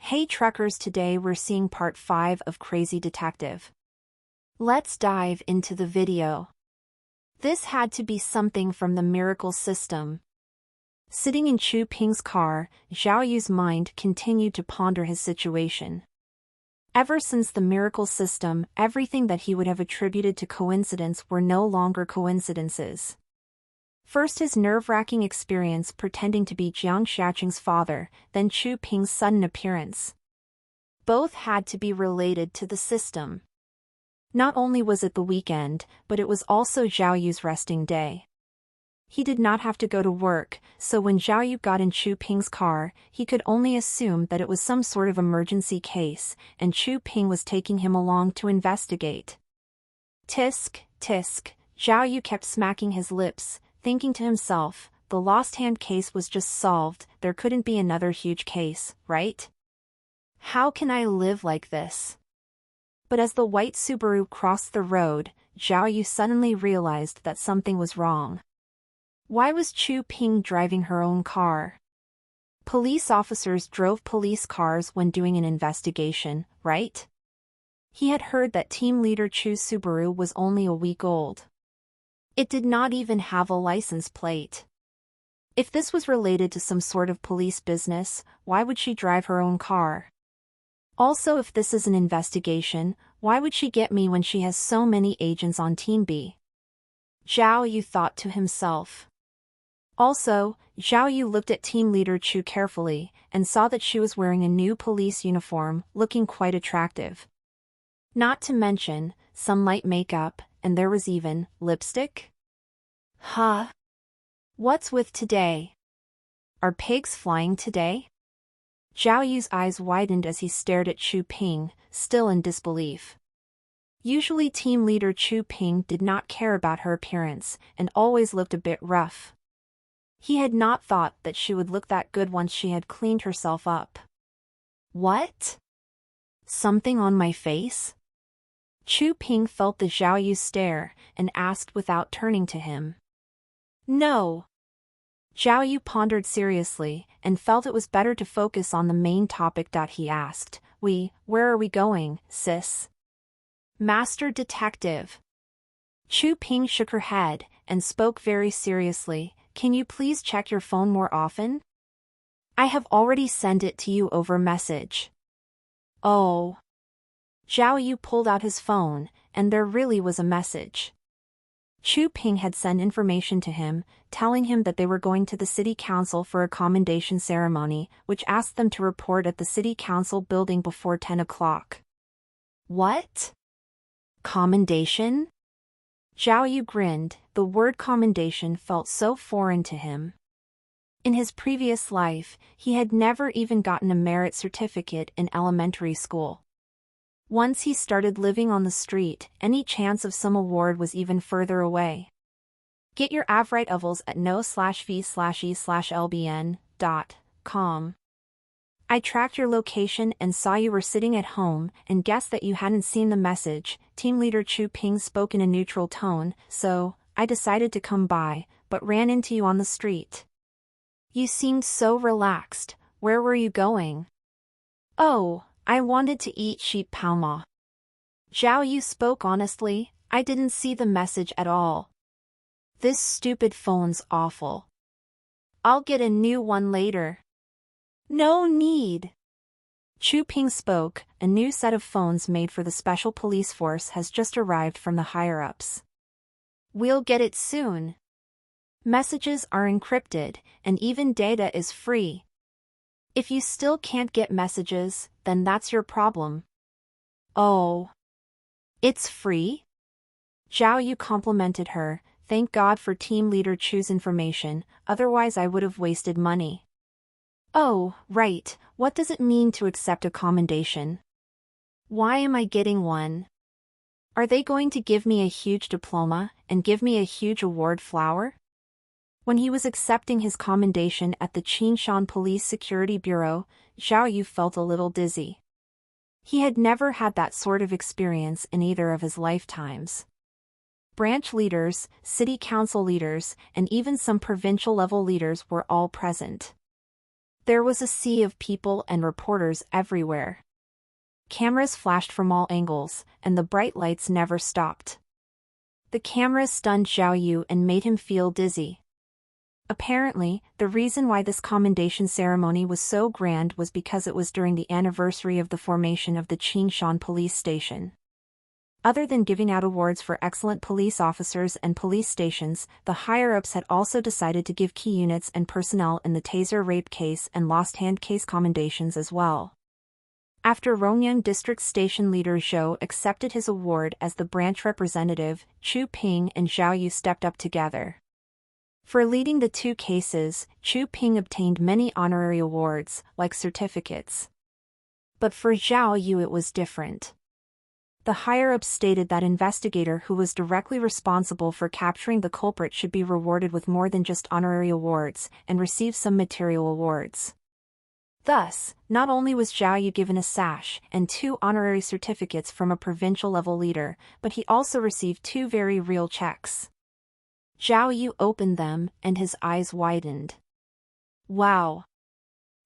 Hey truckers, today we're seeing part 5 of Crazy Detective. Let's dive into the video. This had to be something from the miracle system. Sitting in Chu Ping's car, Zhao Yu's mind continued to ponder his situation. Ever since the miracle system, everything that he would have attributed to coincidence were no longer coincidences. First his nerve-wracking experience pretending to be Jiang Xiaqing's father, then Chu Ping's sudden appearance. Both had to be related to the system. Not only was it the weekend, but it was also Zhao Yu's resting day. He did not have to go to work, so when Zhao Yu got in Chu Ping's car, he could only assume that it was some sort of emergency case, and Chu Ping was taking him along to investigate. Tisk, tisk, Zhao Yu kept smacking his lips, thinking to himself, the lost hand case was just solved, there couldn't be another huge case, right? How can I live like this? But as the white Subaru crossed the road, Zhao Yu suddenly realized that something was wrong. Why was Chu Ping driving her own car? Police officers drove police cars when doing an investigation, right? He had heard that team leader Chu's Subaru was only a week old. It did not even have a license plate. If this was related to some sort of police business, why would she drive her own car? Also, if this is an investigation, why would she get me when she has so many agents on Team B? Zhao Yu thought to himself. Also, Zhao Yu looked at team leader Chu carefully, and saw that she was wearing a new police uniform, looking quite attractive. Not to mention, some light makeup, and there was even lipstick? Huh? What's with today? Are pigs flying today? Zhao Yu's eyes widened as he stared at Chu Ping, still in disbelief. Usually team leader Chu Ping did not care about her appearance, and always looked a bit rough. He had not thought that she would look that good once she had cleaned herself up. What? Something on my face? Chu Ping felt the Zhao Yu stare, and asked without turning to him. No. Zhao Yu pondered seriously, and felt it was better to focus on the main topic. He asked, where are we going, sis? Master Detective. Chu Ping shook her head, and spoke very seriously, can you please check your phone more often? I have already sent it to you over message. Oh. Zhao Yu pulled out his phone, and there really was a message. Chu Ping had sent information to him, telling him that they were going to the city council for a commendation ceremony, which asked them to report at the city council building before 10 o'clock. What? Commendation? Zhao Yu grinned, the word commendation felt so foreign to him. In his previous life, he had never even gotten a merit certificate in elementary school. Once he started living on the street, any chance of some award was even further away. Get your AVRITE ovals at no/v/e/lbn.com. I tracked your location and saw you were sitting at home, and guessed that you hadn't seen the message. Team leader Chu Ping spoke in a neutral tone, so I decided to come by, but ran into you on the street. You seemed so relaxed. Where were you going? Oh, I wanted to eat sheep pao ma. Zhao Yu spoke honestly, I didn't see the message at all. This stupid phone's awful. I'll get a new one later. No need. Chu Ping spoke, a new set of phones made for the special police force has just arrived from the higher-ups. We'll get it soon. Messages are encrypted, and even data is free. If you still can't get messages, then that's your problem. Oh. It's free? Zhao Yu complimented her, thank God for team leader Chu's information, otherwise I would have wasted money. Oh, right, what does it mean to accept a commendation? Why am I getting one? Are they going to give me a huge diploma, and give me a huge award flower? When he was accepting his commendation at the Qinshan Police Security Bureau, Zhao Yu felt a little dizzy. He had never had that sort of experience in either of his lifetimes. Branch leaders, city council leaders, and even some provincial-level leaders were all present. There was a sea of people and reporters everywhere. Cameras flashed from all angles, and the bright lights never stopped. The cameras stunned Zhao Yu and made him feel dizzy. Apparently, the reason why this commendation ceremony was so grand was because it was during the anniversary of the formation of the Qingshan police station. Other than giving out awards for excellent police officers and police stations, the higher-ups had also decided to give key units and personnel in the Taser rape case and Lost Hand case commendations as well. After Rongyang District Station Leader Zhou accepted his award as the branch representative, Chu Ping and Zhao Yu stepped up together. For leading the two cases, Chu Ping obtained many honorary awards, like certificates. But for Zhao Yu it was different. The higher-ups stated that investigator who was directly responsible for capturing the culprit should be rewarded with more than just honorary awards, and receive some material awards. Thus, not only was Zhao Yu given a sash and 2 honorary certificates from a provincial-level leader, but he also received 2 very real checks. Zhao Yu opened them, and his eyes widened. Wow!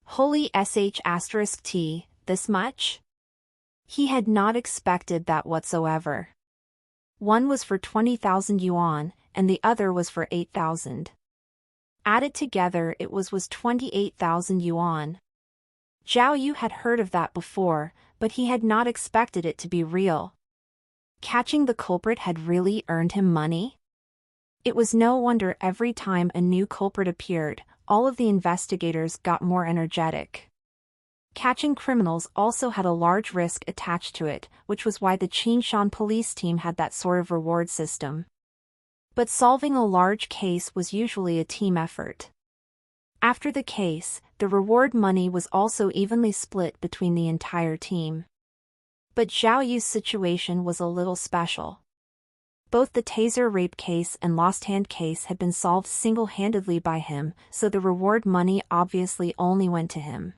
Holy sh*t, this much? He had not expected that whatsoever. One was for 20,000 yuan, and the other was for 8,000. Added together it was 28,000 yuan. Zhao Yu had heard of that before, but he had not expected it to be real. Catching the culprit had really earned him money? It was no wonder every time a new culprit appeared, all of the investigators got more energetic. Catching criminals also had a large risk attached to it, which was why the Qingshan police team had that sort of reward system. But solving a large case was usually a team effort. After the case, the reward money was also evenly split between the entire team. But Zhao Yu's situation was a little special. Both the Taser rape case and Lost Hand case had been solved single-handedly by him, so the reward money obviously only went to him.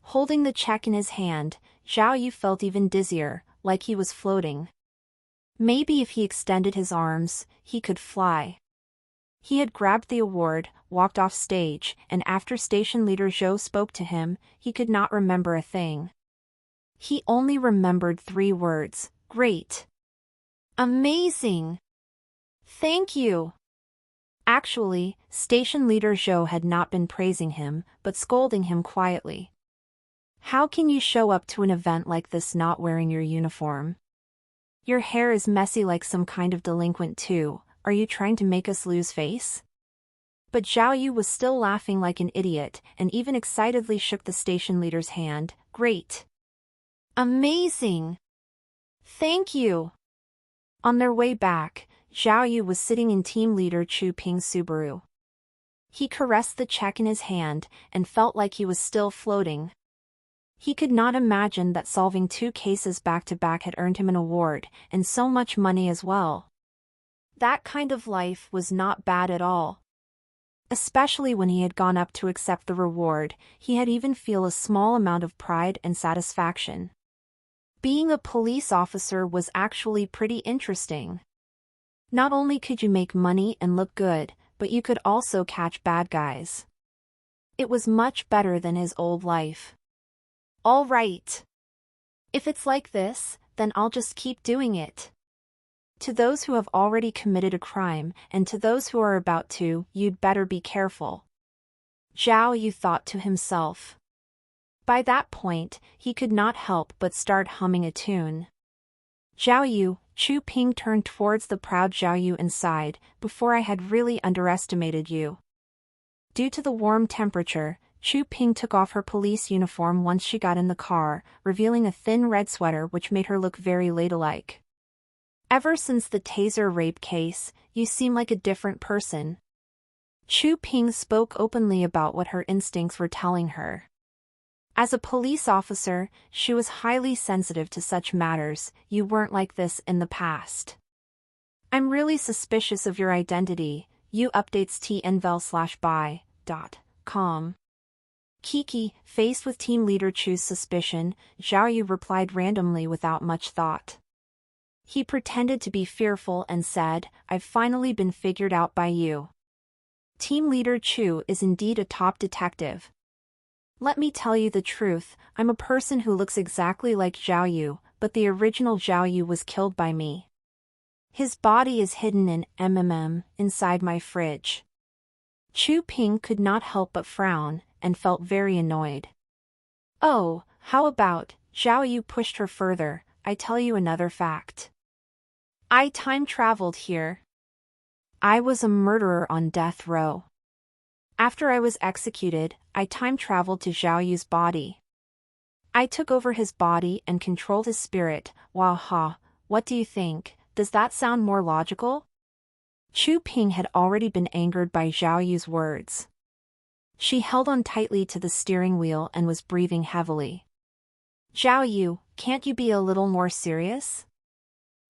Holding the check in his hand, Zhao Yu felt even dizzier, like he was floating. Maybe if he extended his arms, he could fly. He had grabbed the award, walked off stage, and after station leader Zhou spoke to him, he could not remember a thing. He only remembered 3 words: great. Amazing. Thank you. Actually, station leader Zhou had not been praising him, but scolding him quietly. How can you show up to an event like this not wearing your uniform? Your hair is messy like some kind of delinquent too. Are you trying to make us lose face? But Zhao Yu was still laughing like an idiot, and even excitedly shook the station leader's hand. Great. Amazing. Thank you. On their way back, Zhao Yu was sitting in team leader Chu Ping's Subaru. He caressed the check in his hand, and felt like he was still floating. He could not imagine that solving 2 cases back-to-back had earned him an award, and so much money as well. That kind of life was not bad at all. Especially when he had gone up to accept the reward, he had even feel a small amount of pride and satisfaction. Being a police officer was actually pretty interesting. Not only could you make money and look good, but you could also catch bad guys. It was much better than his old life. All right. If it's like this, then I'll just keep doing it. To those who have already committed a crime, and to those who are about to, you'd better be careful. Zhao Yu thought to himself. By that point, he could not help but start humming a tune. Zhao Yu, Chu Ping turned towards the proud Zhao Yu and sighed, before I had really underestimated you. Due to the warm temperature, Chu Ping took off her police uniform once she got in the car, revealing a thin red sweater which made her look very ladylike. Ever since the Taser rape case, you seem like a different person. Chu Ping spoke openly about what her instincts were telling her. As a police officer, she was highly sensitive to such matters. You weren't like this in the past. I'm really suspicious of your identity. You updates tnvel/by.com. Kiki, faced with team leader Chu's suspicion, Zhao Yu replied randomly without much thought. He pretended to be fearful and said, I've finally been figured out by you. Team leader Chu is indeed a top detective. Let me tell you the truth, I'm a person who looks exactly like Zhao Yu, but the original Zhao Yu was killed by me. His body is hidden in inside my fridge. Chu Ping could not help but frown, and felt very annoyed. Oh, how about, Zhao Yu pushed her further, I tell you another fact. I time-traveled here. I was a murderer on death row. After I was executed, I time-traveled to Zhao Yu's body. I took over his body and controlled his spirit. Wow, what do you think? Does that sound more logical? Chu Ping had already been angered by Zhao Yu's words. She held on tightly to the steering wheel and was breathing heavily. Zhao Yu, can't you be a little more serious?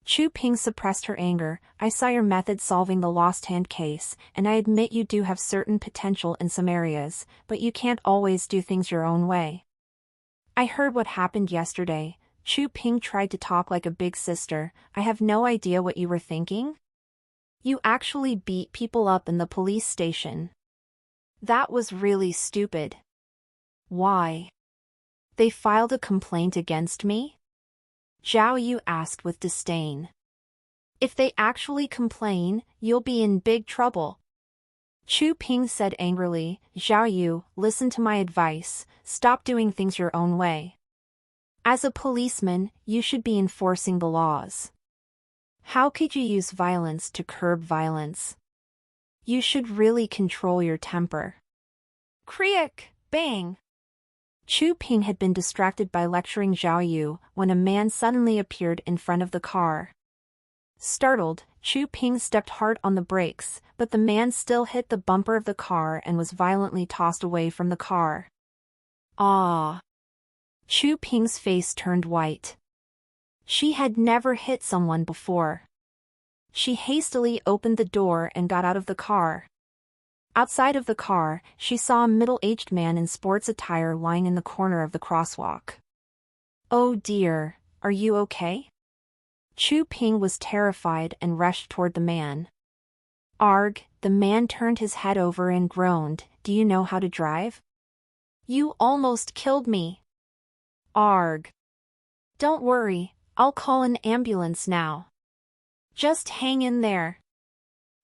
Chu Ping suppressed her anger. I saw your method solving the lost hand case, and I admit you do have certain potential in some areas, but you can't always do things your own way. I heard what happened yesterday. Chu Ping tried to talk like a big sister. I have no idea what you were thinking. You actually beat people up in the police station. That was really stupid. Why? They filed a complaint against me? Zhao Yu asked with disdain. If they actually complain, you'll be in big trouble. Chu Ping said angrily. Zhao Yu, listen to my advice, stop doing things your own way. As a policeman, you should be enforcing the laws. How could you use violence to curb violence? You should really control your temper. Kriak, bang! Chu Ping had been distracted by lecturing Zhao Yu when a man suddenly appeared in front of the car. Startled, Chu Ping stepped hard on the brakes, but the man still hit the bumper of the car and was violently tossed away from the car. Ah! Chu Ping's face turned white. She had never hit someone before. She hastily opened the door and got out of the car. Outside of the car, she saw a middle-aged man in sports attire lying in the corner of the crosswalk. Oh dear, are you okay? Chu Ping was terrified and rushed toward the man. Arg, the man turned his head over and groaned, do you know how to drive? You almost killed me. Arg. Don't worry, I'll call an ambulance now. Just hang in there.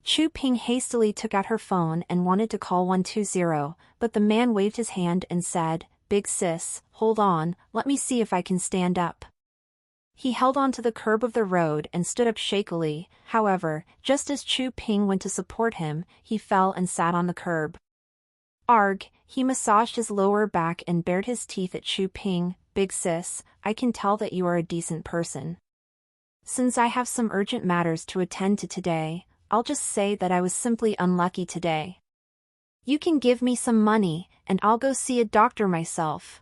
Chu Ping hastily took out her phone and wanted to call 120, but the man waved his hand and said, Big sis, hold on, let me see if I can stand up. He held onto the curb of the road and stood up shakily. However, just as Chu Ping went to support him, he fell and sat on the curb. Arg, he massaged his lower back and bared his teeth at Chu Ping. Big sis, I can tell that you are a decent person. Since I have some urgent matters to attend to today, I'll just say that I was simply unlucky today. You can give me some money, and I'll go see a doctor myself.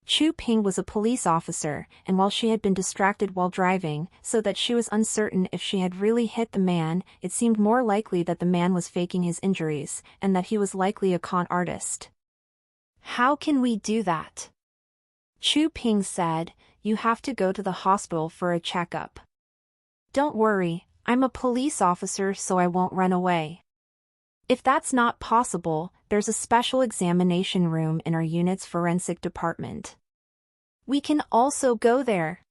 Chu Ping was a police officer, and while she had been distracted while driving, so that she was uncertain if she had really hit the man, it seemed more likely that the man was faking his injuries, and that he was likely a con artist. How can we do that? Chu Ping said, you have to go to the hospital for a checkup. Don't worry, I'm a police officer so I won't run away. If that's not possible, there's a special examination room in our unit's forensic department. We can also go there.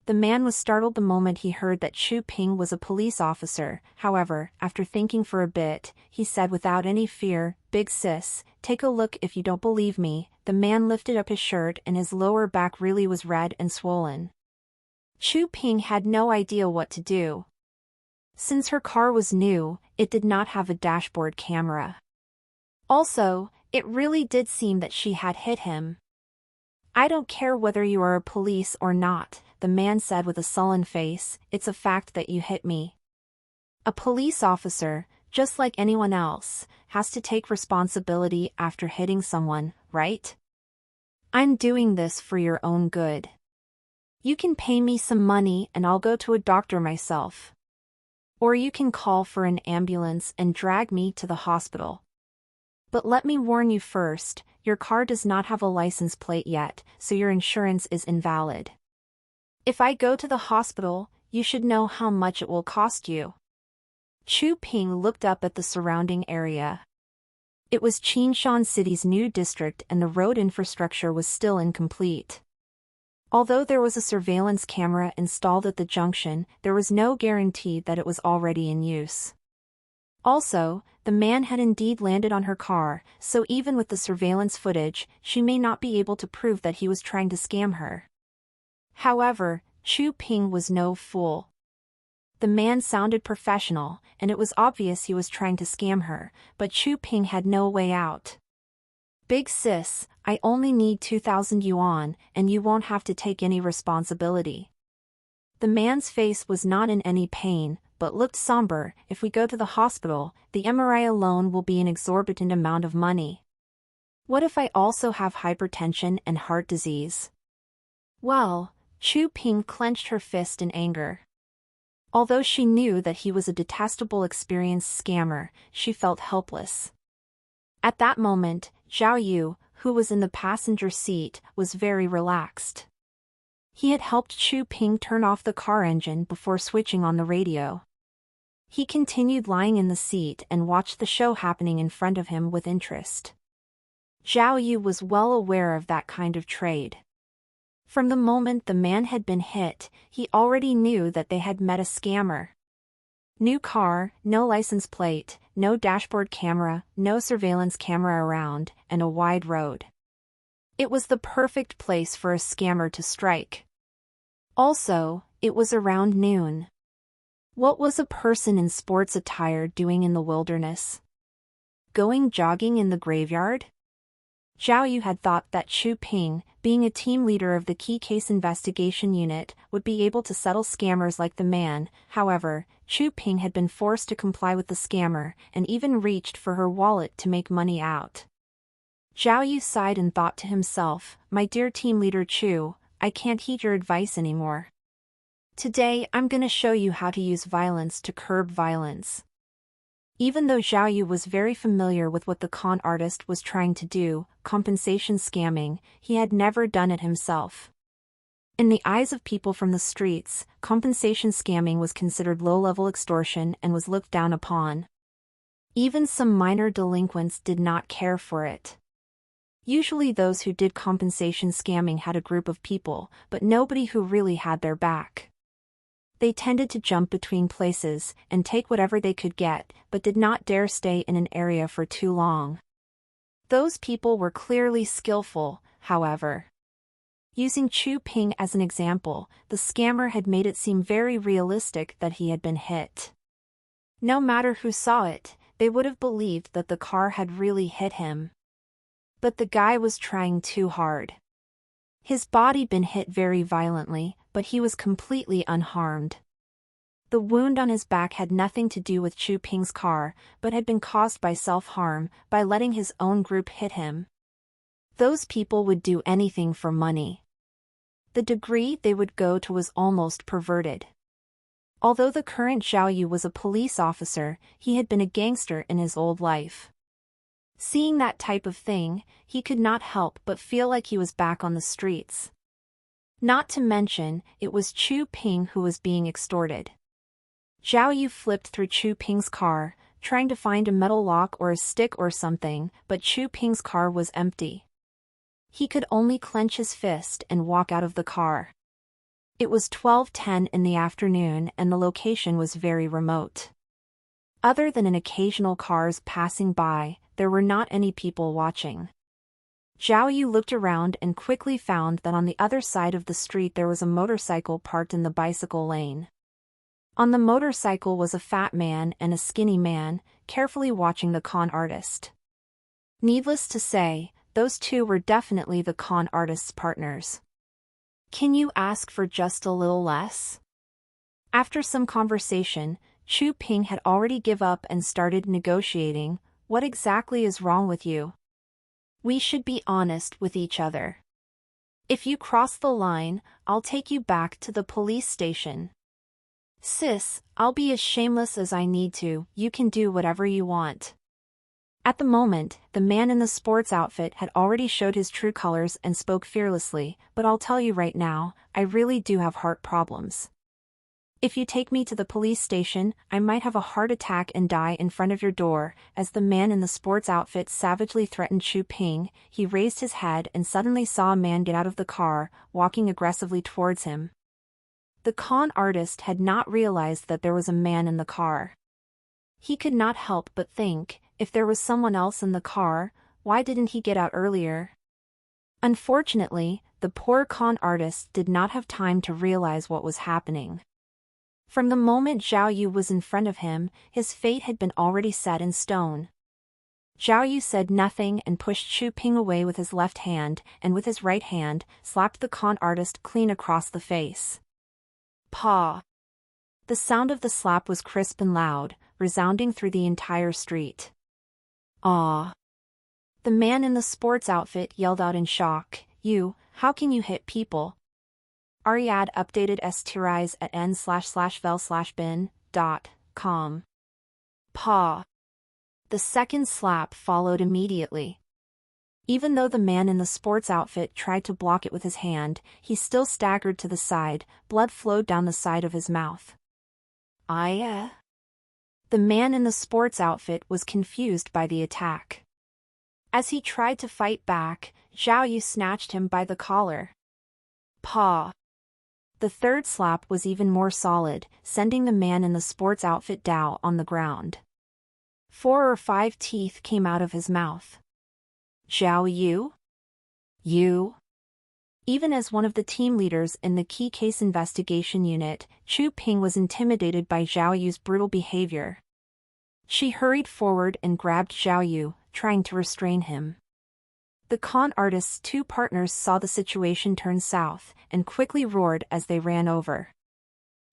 The man was startled the moment he heard that Chu Ping was a police officer. However, after thinking for a bit, he said without any fear, Big sis, take a look if you don't believe me. The man lifted up his shirt and his lower back really was red and swollen. Chu Ping had no idea what to do. Since her car was new, it did not have a dashboard camera. Also, it really did seem that she had hit him. I don't care whether you are a police or not, the man said with a sullen face, it's a fact that you hit me. A police officer, just like anyone else, has to take responsibility after hitting someone, right? I'm doing this for your own good. You can pay me some money and I'll go to a doctor myself. Or you can call for an ambulance and drag me to the hospital. But let me warn you first, your car does not have a license plate yet, so your insurance is invalid. If I go to the hospital, you should know how much it will cost you. Chu Ping looked up at the surrounding area. It was Qinshan City's new district and the road infrastructure was still incomplete. Although there was a surveillance camera installed at the junction, there was no guarantee that it was already in use. Also, the man had indeed landed on her car, so even with the surveillance footage, she may not be able to prove that he was trying to scam her. However, Chu Ping was no fool. The man sounded professional, and it was obvious he was trying to scam her, but Chu Ping had no way out. "Big sis, I only need 2,000 yuan, and you won't have to take any responsibility." The man's face was not in any pain, but looked somber. "If we go to the hospital, the MRI alone will be an exorbitant amount of money. What if I also have hypertension and heart disease?" Well, Chu Ping clenched her fist in anger. Although she knew that he was a detestable experienced scammer, she felt helpless. At that moment, Zhao Yu, who was in the passenger seat, was very relaxed. He had helped Chu Ping turn off the car engine before switching on the radio. He continued lying in the seat and watched the show happening in front of him with interest. Zhao Yu was well aware of that kind of trade. From the moment the man had been hit, he already knew that they had met a scammer. New car, no license plate, no dashboard camera, no surveillance camera around, and a wide road. It was the perfect place for a scammer to strike. Also, it was around noon. What was a person in sports attire doing in the wilderness? Going jogging in the graveyard? Zhao Yu had thought that Chu Ping, being a team leader of the key case investigation unit, would be able to settle scammers like the man. However, Chu Ping had been forced to comply with the scammer, and even reached for her wallet to make money out. Zhao Yu sighed and thought to himself, "My dear team leader Chu, I can't heed your advice anymore. Today I'm gonna show you how to use violence to curb violence." Even though Zhao Yu was very familiar with what the con artist was trying to do, compensation scamming, he had never done it himself. In the eyes of people from the streets, compensation scamming was considered low-level extortion and was looked down upon. Even some minor delinquents did not care for it. Usually those who did compensation scamming had a group of people, but nobody who really had their back. They tended to jump between places and take whatever they could get, but did not dare stay in an area for too long. Those people were clearly skillful, however. Using Chu Ping as an example, the scammer had made it seem very realistic that he had been hit. No matter who saw it, they would have believed that the car had really hit him. But the guy was trying too hard. His body been hit very violently, but he was completely unharmed. The wound on his back had nothing to do with Chu Ping's car, but had been caused by self-harm, by letting his own group hit him. Those people would do anything for money. The degree they would go to was almost perverted. Although the current Zhao Yu was a police officer, he had been a gangster in his old life. Seeing that type of thing, he could not help but feel like he was back on the streets. Not to mention, it was Chu Ping who was being extorted. Zhao Yu flipped through Chu Ping's car, trying to find a metal lock or a stick or something, but Chu Ping's car was empty. He could only clench his fist and walk out of the car. It was 12:10 in the afternoon and the location was very remote. Other than an occasional cars passing by, there were not any people watching. Zhao Yu looked around and quickly found that on the other side of the street there was a motorcycle parked in the bicycle lane. On the motorcycle was a fat man and a skinny man, carefully watching the con artist. Needless to say, those two were definitely the con artist's partners. "Can you ask for just a little less?" After some conversation, Chu Ping had already given up and started negotiating. "What exactly is wrong with you? We should be honest with each other. If you cross the line, I'll take you back to the police station. Sis, I'll be as shameless as I need to, you can do whatever you want." At the moment, the man in the sports outfit had already showed his true colors and spoke fearlessly, "But I'll tell you right now, I really do have heart problems. If you take me to the police station, I might have a heart attack and die in front of your door. As the man in the sports outfit savagely threatened Chu Ping, he raised his head and suddenly saw a man get out of the car, walking aggressively towards him. The con artist had not realized that there was a man in the car. He could not help but think, if there was someone else in the car, why didn't he get out earlier? Unfortunately, the poor con artist did not have time to realize what was happening. From the moment Zhao Yu was in front of him, his fate had been already set in stone. Zhao Yu said nothing and pushed Chu Ping away with his left hand, and with his right hand, slapped the con artist clean across the face. Paw! The sound of the slap was crisp and loud, resounding through the entire street. "Aw!" The man in the sports outfit yelled out in shock, how can you hit people?" Ariad updated stirise at n/vel/bin.com. Paw! The second slap followed immediately. Even though the man in the sports outfit tried to block it with his hand, he still staggered to the side, blood flowed down the side of his mouth. The man in the sports outfit was confused by the attack. As he tried to fight back, Zhao Yu snatched him by the collar. Paw! The third slap was even more solid, sending the man in the sports outfit down on the ground. 4 or 5 teeth came out of his mouth. Zhao Yu? Even as one of the team leaders in the key case investigation unit, Chu Ping was intimidated by Zhao Yu's brutal behavior. She hurried forward and grabbed Zhao Yu, trying to restrain him. The con artist's 2 partners saw the situation turn south, and quickly roared as they ran over.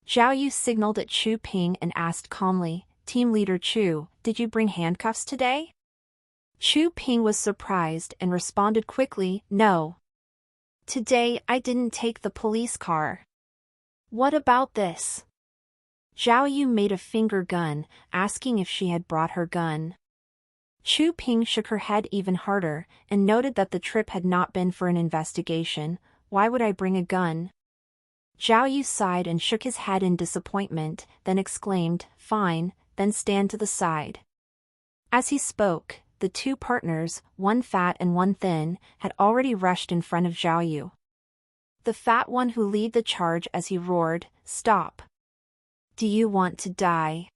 Zhao Yu signaled at Chu Ping and asked calmly, "Team leader Chu, did you bring handcuffs today?" Chu Ping was surprised and responded quickly, "No. Today I didn't take the police car." "What about this?" Zhao Yu made a finger gun, asking if she had brought her gun. Chu Ping shook her head even harder, and noted that the trip had not been for an investigation. "Why would I bring a gun?" Zhao Yu sighed and shook his head in disappointment, then exclaimed, "Fine, then stand to the side." As he spoke, the 2 partners, one fat and one thin, had already rushed in front of Zhao Yu. The fat one who led the charge as he roared, "Stop! Do you want to die?"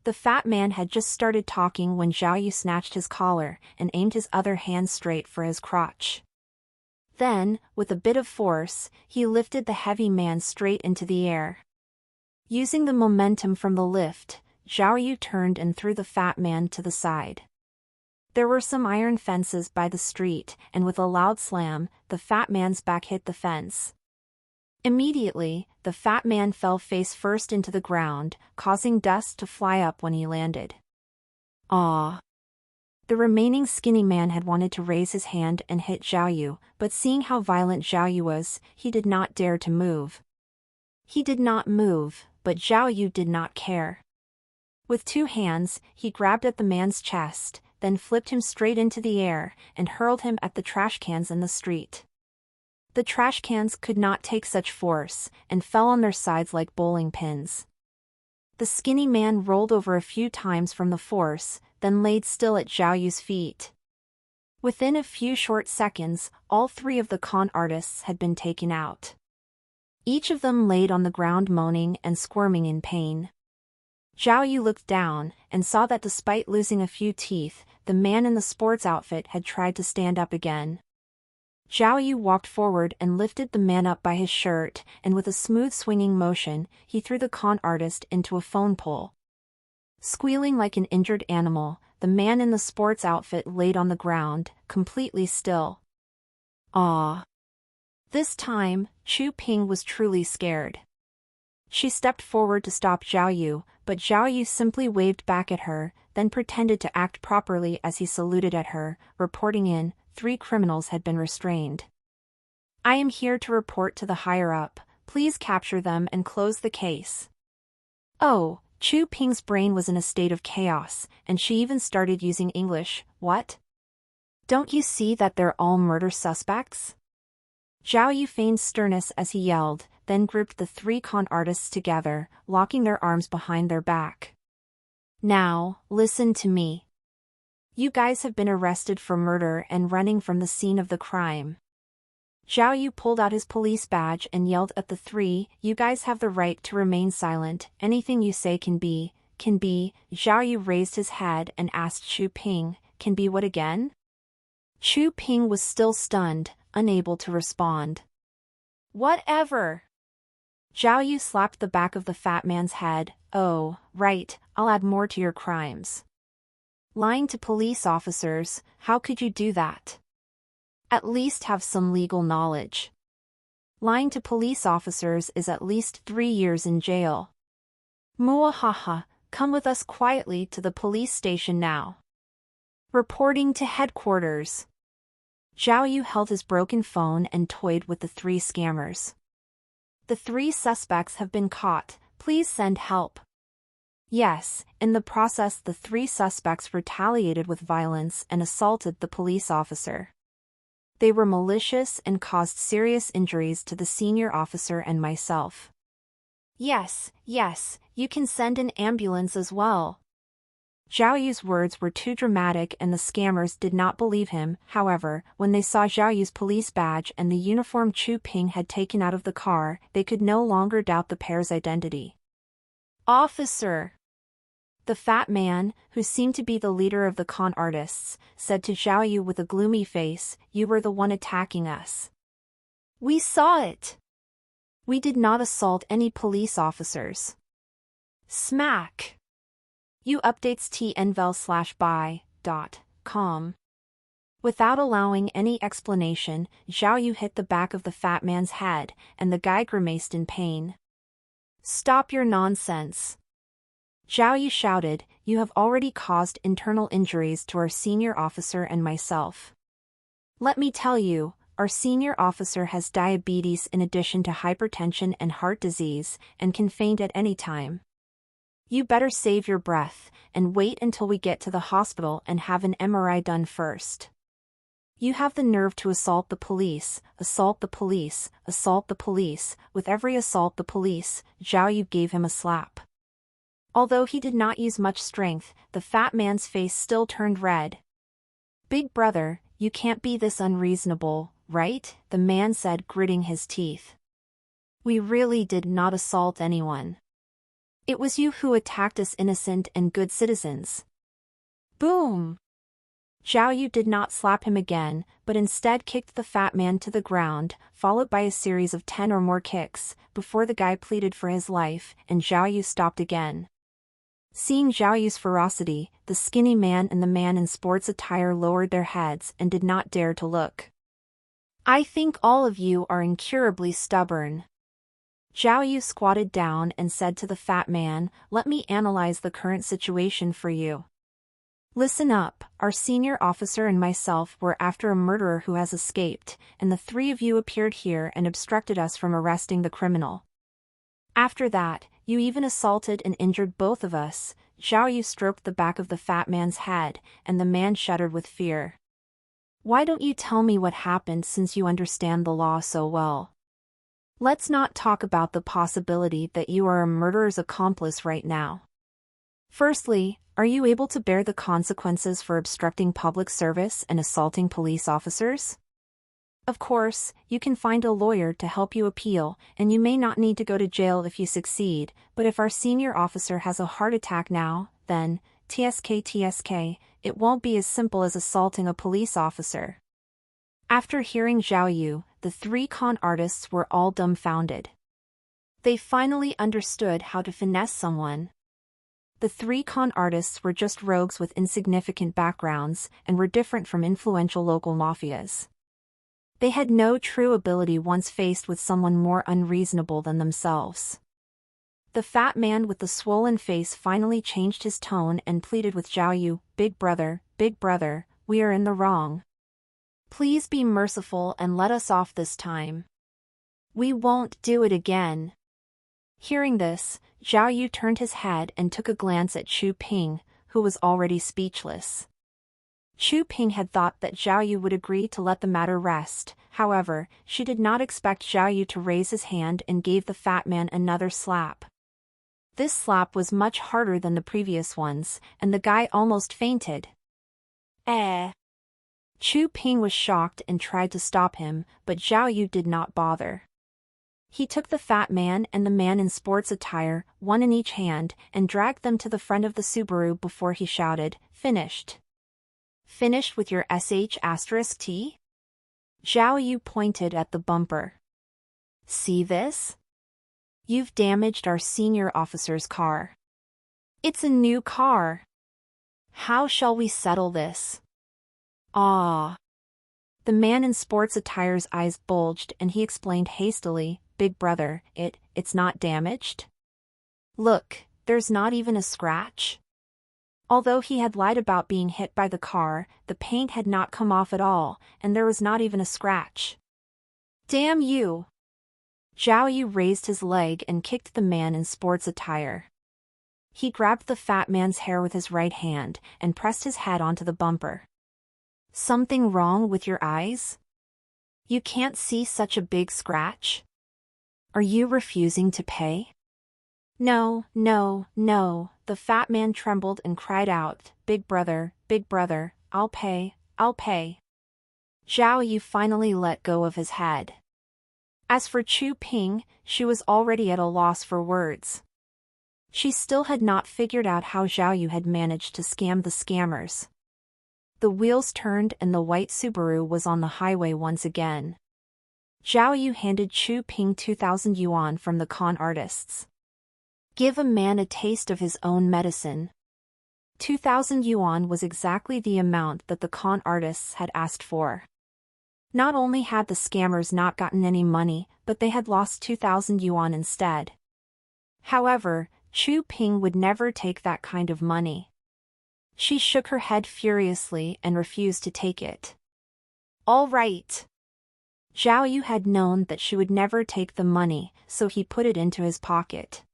The fat man had just started talking when Zhao Yu snatched his collar and aimed his other hand straight for his crotch. Then, with a bit of force, he lifted the heavy man straight into the air. Using the momentum from the lift, Zhao Yu turned and threw the fat man to the side. There were some iron fences by the street, and with a loud slam, the fat man's back hit the fence. Immediately, the fat man fell face first into the ground, causing dust to fly up when he landed. "Aw!" The remaining skinny man had wanted to raise his hand and hit Zhao Yu, but seeing how violent Zhao Yu was, he did not dare to move. He did not move, but Zhao Yu did not care. With 2 hands, he grabbed at the man's chest, then flipped him straight into the air, and hurled him at the trash cans in the street. The trash cans could not take such force, and fell on their sides like bowling pins. The skinny man rolled over a few times from the force, then laid still at Zhao Yu's feet. Within a few short seconds, all 3 of the con artists had been taken out. Each of them laid on the ground moaning and squirming in pain. Zhao Yu looked down, and saw that despite losing a few teeth, the man in the sports outfit had tried to stand up again. Zhao Yu walked forward and lifted the man up by his shirt, and with a smooth swinging motion, he threw the con artist into a phone pole. Squealing like an injured animal, the man in the sports outfit laid on the ground, completely still. "Aw!" This time, Chu Ping was truly scared. She stepped forward to stop Zhao Yu, but Zhao Yu simply waved back at her, then pretended to act properly as he saluted at her, reporting in, 3 criminals had been restrained. "I am here to report to the higher-up, please capture them and close the case." Oh, Chu Ping's brain was in a state of chaos, and she even started using English. "What? Don't you see that they're all murder suspects?" Zhao Yu feigned sternness as he yelled, then grouped the three con artists together, locking their arms behind their back. Now, listen to me. You guys have been arrested for murder and running from the scene of the crime. Zhao Yu pulled out his police badge and yelled at the three, "You guys have the right to remain silent, anything you say can be. Zhao Yu raised his head and asked Chu Ping, "Can be what again?" Chu Ping was still stunned, unable to respond. "Whatever." Zhao Yu slapped the back of the fat man's head. "Oh, right, I'll add more to your crimes. Lying to police officers, how could you do that? At least have some legal knowledge. Lying to police officers is at least 3 years in jail. Muahaha, come with us quietly to the police station now. Reporting to headquarters." Zhao Yu held his broken phone and toyed with the three scammers. "The 3 suspects have been caught, please send help." Yes, in the process the 3 suspects retaliated with violence and assaulted the police officer. They were malicious and caused serious injuries to the senior officer and myself. Yes, you can send an ambulance as well." Zhao Yu's words were too dramatic and the scammers did not believe him. However, when they saw Zhao Yu's police badge and the uniform Chu Ping had taken out of the car, they could no longer doubt the pair's identity. "Officer!" The fat man, who seemed to be the leader of the con artists, said to Zhao Yu with a gloomy face, "You were the one attacking us." "We saw it. We did not assault any police officers." Smack! You updates tnvel/buy.com. Without allowing any explanation, Zhao Yu hit the back of the fat man's head, and the guy grimaced in pain. "Stop your nonsense!" Zhao Yu shouted, "You have already caused internal injuries to our senior officer and myself. Let me tell you, our senior officer has diabetes in addition to hypertension and heart disease, and can faint at any time. You better save your breath, and wait until we get to the hospital and have an MRI done first. You have the nerve to assault the police, assault the police, assault the police." With every assault the police, Zhao Yu gave him a slap. Although he did not use much strength, the fat man's face still turned red. "Big brother, you can't be this unreasonable, right?" the man said, gritting his teeth. "We really did not assault anyone. It was you who attacked us innocent and good citizens." Boom! Zhao Yu did not slap him again, but instead kicked the fat man to the ground, followed by a series of 10 or more kicks, before the guy pleaded for his life, and Zhao Yu stopped again. Seeing Zhao Yu's ferocity, the skinny man and the man in sports attire lowered their heads and did not dare to look. "I think all of you are incurably stubborn." Zhao Yu squatted down and said to the fat man, "Let me analyze the current situation for you. Listen up, our senior officer and myself were after a murderer who has escaped, and the 3 of you appeared here and obstructed us from arresting the criminal. After that, you even assaulted and injured both of us." Zhao Yu stroked the back of the fat man's head, and the man shuddered with fear. "Why don't you tell me what happened since you understand the law so well? Let's not talk about the possibility that you are a murderer's accomplice right now. Firstly, are you able to bear the consequences for obstructing public service and assaulting police officers? Of course, you can find a lawyer to help you appeal, and you may not need to go to jail if you succeed, but if our senior officer has a heart attack now, then, TSK, it won't be as simple as assaulting a police officer." After hearing Zhao Yu, the 3 con artists were all dumbfounded. They finally understood how to finesse someone. The 3 con artists were just rogues with insignificant backgrounds, and were different from influential local mafias. They had no true ability once faced with someone more unreasonable than themselves. The fat man with the swollen face finally changed his tone and pleaded with Zhao Yu, big brother, we are in the wrong. Please be merciful and let us off this time. We won't do it again." Hearing this, Zhao Yu turned his head and took a glance at Chu Ping, who was already speechless. Chu Ping had thought that Zhao Yu would agree to let the matter rest. However, she did not expect Zhao Yu to raise his hand and gave the fat man another slap. This slap was much harder than the previous ones, and the guy almost fainted. Chu Ping was shocked and tried to stop him, but Zhao Yu did not bother. He took the fat man and the man in sports attire, one in each hand, and dragged them to the front of the Subaru before he shouted, "Finished. Finished with your sh*T?" Zhao Yu pointed at the bumper. "See this? You've damaged our senior officer's car. It's a new car. How shall we settle this?" "Ah." The man in sports attire's eyes bulged and he explained hastily, "Big brother, it's not damaged. Look, there's not even a scratch." Although he had lied about being hit by the car, the paint had not come off at all, and there was not even a scratch. "Damn you!" Zhao Yu raised his leg and kicked the man in sports attire. He grabbed the fat man's hair with his right hand and pressed his head onto the bumper. "Something wrong with your eyes? You can't see such a big scratch? Are you refusing to pay?" No, the fat man trembled and cried out, big brother, I'll pay. Zhao Yu finally let go of his head. As for Chu Ping, she was already at a loss for words. She still had not figured out how Zhao Yu had managed to scam the scammers. The wheels turned and the white Subaru was on the highway once again. Zhao Yu handed Chu Ping 2,000 yuan from the con artists. Give a man a taste of his own medicine. 2,000 yuan was exactly the amount that the con artists had asked for. Not only had the scammers not gotten any money, but they had lost 2,000 yuan instead. However, Chu Ping would never take that kind of money. She shook her head furiously and refused to take it. All right. Zhao Yu had known that she would never take the money, so he put it into his pocket.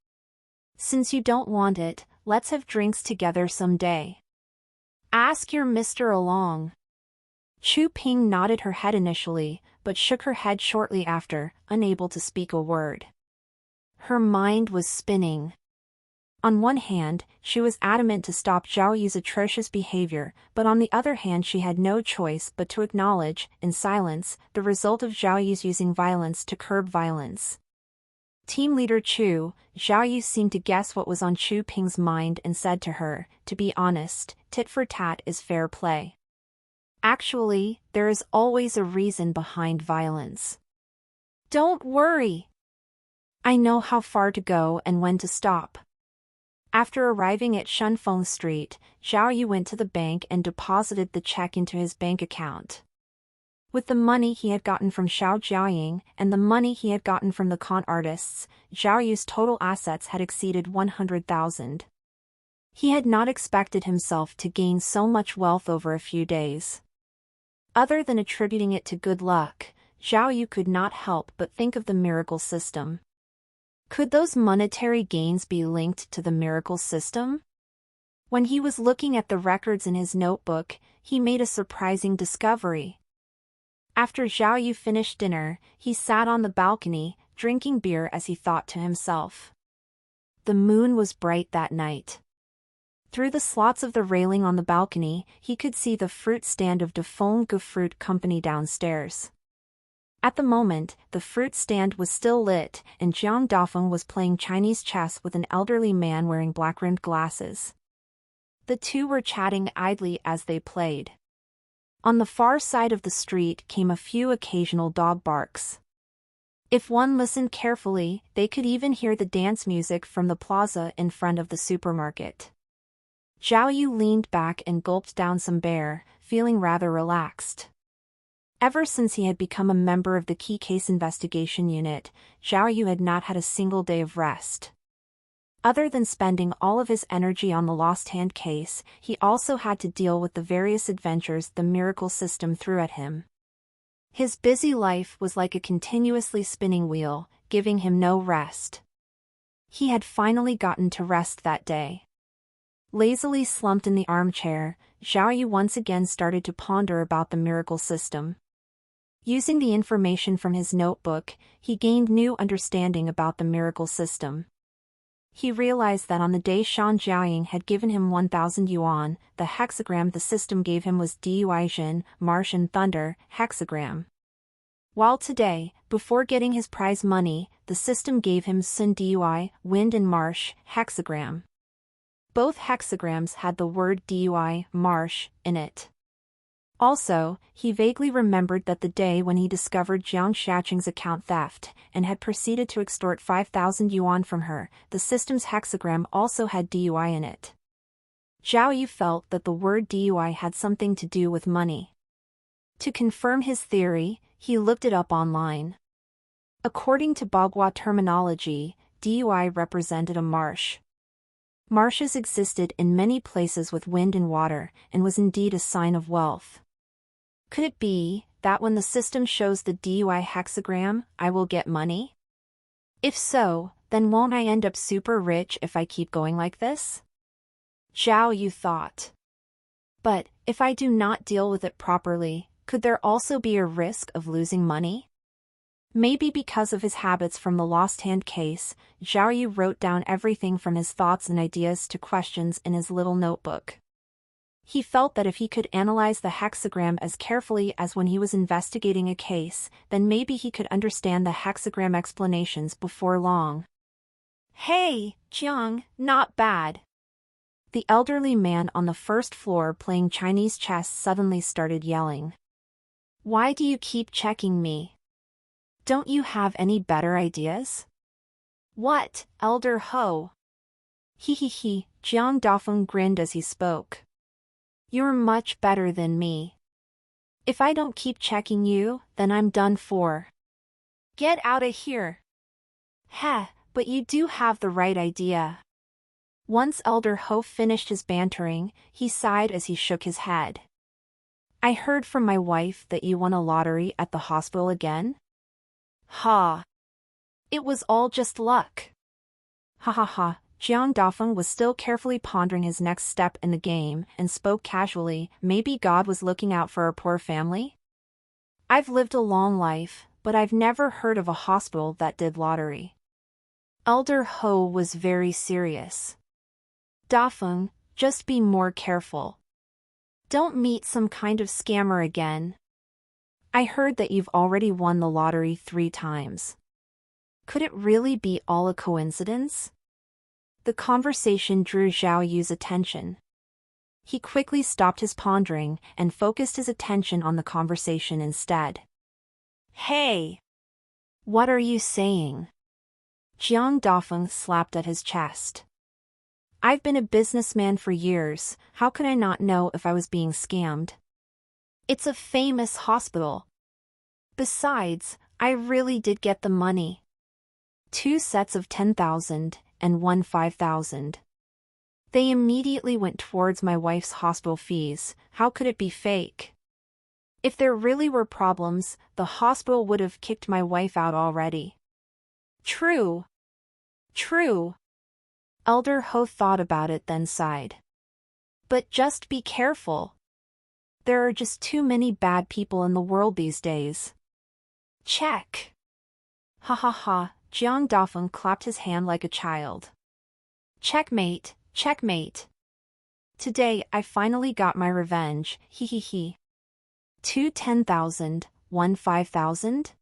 Since you don't want it, let's have drinks together someday. Ask your mister along. Chu Ping nodded her head initially, but shook her head shortly after, unable to speak a word. Her mind was spinning. On one hand, she was adamant to stop Zhao Yu's atrocious behavior, but on the other hand she had no choice but to acknowledge, in silence, the result of Zhao Yu's using violence to curb violence. Team leader Zhao Yu seemed to guess what was on Chu Ping's mind and said to her, "To be honest, tit for tat is fair play. Actually, there is always a reason behind violence. Don't worry. I know how far to go and when to stop." After arriving at Shunfeng Street, Zhao Yu went to the bank and deposited the check into his bank account. With the money he had gotten from Xiao Jiaying and the money he had gotten from the con artists, Zhao Yu's total assets had exceeded 100,000. He had not expected himself to gain so much wealth over a few days. Other than attributing it to good luck, Zhao Yu could not help but think of the miracle system. Could those monetary gains be linked to the miracle system? When he was looking at the records in his notebook, he made a surprising discovery. After Zhao Yu finished dinner, he sat on the balcony, drinking beer as he thought to himself. The moon was bright that night. Through the slots of the railing on the balcony, he could see the fruit stand of Dafeng Ge Fruit Company downstairs. At the moment, the fruit stand was still lit, and Jiang Dafeng was playing Chinese chess with an elderly man wearing black-rimmed glasses. The two were chatting idly as they played. On the far side of the street came a few occasional dog barks. If one listened carefully, they could even hear the dance music from the plaza in front of the supermarket. Zhao Yu leaned back and gulped down some beer, feeling rather relaxed. Ever since he had become a member of the Key Case Investigation Unit, Zhao Yu had not had a single day of rest. Other than spending all of his energy on the Lost Hand case, he also had to deal with the various adventures the miracle system threw at him. His busy life was like a continuously spinning wheel, giving him no rest. He had finally gotten to rest that day. Lazily slumped in the armchair, Zhao Yu once again started to ponder about the miracle system. Using the information from his notebook, he gained new understanding about the miracle system. He realized that on the day Shan Jiaoying had given him 1,000 yuan, the hexagram the system gave him was Duijin, Marsh and Thunder, hexagram. While today, before getting his prize money, the system gave him Sun Dui, Wind and Marsh, hexagram. Both hexagrams had the word Dui, Marsh, in it. Also, he vaguely remembered that the day when he discovered Jiang Shaoqing's account theft, and had proceeded to extort 5,000 yuan from her, the system's hexagram also had DUI in it. Zhao Yu felt that the word DUI had something to do with money. To confirm his theory, he looked it up online. According to Bagua terminology, DUI represented a marsh. Marshes existed in many places with wind and water, and was indeed a sign of wealth. Could it be that when the system shows the DUI hexagram, I will get money? If so, then won't I end up super rich if I keep going like this? Zhao Yu thought. But, if I do not deal with it properly, could there also be a risk of losing money? Maybe because of his habits from the lost hand case, Zhao Yu wrote down everything from his thoughts and ideas to questions in his little notebook. He felt that if he could analyze the hexagram as carefully as when he was investigating a case, then maybe he could understand the hexagram explanations before long. Hey, Jiang, not bad. The elderly man on the first floor playing Chinese chess suddenly started yelling. Why do you keep checking me? Don't you have any better ideas? What, Elder Ho? He, Jiang Dafeng grinned as he spoke. You're much better than me. If I don't keep checking you, then I'm done for. Get out of here. Heh, but you do have the right idea. Once Elder Ho finished his bantering, he sighed as he shook his head. I heard from my wife that you won a lottery at the hospital again? Ha. It was all just luck. Ha ha ha. Jiang Dafeng was still carefully pondering his next step in the game and spoke casually, maybe God was looking out for our poor family? I've lived a long life, but I've never heard of a hospital that did lottery. Elder Ho was very serious. Dafeng, just be more careful. Don't meet some kind of scammer again. I heard that you've already won the lottery 3 times. Could it really be all a coincidence? The conversation drew Zhao Yu's attention. He quickly stopped his pondering and focused his attention on the conversation instead. Hey! What are you saying? Jiang Dafeng slapped at his chest. I've been a businessman for years, how could I not know if I was being scammed? It's a famous hospital. Besides, I really did get the money. 2 sets of 10,000. And 1 5,000. They immediately went towards my wife's hospital fees. How could it be fake? If there really were problems, the hospital would have kicked my wife out already. True. True. Elder Ho thought about it then sighed. But just be careful. There are just too many bad people in the world these days. Check. Ha ha ha. Jiang Dafeng clapped his hand like a child. Checkmate, checkmate. Today I finally got my revenge, he. 2 10,000, 1 5,000?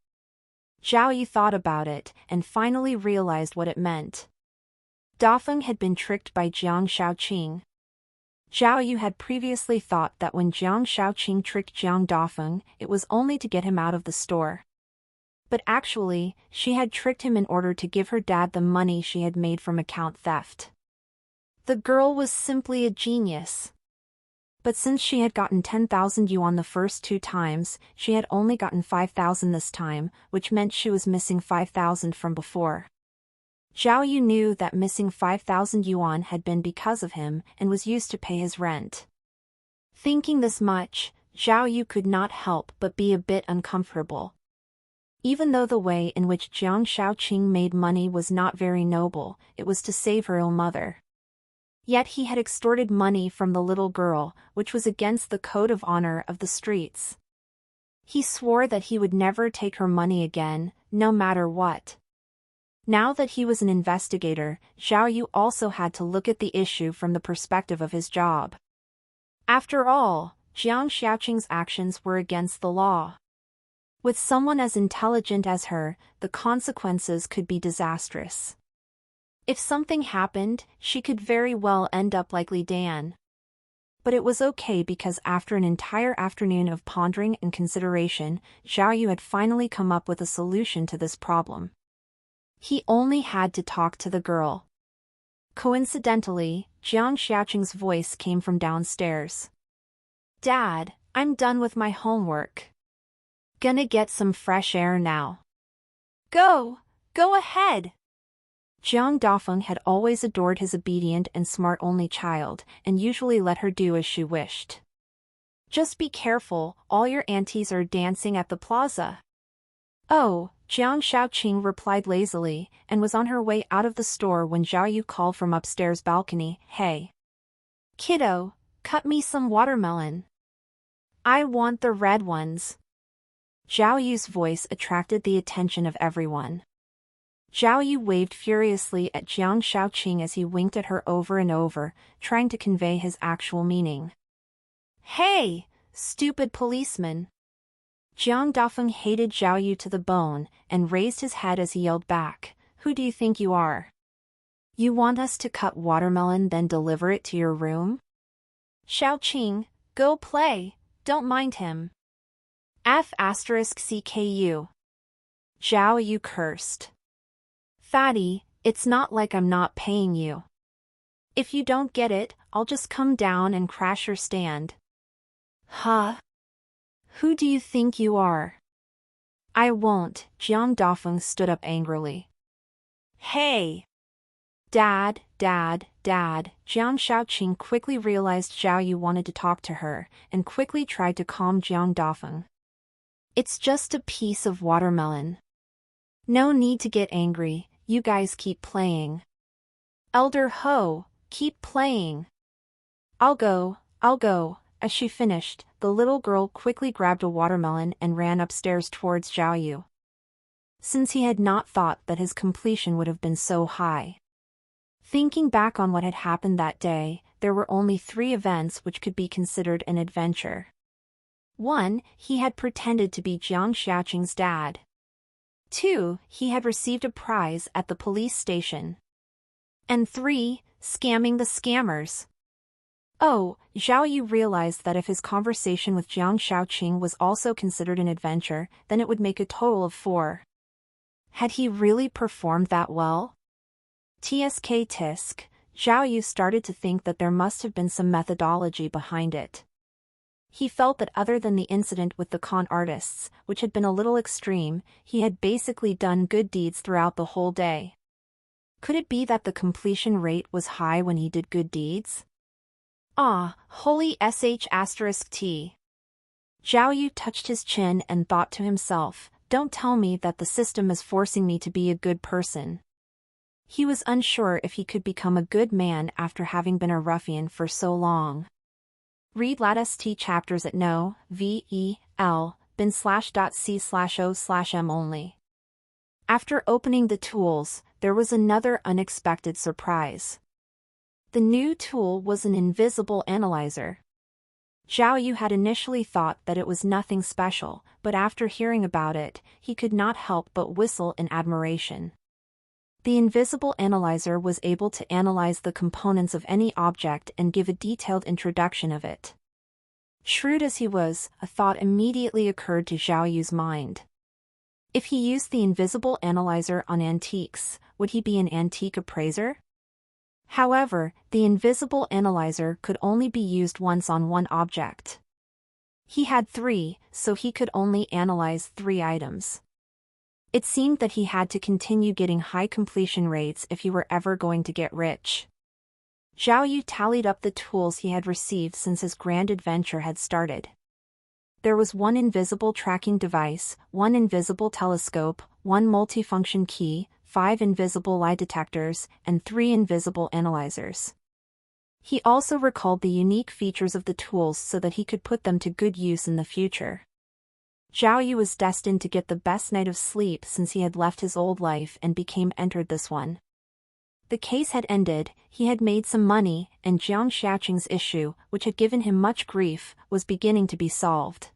Zhao Yu thought about it and finally realized what it meant. Dafeng had been tricked by Jiang Shaoqing. Zhao Yu had previously thought that when Jiang Shaoqing tricked Jiang Dafeng, it was only to get him out of the store. But actually, she had tricked him in order to give her dad the money she had made from account theft. The girl was simply a genius. But since she had gotten 10,000 yuan the first 2 times, she had only gotten 5,000 this time, which meant she was missing 5,000 from before. Zhao Yu knew that missing 5,000 yuan had been because of him and was used to pay his rent. Thinking this much, Zhao Yu could not help but be a bit uncomfortable. Even though the way in which Jiang Shaoqing made money was not very noble, it was to save her ill mother. Yet he had extorted money from the little girl, which was against the code of honor of the streets. He swore that he would never take her money again, no matter what. Now that he was an investigator, Zhao Yu also had to look at the issue from the perspective of his job. After all, Jiang Xiaoqing's actions were against the law. With someone as intelligent as her, the consequences could be disastrous. If something happened, she could very well end up like Li Dan. But it was okay because after an entire afternoon of pondering and consideration, Zhao Yu had finally come up with a solution to this problem. He only had to talk to the girl. Coincidentally, Jiang Xiaoqing's voice came from downstairs. "Dad, I'm done with my homework. Gonna get some fresh air now." Go ahead." Jiang Dafeng had always adored his obedient and smart only child, and usually let her do as she wished. "Just be careful, all your aunties are dancing at the plaza." "Oh," Jiang Xiaoqing replied lazily, and was on her way out of the store when Zhao Yu called from upstairs balcony, "Hey, kiddo, cut me some watermelon. I want the red ones." Zhao Yu's voice attracted the attention of everyone. Zhao Yu waved furiously at Jiang Xiaoqing as he winked at her over and over, trying to convey his actual meaning. "Hey, stupid policeman!" Jiang Dafeng hated Zhao Yu to the bone, and raised his head as he yelled back, "Who do you think you are? You want us to cut watermelon then deliver it to your room? Xiaoqing, go play, don't mind him." F***CKU. Zhao Yu cursed. "Fatty, it's not like I'm not paying you. If you don't get it, I'll just come down and crash your stand." "Huh? Who do you think you are?" "I won't." Jiang Dafeng stood up angrily. "Hey! Dad. Jiang Xiaoqing quickly realized Zhao Yu wanted to talk to her, and quickly tried to calm Jiang Dafeng. "It's just a piece of watermelon. No need to get angry, you guys keep playing. Elder Ho, keep playing." I'll go. As she finished, the little girl quickly grabbed a watermelon and ran upstairs towards Zhao Yu. Since he had not thought that his completion would have been so high. Thinking back on what had happened that day, there were only 3 events which could be considered an adventure. 1. He had pretended to be Jiang Xiaoqing's dad. 2. He had received a prize at the police station. And 3. Scamming the scammers. Oh, Zhao Yu realized that if his conversation with Jiang Xiaoqing was also considered an adventure, then it would make a total of 4. Had he really performed that well? Tisk, Zhao Yu started to think that there must have been some methodology behind it. He felt that other than the incident with the con artists, which had been a little extreme, he had basically done good deeds throughout the whole day. Could it be that the completion rate was high when he did good deeds? Holy sh**t. Zhao Yu touched his chin and thought to himself, "Don't tell me that the system is forcing me to be a good person." He was unsure if he could become a good man after having been a ruffian for so long. Read latest chapters at bin/c/o/m only. After opening the tools, there was another unexpected surprise. The new tool was an invisible analyzer. Zhao Yu had initially thought that it was nothing special, but after hearing about it, he could not help but whistle in admiration. The invisible analyzer was able to analyze the components of any object and give a detailed introduction of it. Shrewd as he was, a thought immediately occurred to Zhao Yu's mind. If he used the invisible analyzer on antiques, would he be an antique appraiser? However, the invisible analyzer could only be used once on one object. He had 3, so he could only analyze 3 items. It seemed that he had to continue getting high completion rates if he were ever going to get rich. Zhao Yu tallied up the tools he had received since his grand adventure had started. There was 1 invisible tracking device, 1 invisible telescope, 1 multifunction key, 5 invisible lie detectors, and 3 invisible analyzers. He also recalled the unique features of the tools so that he could put them to good use in the future. Zhao Yu was destined to get the best night of sleep since he had left his old life and entered this one. The case had ended, he had made some money, and Jiang Xiaoqing's issue, which had given him much grief, was beginning to be solved.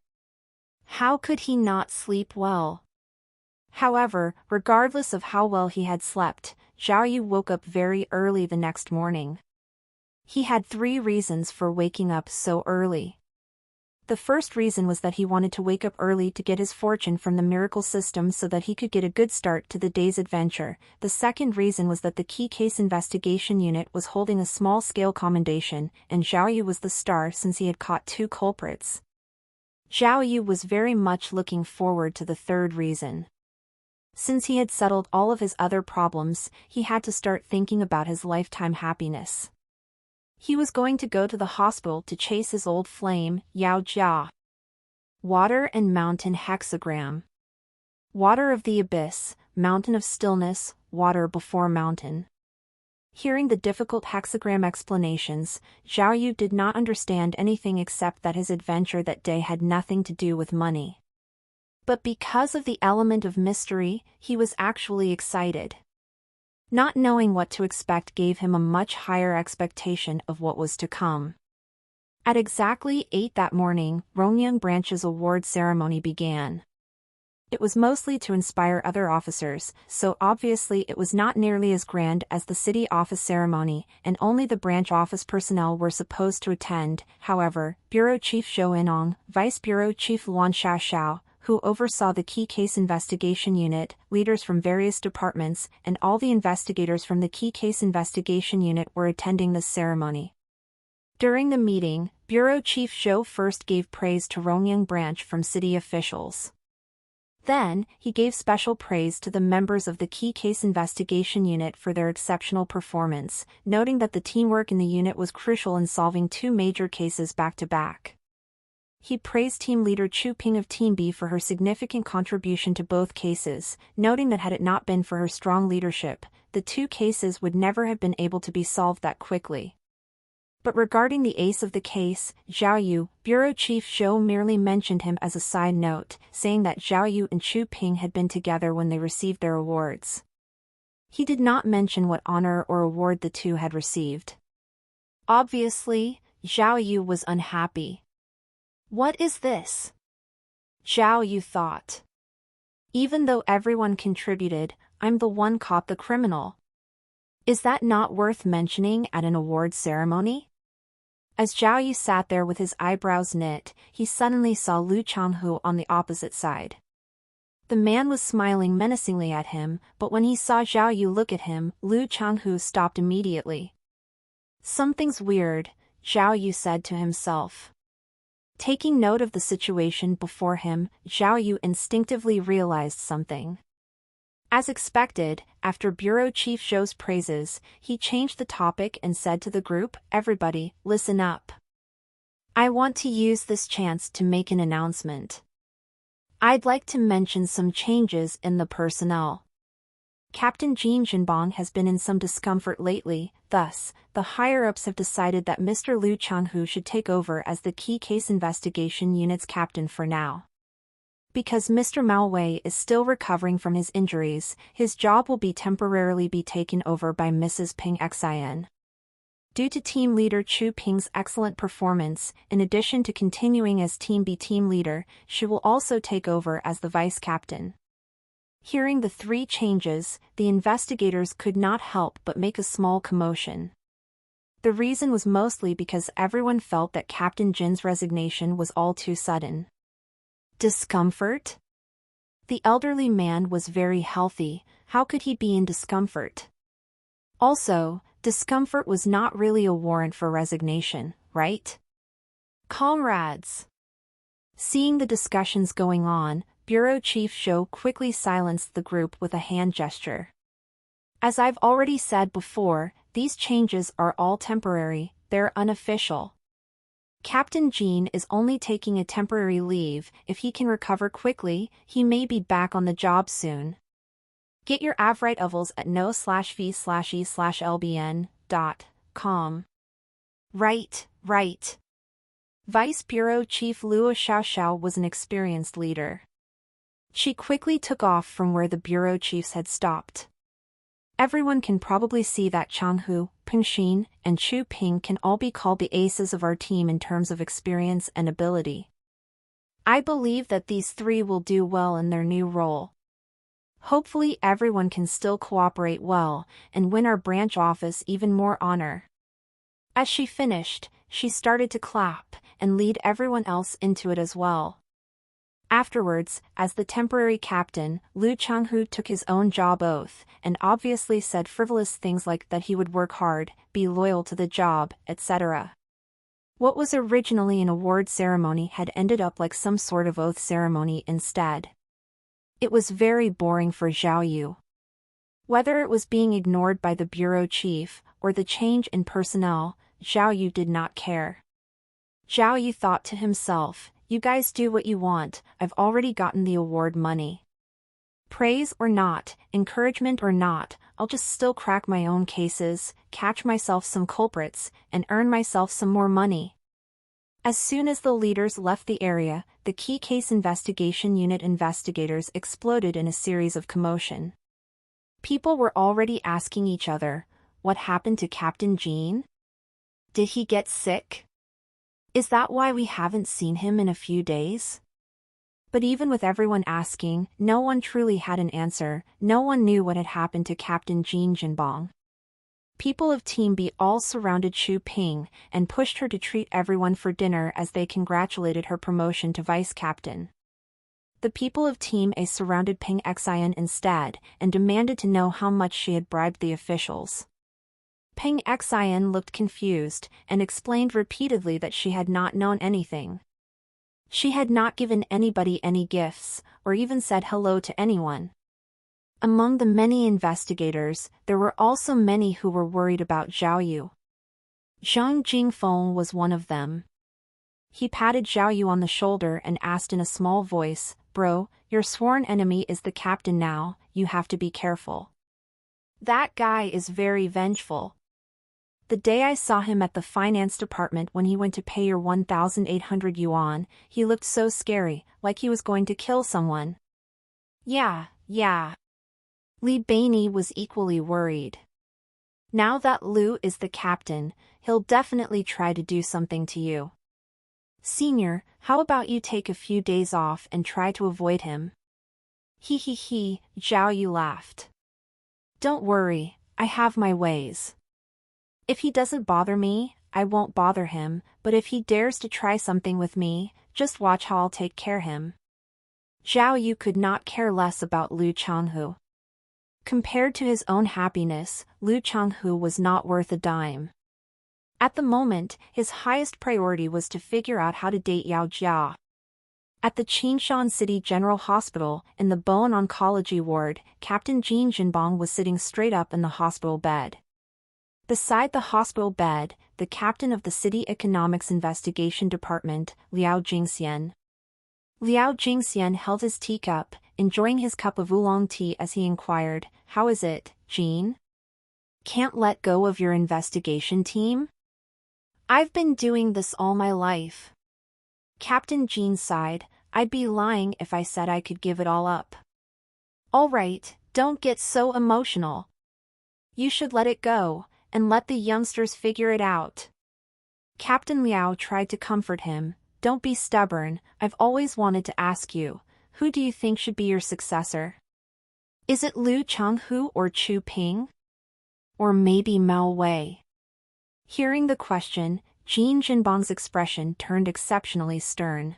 How could he not sleep well? However, regardless of how well he had slept, Zhao Yu woke up very early the next morning. He had 3 reasons for waking up so early. The first reason was that he wanted to wake up early to get his fortune from the miracle system so that he could get a good start to the day's adventure. The second reason was that the key case investigation unit was holding a small-scale commendation, and Zhao Yu was the star since he had caught 2 culprits. Zhao Yu was very much looking forward to the third reason. Since he had settled all of his other problems, he had to start thinking about his lifetime happiness. He was going to go to the hospital to chase his old flame, Yao Jia. Water and mountain hexagram. Water of the abyss, mountain of stillness, water before mountain. Hearing the difficult hexagram explanations, Zhao Yu did not understand anything except that his adventure that day had nothing to do with money. But because of the element of mystery, he was actually excited. Not knowing what to expect gave him a much higher expectation of what was to come. At exactly 8 that morning, Rongyang Branch's award ceremony began. It was mostly to inspire other officers, so obviously it was not nearly as grand as the city office ceremony, and only the branch office personnel were supposed to attend. However, Bureau Chief Zhou Inong, Vice Bureau Chief Luan Xiaoxiao, who oversaw the Key Case Investigation Unit, leaders from various departments, and all the investigators from the Key Case Investigation Unit were attending this ceremony. During the meeting, Bureau Chief Zhou first gave praise to Rongyang Branch from city officials. Then, he gave special praise to the members of the Key Case Investigation Unit for their exceptional performance, noting that the teamwork in the unit was crucial in solving 2 major cases back-to-back. He praised team leader Chu Ping of Team B for her significant contribution to both cases, noting that had it not been for her strong leadership, the 2 cases would never have been able to be solved that quickly. But regarding the ace of the case, Zhao Yu, Bureau Chief Zhou merely mentioned him as a side note, saying that Zhao Yu and Chu Ping had been together when they received their awards. He did not mention what honor or award the 2 had received. Obviously, Zhao Yu was unhappy. What is this? Zhao Yu thought. Even though everyone contributed, I'm the one caught the criminal. Is that not worth mentioning at an award ceremony? As Zhao Yu sat there with his eyebrows knit, he suddenly saw Lu Changhu on the opposite side. The man was smiling menacingly at him, but when he saw Zhao Yu look at him, Lu Changhu stopped immediately. Something's weird, Zhao Yu said to himself. Taking note of the situation before him, Zhao Yu instinctively realized something. As expected, after Bureau Chief Zhou's praises, he changed the topic and said to the group, "Everybody, listen up. I want to use this chance to make an announcement. I'd like to mention some changes in the personnel. Captain Jin Jinbong has been in some discomfort lately, thus, the higher-ups have decided that Mr. Lu Changhu should take over as the Key Case Investigation Unit's captain for now. Because Mr. Mao Wei is still recovering from his injuries, his job will temporarily be taken over by Mrs. Ping Xin. Due to team leader Chu Ping's excellent performance, in addition to continuing as Team B team leader, she will also take over as the vice captain." Hearing the 3 changes, the investigators could not help but make a small commotion. The reason was mostly because everyone felt that Captain Jin's resignation was all too sudden. Discomfort? The elderly man was very healthy, how could he be in discomfort? Also, discomfort was not really a warrant for resignation, right? Comrades! Seeing the discussions going on, Bureau Chief Zhou quickly silenced the group with a hand gesture. As I've already said before, these changes are all temporary, they're unofficial. Captain Jin is only taking a temporary leave. If he can recover quickly, he may be back on the job soon. Get your avrite ovals at no/v/e/lbn.com. Right, right. Vice Bureau Chief Luo Xiaoxiao was an experienced leader. She quickly took off from where the bureau chiefs had stopped. Everyone can probably see that Chang Hu, Peng Xin, and Chu Ping can all be called the aces of our team in terms of experience and ability. I believe that these three will do well in their new role. Hopefully everyone can still cooperate well and win our branch office even more honor. As she finished, she started to clap and lead everyone else into it as well. Afterwards, as the temporary captain, Lu Changhu took his own job oath and obviously said frivolous things like that he would work hard, be loyal to the job, etc. What was originally an award ceremony had ended up like some sort of oath ceremony instead. It was very boring for Zhao Yu. Whether it was being ignored by the bureau chief or the change in personnel, Zhao Yu did not care. Zhao Yu thought to himself, "You guys do what you want, I've already gotten the award money. Praise or not, encouragement or not, I'll just still crack my own cases, catch myself some culprits, and earn myself some more money." As soon as the leaders left the area, the Key Case Investigation Unit investigators exploded in a series of commotion. People were already asking each other, what happened to Captain Jean? Did he get sick? Is that why we haven't seen him in a few days? But even with everyone asking, no one truly had an answer. No one knew what had happened to Captain Jean Jinbong. People of Team B all surrounded Chu Ping and pushed her to treat everyone for dinner as they congratulated her promotion to vice captain. The people of Team A surrounded Peng Xian instead and demanded to know how much she had bribed the officials. Peng Xian looked confused and explained repeatedly that she had not known anything. She had not given anybody any gifts, or even said hello to anyone. Among the many investigators, there were also many who were worried about Zhao Yu. Zhang Jingfeng was one of them. He patted Zhao Yu on the shoulder and asked in a small voice, "Bro, your sworn enemy is the captain now, you have to be careful. That guy is very vengeful. The day I saw him at the finance department when he went to pay your 1,800 yuan, he looked so scary, like he was going to kill someone." Yeah. Li Baini was equally worried. Now that Lu is the captain, he'll definitely try to do something to you. Senior, how about you take a few days off and try to avoid him? He, Zhao Yu laughed. Don't worry, I have my ways. If he doesn't bother me, I won't bother him, but if he dares to try something with me, just watch how I'll take care of him. Zhao Yu could not care less about Lu Changhu. Compared to his own happiness, Lu Changhu was not worth a dime. At the moment, his highest priority was to figure out how to date Yao Jia. At the Qinshan City General Hospital, in the bone oncology ward, Captain Jean Jinbong was sitting straight up in the hospital bed. Beside the hospital bed, the captain of the City Economics Investigation Department, Liao Jingxian. Liao Jingxian held his teacup, enjoying his cup of oolong tea as he inquired, "How is it, Jean? Can't let go of your investigation team?" "I've been doing this all my life." Captain Jean sighed, "I'd be lying if I said I could give it all up." "All right, don't get so emotional. You should let it go, and let the youngsters figure it out." Captain Liao tried to comfort him. "Don't be stubborn, I've always wanted to ask you, who do you think should be your successor? Is it Lu Changhu or Chu Ping? Or maybe Mao Wei?" Hearing the question, Jean Jinbong's expression turned exceptionally stern.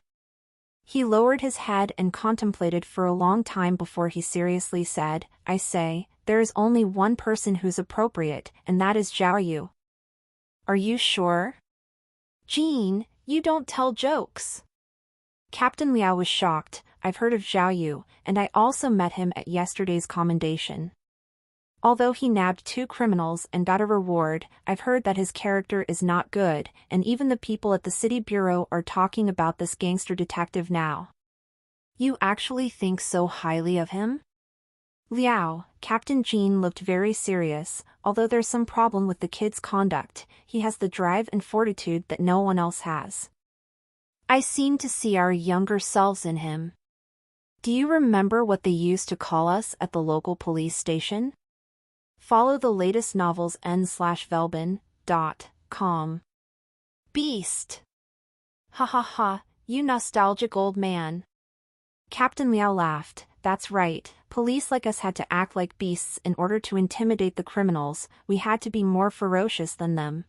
He lowered his head and contemplated for a long time before he seriously said, "I say, there is only one person who's appropriate, and that is Zhao Yu." "Are you sure?" "Jean, you don't tell jokes." Captain Liao was shocked. "I've heard of Zhao Yu, and I also met him at yesterday's commendation. Although he nabbed 2 criminals and got a reward, I've heard that his character is not good, and even the people at the city bureau are talking about this gangster detective now." "You actually think so highly of him?" Liao, Captain Jean looked very serious. Although there's some problem with the kid's conduct, he has the drive and fortitude that no one else has. I seem to see our younger selves in him. Do you remember what they used to call us at the local police station? Follow the latest novels n/velbin.com. Beast! Ha ha ha, you nostalgic old man. Captain Liao laughed. That's right, police like us had to act like beasts in order to intimidate the criminals. We had to be more ferocious than them.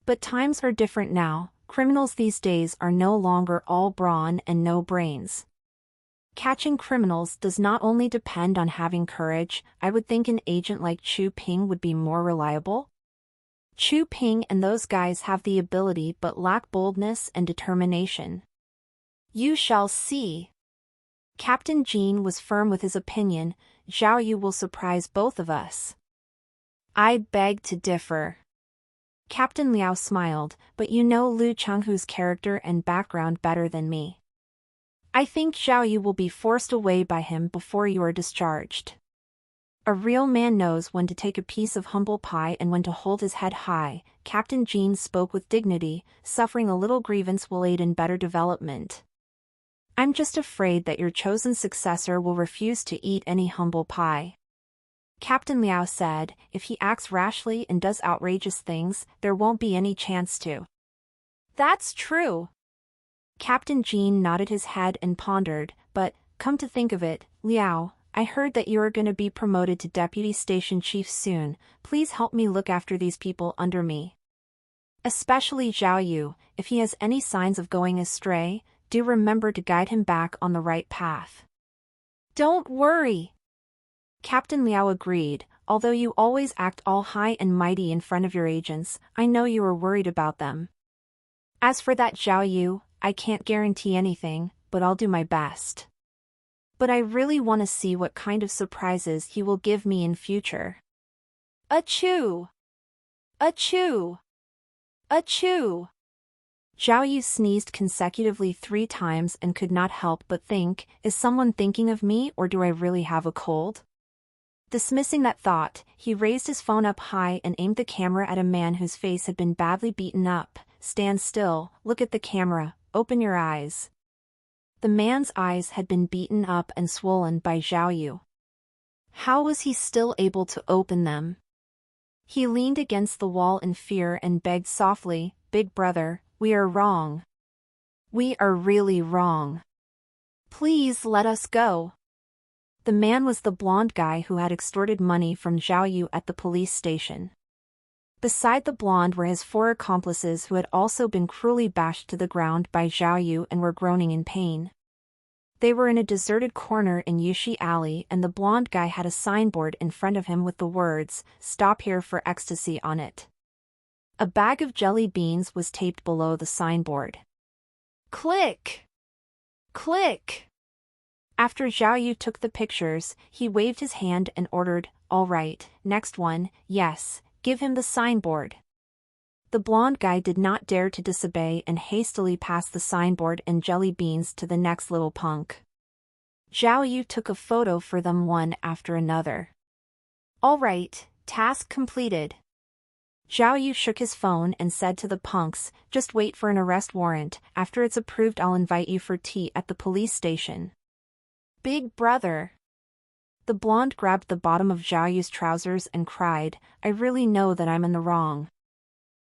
But times are different now. Criminals these days are no longer all brawn and no brains. Catching criminals does not only depend on having courage. I would think an agent like Chu Ping would be more reliable. Chu Ping and those guys have the ability but lack boldness and determination. You shall see. Captain Jean was firm with his opinion. Zhao Yu will surprise both of us. I beg to differ. Captain Liao smiled, but you know Lu Chenghu's character and background better than me. I think Zhao Yu will be forced away by him before you are discharged. A real man knows when to take a piece of humble pie and when to hold his head high. Captain Jean spoke with dignity. Suffering a little grievance will aid in better development. I'm just afraid that your chosen successor will refuse to eat any humble pie. Captain Liao said, if he acts rashly and does outrageous things, there won't be any chance to. That's true. Captain Jean nodded his head and pondered, but, come to think of it, Liao, I heard that you are going to be promoted to deputy station chief soon. Please help me look after these people under me. Especially Zhao Yu, if he has any signs of going astray, do remember to guide him back on the right path. Don't worry. Captain Liao agreed, although you always act all high and mighty in front of your agents, I know you are worried about them. As for that Zhao Yu, I can't guarantee anything, but I'll do my best. But I really want to see what kind of surprises he will give me in future. Achoo! Achoo! Achoo! Zhao Yu sneezed consecutively 3 times and could not help but think, is someone thinking of me or do I really have a cold? Dismissing that thought, he raised his phone up high and aimed the camera at a man whose face had been badly beaten up. Stand still, look at the camera, open your eyes. The man's eyes had been beaten up and swollen by Zhao Yu. How was he still able to open them? He leaned against the wall in fear and begged softly, Big brother, we are wrong. We are really wrong. Please let us go. The man was the blonde guy who had extorted money from Zhao Yu at the police station. Beside the blonde were his 4 accomplices who had also been cruelly bashed to the ground by Zhao Yu and were groaning in pain. They were in a deserted corner in Yushi Alley and the blonde guy had a signboard in front of him with the words, "Stop here for ecstasy" on it. A bag of jelly beans was taped below the signboard. Click! Click! After Zhao Yu took the pictures, he waved his hand and ordered, all right, next one, yes, give him the signboard. The blonde guy did not dare to disobey and hastily passed the signboard and jelly beans to the next little punk. Zhao Yu took a photo for them one after another. All right, task completed. Zhao Yu shook his phone and said to the punks, just wait for an arrest warrant, after it's approved I'll invite you for tea at the police station. Big brother. The blonde grabbed the bottom of Zhao Yu's trousers and cried, I really know that I'm in the wrong.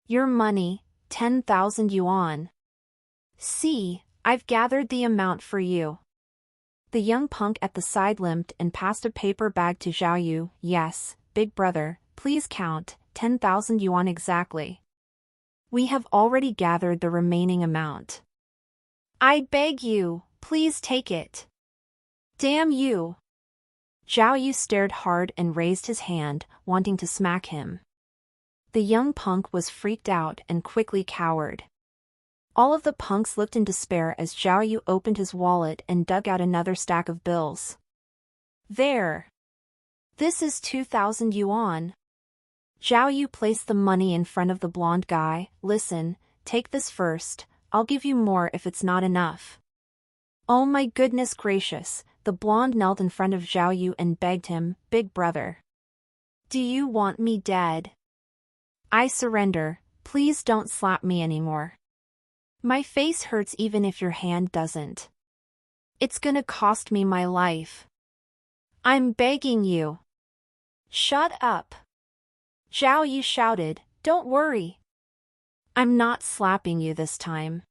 Your money, 10,000 yuan. See, I've gathered the amount for you. The young punk at the side limped and passed a paper bag to Zhao Yu. Yes, big brother, please count, 10,000 yuan exactly. We have already gathered the remaining amount. I beg you, please take it. Damn you. Zhao Yu stared hard and raised his hand, wanting to smack him. The young punk was freaked out and quickly cowered. All of the punks looked in despair as Zhao Yu opened his wallet and dug out another stack of bills. There. This is 2,000 yuan. Zhao Yu placed the money in front of the blonde guy. Listen, take this first, I'll give you more if it's not enough. Oh my goodness gracious, the blonde knelt in front of Zhao Yu and begged him, "Big brother. Do you want me dead? I surrender, please don't slap me anymore. My face hurts even if your hand doesn't. It's gonna cost me my life. I'm begging you." "Shut up," Zhao Yu shouted, "don't worry. I'm not slapping you this time.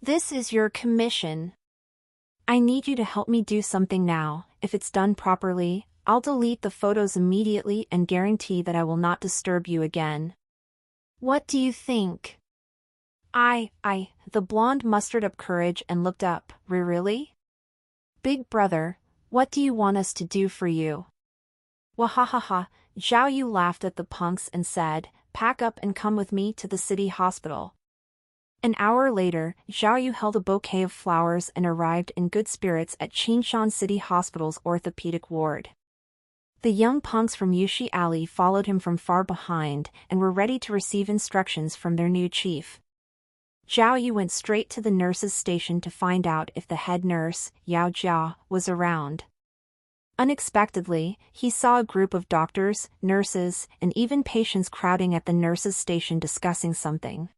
This is your commission. I need you to help me do something now. If it's done properly, I'll delete the photos immediately and guarantee that I will not disturb you again. What do you think?" The blonde mustered up courage and looked up. "Really? Big brother, what do you want us to do for you?" "Wahahaha," Zhao Yu laughed at the punks and said, "Pack up and come with me to the city hospital." An hour later, Zhao Yu held a bouquet of flowers and arrived in good spirits at Qinshan City Hospital's orthopedic ward. The young punks from Yushi Alley followed him from far behind and were ready to receive instructions from their new chief. Zhao Yu went straight to the nurse's station to find out if the head nurse, Yao Jia, was around. Unexpectedly, he saw a group of doctors, nurses, and even patients crowding at the nurse's station discussing something.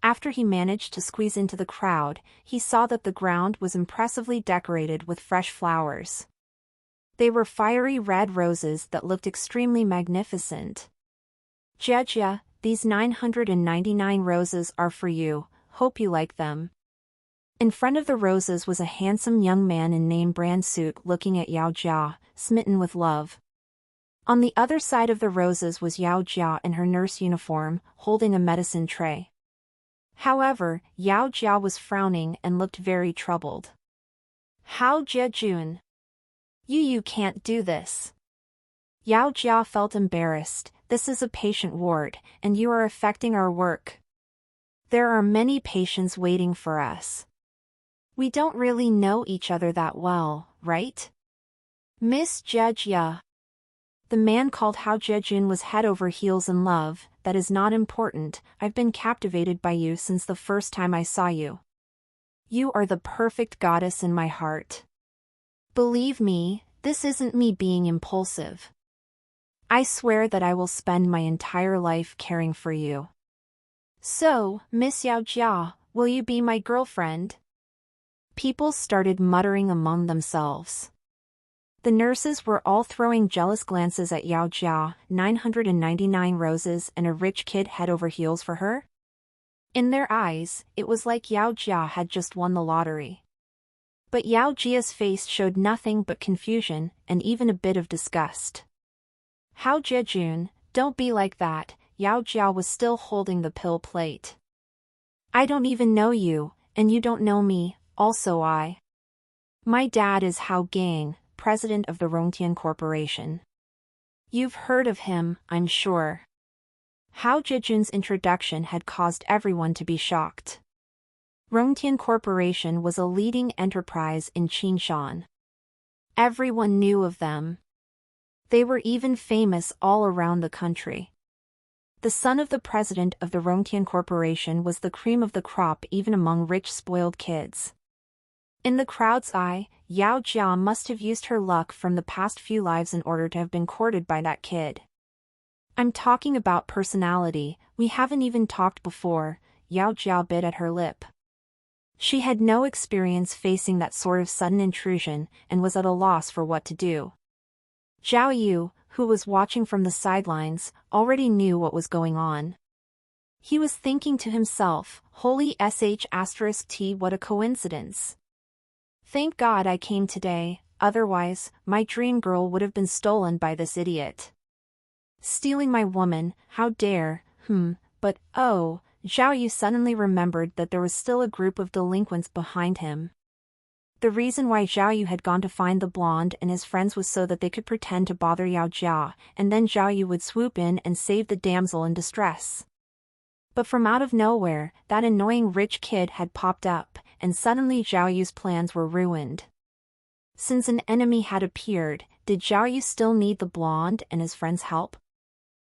After he managed to squeeze into the crowd, he saw that the ground was impressively decorated with fresh flowers. They were fiery red roses that looked extremely magnificent. "Jia, these 999 roses are for you, hope you like them." In front of the roses was a handsome young man in name brand suit looking at Yao Jia, smitten with love. On the other side of the roses was Yao Jia in her nurse uniform, holding a medicine tray. However, Yao Jia was frowning and looked very troubled. "Hao Jiajun. You can't do this." Yao Jia felt embarrassed. "This is a patient ward, and you are affecting our work. There are many patients waiting for us. We don't really know each other that well, right? Miss Jia." The man called Hao Jiajun was head over heels in love. "That is not important, I've been captivated by you since the first time I saw you. You are the perfect goddess in my heart. Believe me, this isn't me being impulsive. I swear that I will spend my entire life caring for you. So, Miss Yao Jia, will you be my girlfriend?" People started muttering among themselves. The nurses were all throwing jealous glances at Yao Jia, 999 roses and a rich kid head over heels for her. In their eyes, it was like Yao Jia had just won the lottery. But Yao Jia's face showed nothing but confusion and even a bit of disgust. "Hao Jiajun, don't be like that." Yao Jia was still holding the pill plate. "I don't even know you, and you don't know me, also my dad is Hao Gang, president of the Rongtian Corporation. You've heard of him, I'm sure." Hao Jiajun's introduction had caused everyone to be shocked. Rongtian Corporation was a leading enterprise in Qinshan. Everyone knew of them. They were even famous all around the country. The son of the president of the Rongtian Corporation was the cream of the crop even among rich spoiled kids. In the crowd's eye, Yao Jia must have used her luck from the past few lives in order to have been courted by that kid. "I'm talking about personality, we haven't even talked before." Yao Jia bit at her lip. She had no experience facing that sort of sudden intrusion and was at a loss for what to do. Zhao Yu, who was watching from the sidelines, already knew what was going on. He was thinking to himself, "Holy sh*t, what a coincidence. Thank God I came today, otherwise, my dream girl would have been stolen by this idiot. Stealing my woman, how dare, but oh," Zhao Yu suddenly remembered that there was still a group of delinquents behind him. The reason why Zhao Yu had gone to find the blonde and his friends was so that they could pretend to bother Yao Jia, and then Zhao Yu would swoop in and save the damsel in distress. But from out of nowhere, that annoying rich kid had popped up, and suddenly Zhao Yu's plans were ruined. Since an enemy had appeared, did Zhao Yu still need the blonde and his friends' help?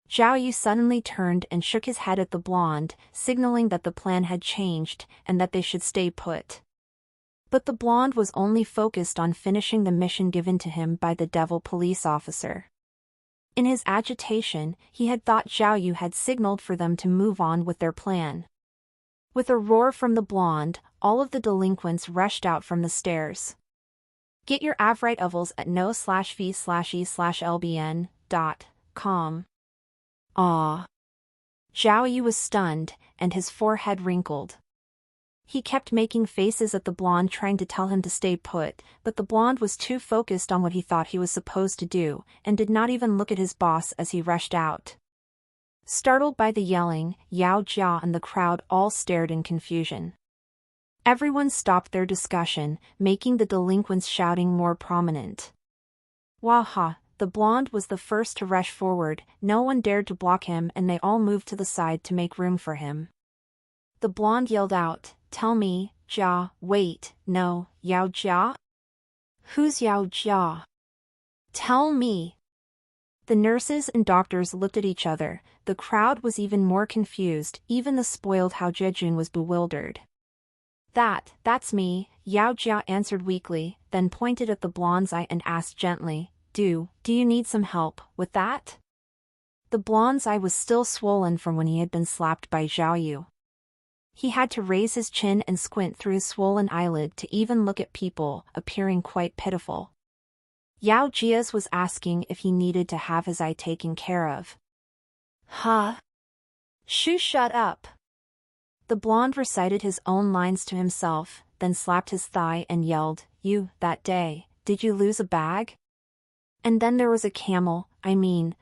Zhao Yu suddenly turned and shook his head at the blonde, signaling that the plan had changed and that they should stay put. But the blonde was only focused on finishing the mission given to him by the devil police officer. In his agitation, he had thought Zhao Yu had signaled for them to move on with their plan. With a roar from the blonde, all of the delinquents rushed out from the stairs. Get your Avrite ovals at no/v/e/lbn.com. Ah. Zhao Yu was stunned, and his forehead wrinkled. He kept making faces at the blonde trying to tell him to stay put, but the blonde was too focused on what he thought he was supposed to do, and did not even look at his boss as he rushed out. Startled by the yelling, Yao Jia and the crowd all stared in confusion. Everyone stopped their discussion, making the delinquents' shouting more prominent. Waha, the blonde was the first to rush forward, no one dared to block him and they all moved to the side to make room for him. The blonde yelled out, "Tell me, Jia, wait, no, Yao Jia? Who's Yao Jia? Tell me." The nurses and doctors looked at each other, the crowd was even more confused, even the spoiled Hao Jejun was bewildered. That's me," Yao Jia answered weakly, then pointed at the blonde's eye and asked gently, Do you need some help with that?" The blonde's eye was still swollen from when he had been slapped by Zhao Yu. He had to raise his chin and squint through his swollen eyelid to even look at people, appearing quite pitiful. Yao Jia's was asking if he needed to have his eye taken care of. Huh? Shoo, shut up. The blonde recited his own lines to himself, then slapped his thigh and yelled, "You, that day, did you lose a bag? And then there was a camel,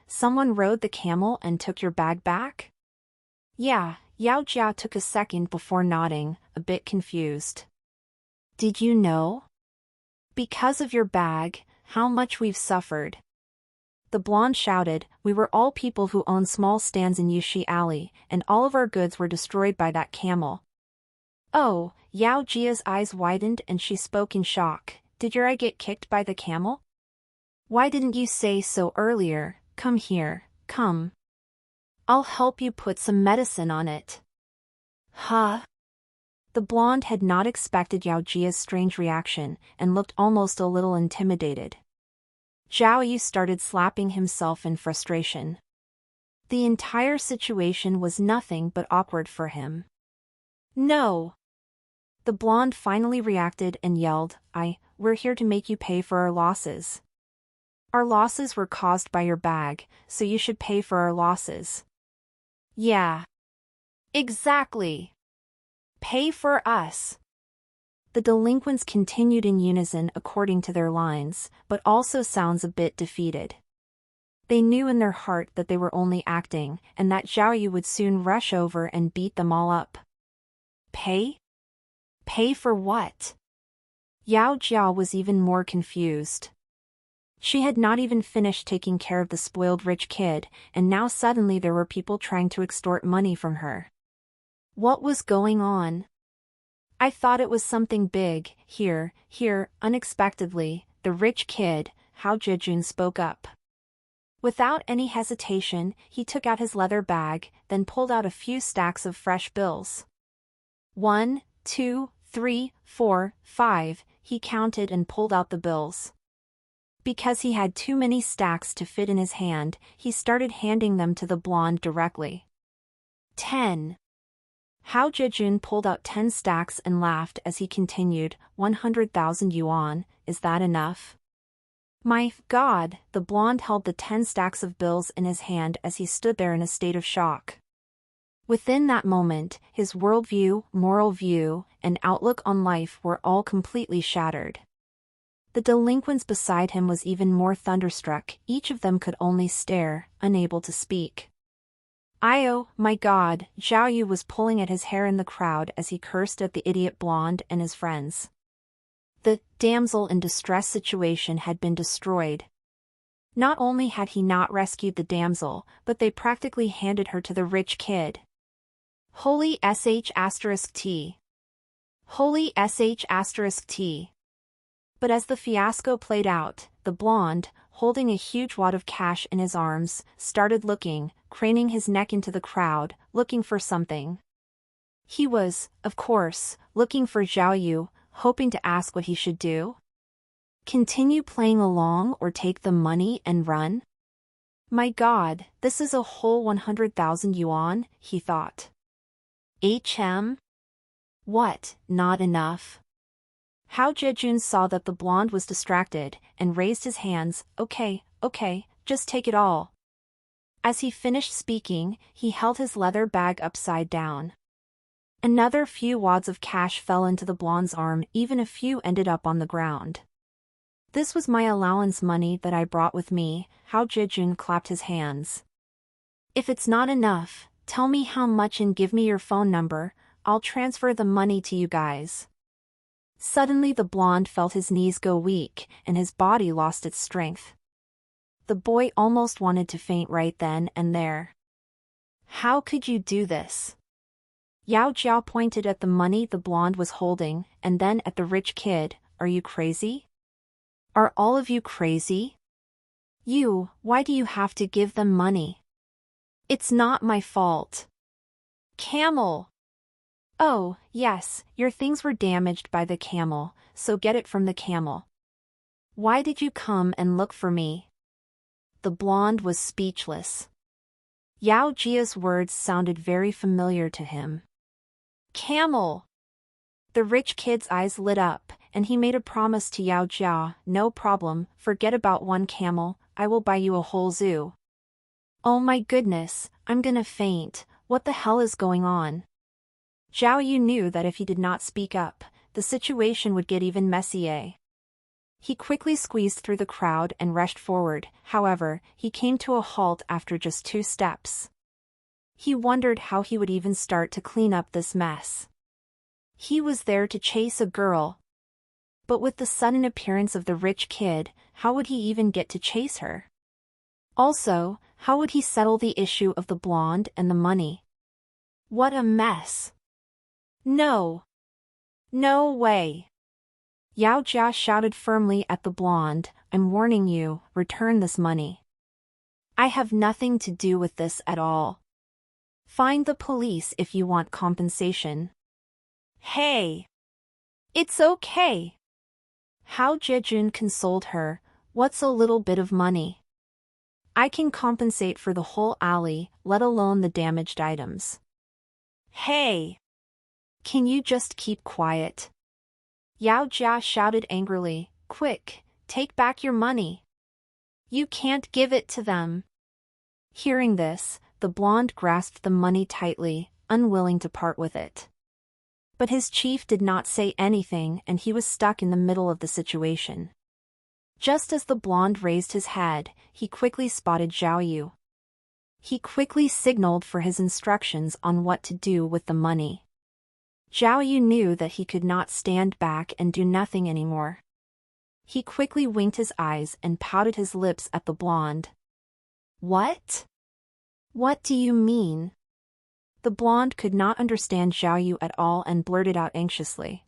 someone rode the camel and took your bag back?" Yeah, Yao Jia took a second before nodding, a bit confused. "Did you know? Because of your bag, how much we've suffered." The blonde shouted, "We were all people who owned small stands in Yushi Alley, and all of our goods were destroyed by that camel." Oh, Yao Jia's eyes widened and she spoke in shock. "Did your eye get kicked by the camel? Why didn't you say so earlier? Come here, come. I'll help you put some medicine on it." Huh? The blonde had not expected Yao Jia's strange reaction, and looked almost a little intimidated. Zhao Yu started slapping himself in frustration. The entire situation was nothing but awkward for him. "No!" The blonde finally reacted and yelled, We're here to make you pay for our losses. Our losses were caused by your bag, so you should pay for our losses." Yeah. Exactly. Pay for us. The delinquents continued in unison according to their lines, but also sounds a bit defeated. They knew in their heart that they were only acting, and that Zhao Yu would soon rush over and beat them all up. Pay? Pay for what? Yao Jia was even more confused. She had not even finished taking care of the spoiled rich kid, and now suddenly there were people trying to extort money from her. What was going on? "I thought it was something big." Here, unexpectedly, the rich kid, Hao Jejun, spoke up. Without any hesitation, he took out his leather bag, then pulled out a few stacks of fresh bills. 1, 2, 3, 4, 5, he counted and pulled out the bills. Because he had too many stacks to fit in his hand, he started handing them to the blonde directly. 10. Hao Jejun pulled out 10 stacks and laughed as he continued, 100,000 yuan, is that enough? My God, the blonde held the 10 stacks of bills in his hand as he stood there in a state of shock. Within that moment, his worldview, moral view, and outlook on life were all completely shattered. The delinquents beside him was even more thunderstruck, each of them could only stare, unable to speak. Oh my God, Zhao Yu was pulling at his hair in the crowd as he cursed at the idiot blonde and his friends. The damsel in distress situation had been destroyed. Not only had he not rescued the damsel, but they practically handed her to the rich kid. Holy sh*t. Holy sh*t. But as the fiasco played out, the blonde, holding a huge wad of cash in his arms, started looking, craning his neck into the crowd, looking for something. He was, of course, looking for Zhao Yu, hoping to ask what he should do. Continue playing along or take the money and run? My God, this is a whole 100,000 yuan, he thought. What, not enough? Hao Jejun saw that the blonde was distracted and raised his hands. Okay, just take it all. As he finished speaking, he held his leather bag upside down. Another few wads of cash fell into the blonde's arm, even a few ended up on the ground. This was my allowance money that I brought with me. Hao Jejun clapped his hands. If it's not enough, tell me how much and give me your phone number, I'll transfer the money to you guys. Suddenly the blonde felt his knees go weak, and his body lost its strength. The boy almost wanted to faint right then and there. How could you do this? Yao Jiao pointed at the money the blonde was holding, and then at the rich kid. Are you crazy? Are all of you crazy? Why do you have to give them money? It's not my fault. Camel! Oh, yes, your things were damaged by the camel, so get it from the camel. Why did you come and look for me? The blonde was speechless. Yao Jia's words sounded very familiar to him. Camel! The rich kid's eyes lit up, and he made a promise to Yao Jia. No problem, forget about one camel, I will buy you a whole zoo. Oh my goodness, I'm gonna faint, what the hell is going on? Zhao Yu knew that if he did not speak up, the situation would get even messier. He quickly squeezed through the crowd and rushed forward, however, he came to a halt after just 2 steps. He wondered how he would even start to clean up this mess. He was there to chase a girl. But with the sudden appearance of the rich kid, how would he even get to chase her? Also, how would he settle the issue of the blonde and the money? What a mess! No! No way! Yao Jia shouted firmly at the blonde, I'm warning you, return this money. I have nothing to do with this at all. Find the police if you want compensation. Hey! It's okay. Hao Jejun consoled her, what's a little bit of money? I can compensate for the whole alley, let alone the damaged items. Hey! Can you just keep quiet? Yao Jia shouted angrily, quick, take back your money. You can't give it to them. Hearing this, the blonde grasped the money tightly, unwilling to part with it. But his chief did not say anything and he was stuck in the middle of the situation. Just as the blonde raised his head, he quickly spotted Zhao Yu. He quickly signaled for his instructions on what to do with the money. Zhao Yu knew that he could not stand back and do nothing anymore. He quickly winked his eyes and pouted his lips at the blonde. What? What do you mean? The blonde could not understand Zhao Yu at all and blurted out anxiously.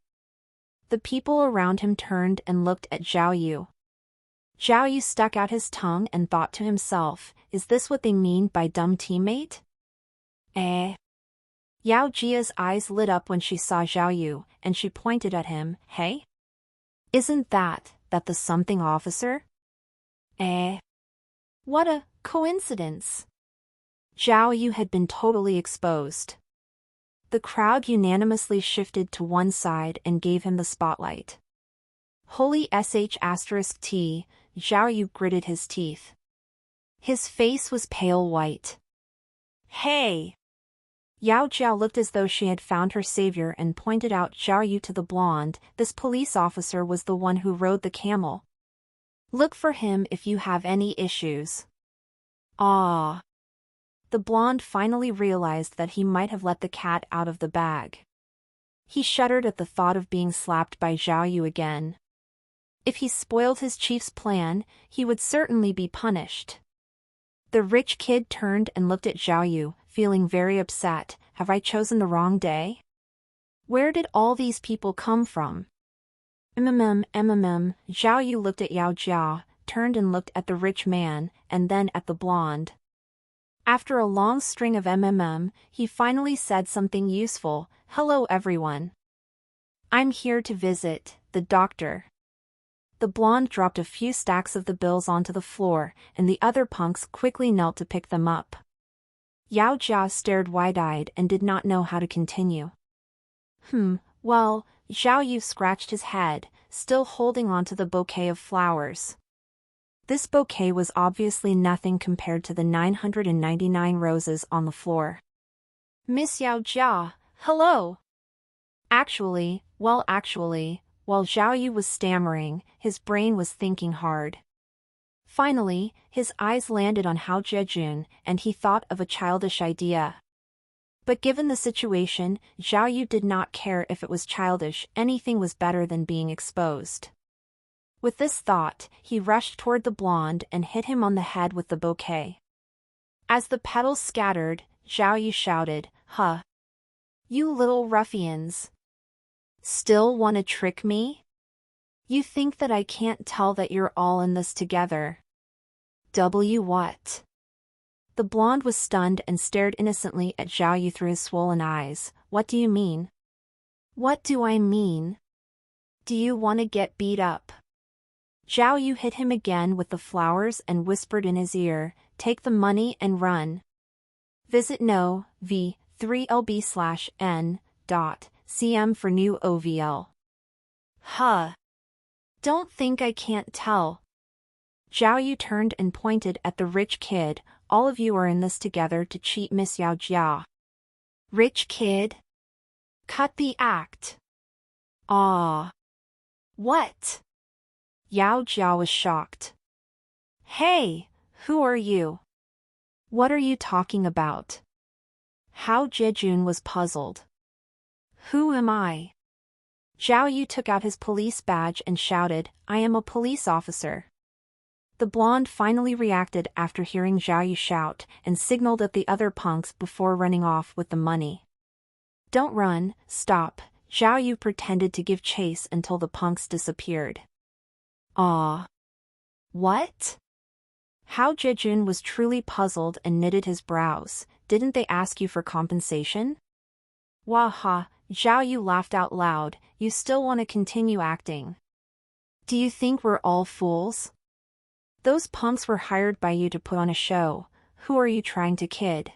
The people around him turned and looked at Zhao Yu. Zhao Yu stuck out his tongue and thought to himself, is this what they mean by dumb teammate? Yao Jia's eyes lit up when she saw Zhao Yu, and she pointed at him, hey? Isn't that the something officer? What a coincidence! Zhao Yu had been totally exposed. The crowd unanimously shifted to one side and gave him the spotlight. Holy sh*t, Zhao Yu gritted his teeth. His face was pale white. Hey! Yao Jia looked as though she had found her savior and pointed out Zhao Yu to the blonde. This police officer was the one who rode the camel. Look for him if you have any issues. Ah! The blonde finally realized that he might have let the cat out of the bag. He shuddered at the thought of being slapped by Zhao Yu again. If he spoiled his chief's plan, he would certainly be punished. The rich kid turned and looked at Zhao Yu, feeling very upset. Have I chosen the wrong day? Where did all these people come from? Zhao Yu looked at Yao Jia, turned and looked at the rich man, and then at the blonde. After a long string of he finally said something useful. Hello everyone. I'm here to visit the doctor. The blonde dropped a few stacks of the bills onto the floor, and the other punks quickly knelt to pick them up. Yao Jia stared wide-eyed and did not know how to continue. Well, Zhao Yu scratched his head, still holding onto the bouquet of flowers. This bouquet was obviously nothing compared to the 999 roses on the floor. Miss Yao Jia, hello! Actually, while Zhao Yu was stammering, his brain was thinking hard. Finally, his eyes landed on Hao Jiejun, and he thought of a childish idea. But given the situation, Zhao Yu did not care if it was childish, anything was better than being exposed. With this thought, he rushed toward the blonde and hit him on the head with the bouquet. As the petals scattered, Zhao Yu shouted, "Huh! You little ruffians! Still want to trick me? You think that I can't tell that you're all in this together? What?" The blonde was stunned and stared innocently at Zhao Yu through his swollen eyes. "What do you mean?" "What do I mean? Do you want to get beat up?" Zhao Yu hit him again with the flowers and whispered in his ear, "Take the money and run. Visit v3lb/n.cm for new OVL. Huh. Don't think I can't tell." Zhao Yu turned and pointed at the rich kid. "All of you are in this together to cheat Miss Yao Jia." "Rich kid? Cut the act." "Ah. What?" Yao Jia was shocked. "Hey, who are you? What are you talking about?" Hao Jiejun was puzzled. "Who am I?" Zhao Yu took out his police badge and shouted, "I am a police officer." The blonde finally reacted after hearing Zhao Yu shout, and signaled at the other punks before running off with the money. "Don't run, stop." Zhao Yu pretended to give chase until the punks disappeared. "Ah. What?" Hao Jiejun was truly puzzled and knitted his brows. "Didn't they ask you for compensation?" "Waha," Zhao Yu laughed out loud, "you still want to continue acting? Do you think we're all fools? Those punks were hired by you to put on a show. Who are you trying to kid?"